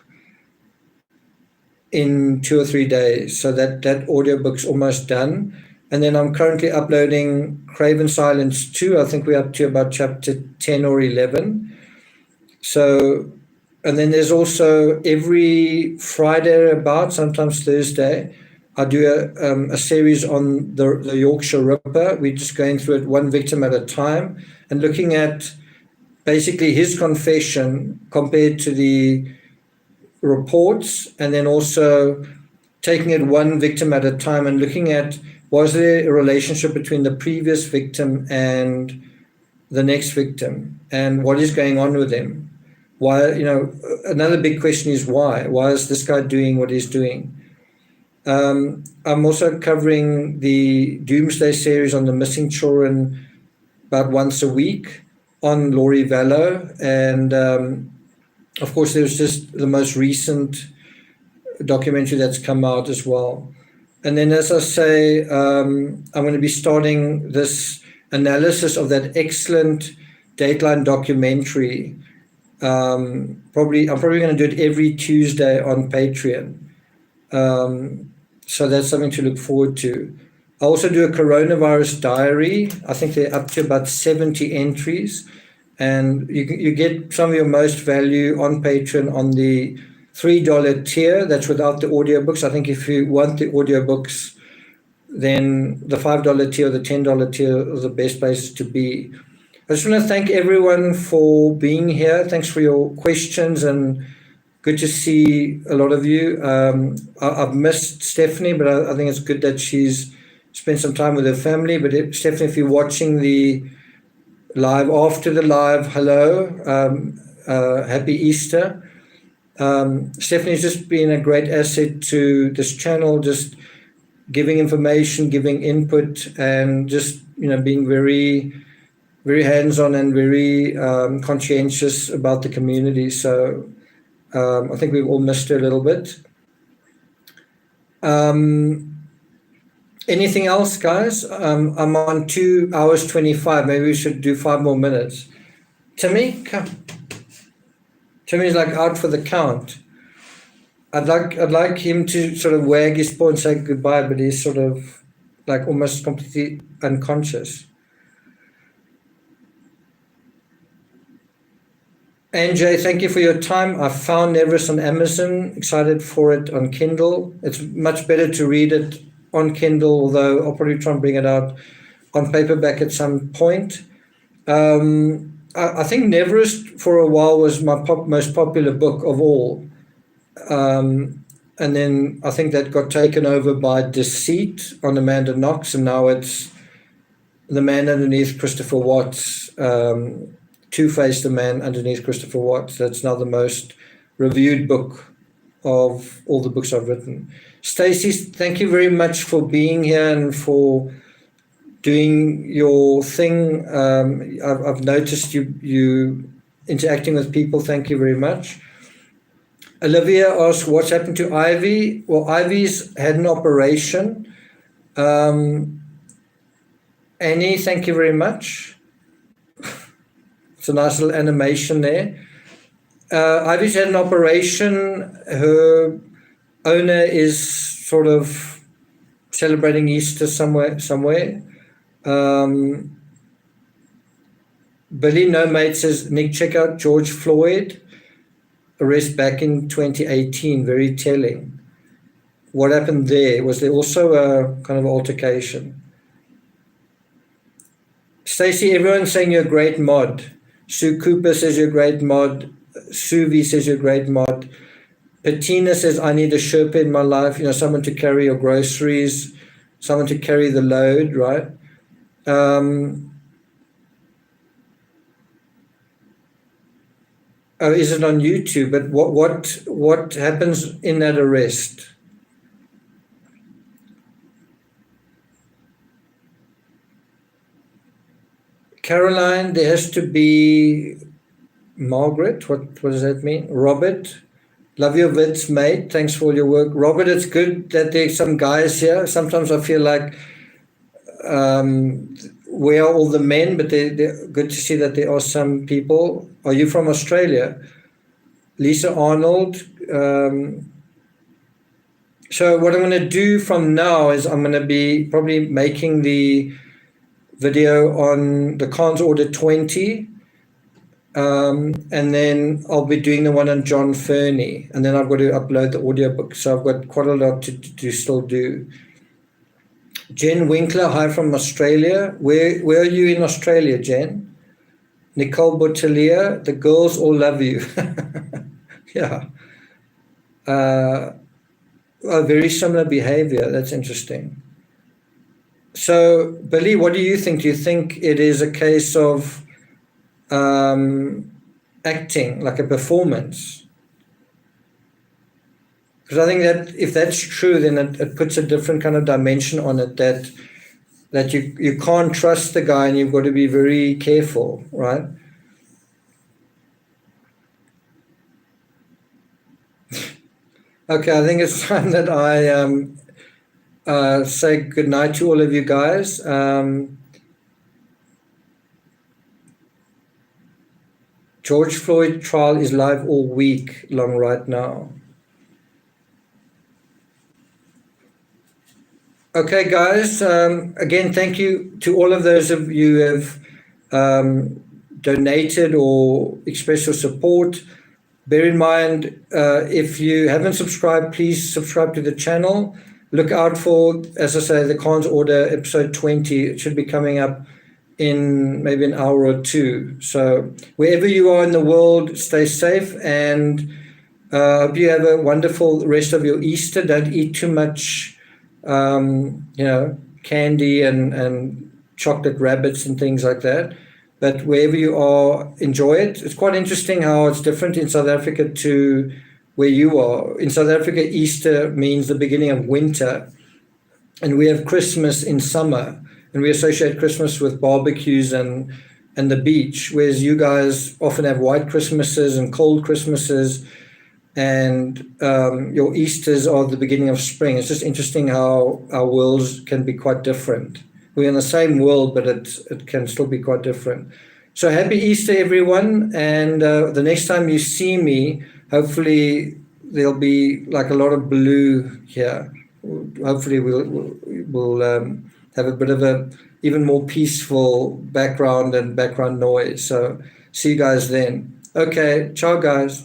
in 2 or 3 days. So that audiobook's almost done. And then I'm currently uploading Craven Silence 2. I think we're up to about chapter 10 or 11. So, and then there's also every Friday about, sometimes Thursday, I do a series on the Yorkshire Ripper. We're just going through it one victim at a time and looking at basically his confession compared to the reports, and then also taking it one victim at a time and looking at, was there a relationship between the previous victim and the next victim, and what is going on with them? Why, another big question is why? Why is this guy doing what he's doing? I'm also covering the Doomsday series on the missing children about once a week on Laurie Vallow. And of course, there's just the most recent documentary that's come out as well. And then, as I say, I'm going to be starting this analysis of that excellent Dateline documentary. I'm probably going to do it every Tuesday on Patreon. So that's something to look forward to. I also do a coronavirus diary. I think they're up to about 70 entries. And you get some of your most value on Patreon on the $3 tier. That's without the audiobooks. I think if you want the audiobooks, then the $5 tier or the $10 tier are the best places to be. I just want to thank everyone for being here. Thanks for your questions, and good to see a lot of you. I've missed Stephanie, but I think it's good that she's spent some time with her family. But Stephanie, if you're watching the live after the live, hello, happy Easter. Stephanie's just been a great asset to this channel, just giving information, giving input, and just being very very hands-on and very conscientious about the community. So I think we've all missed her a little bit. Anything else, guys? I'm on 2 hours 25. Maybe we should do 5 more minutes. Timmy, come. Timmy's like out for the count. I'd like him to sort of wag his paw and say goodbye, but he's sort of like almost completely unconscious. NJ, thank you for your time. I found Everest on Amazon, excited for it on Kindle. It's much better to read it on Kindle, although I'll probably try and bring it out on paperback at some point. I think Neverest for a while was my most popular book of all. And then I think that got taken over by Deceit on Amanda Knox, and now it's The Man Underneath Christopher Watts, Two-Faced, The Man Underneath Christopher Watts. That's now the most reviewed book of all the books I've written. Stacey, thank you very much for being here and for doing your thing. I've noticed you interacting with people. Thank you very much. Olivia asked, what's happened to Ivy? Well, Ivy's had an operation. Annie, thank you very much. It's a nice little animation there. Ivy's had an operation. Her owner is sort of celebrating Easter somewhere. Billy No Mate says, Nick, check out George Floyd arrest back in 2018, very telling. What happened there? Was there also a kind of altercation? Stacey, everyone's saying you're a great mod. Sue Cooper says you're a great mod. Suvi says you're a great mod. Bettina says, I need a Sherpa in my life, someone to carry your groceries, someone to carry the load, right? Oh, is it on YouTube? But what happens in that arrest? Caroline, there has to be Margaret. What does that mean? Robert, love your vids, mate. Thanks for all your work. Robert, it's good that there's some guys here. Sometimes I feel like where are all the men? But they're good to see that there are some people. Are you from Australia? Lisa Arnold. So what I'm going to do from now is I'm going to be probably making the video on the Khan's Order 20. And then I'll be doing the one on John Fernie. And then I've got to upload the audiobook. So I've got quite a lot to still do. Jen Winkler, hi from Australia. Where are you in Australia, Jen? Nicole Botelia, the girls all love you. Yeah. Very similar behavior. That's interesting. So, Billy, what do you think? Do you think it is a case of acting, like a performance? Because I think that if that's true, then it puts a different kind of dimension on it, that you can't trust the guy and you've got to be very careful, right? Okay, I think it's time that I say goodnight to all of you guys. George Floyd trial is live all week long right now. Okay, guys, again, thank you to all of those of you who have donated or expressed your support. Bear in mind, if you haven't subscribed, please subscribe to the channel. Look out for, as I say, the Khan's Order episode 20. It should be coming up in maybe an hour or two. So wherever you are in the world, stay safe, and hope you have a wonderful rest of your Easter. Don't eat too much candy and chocolate rabbits and things like that. But wherever you are, enjoy it. It's quite interesting how it's different in South Africa to where you are. In South Africa, Easter means the beginning of winter, and we have Christmas in summer, and we associate Christmas with barbecues and and the beach, whereas you guys often have white Christmases and cold Christmases, and your Easters are the beginning of spring. It's just interesting how our worlds can be quite different. We're in the same world, but it can still be quite different. So happy Easter, everyone. And the next time you see me, hopefully there'll be like a lot of blue here. Hopefully we'll have a bit of a even more peaceful background and background noise. So see you guys then. Okay, ciao guys.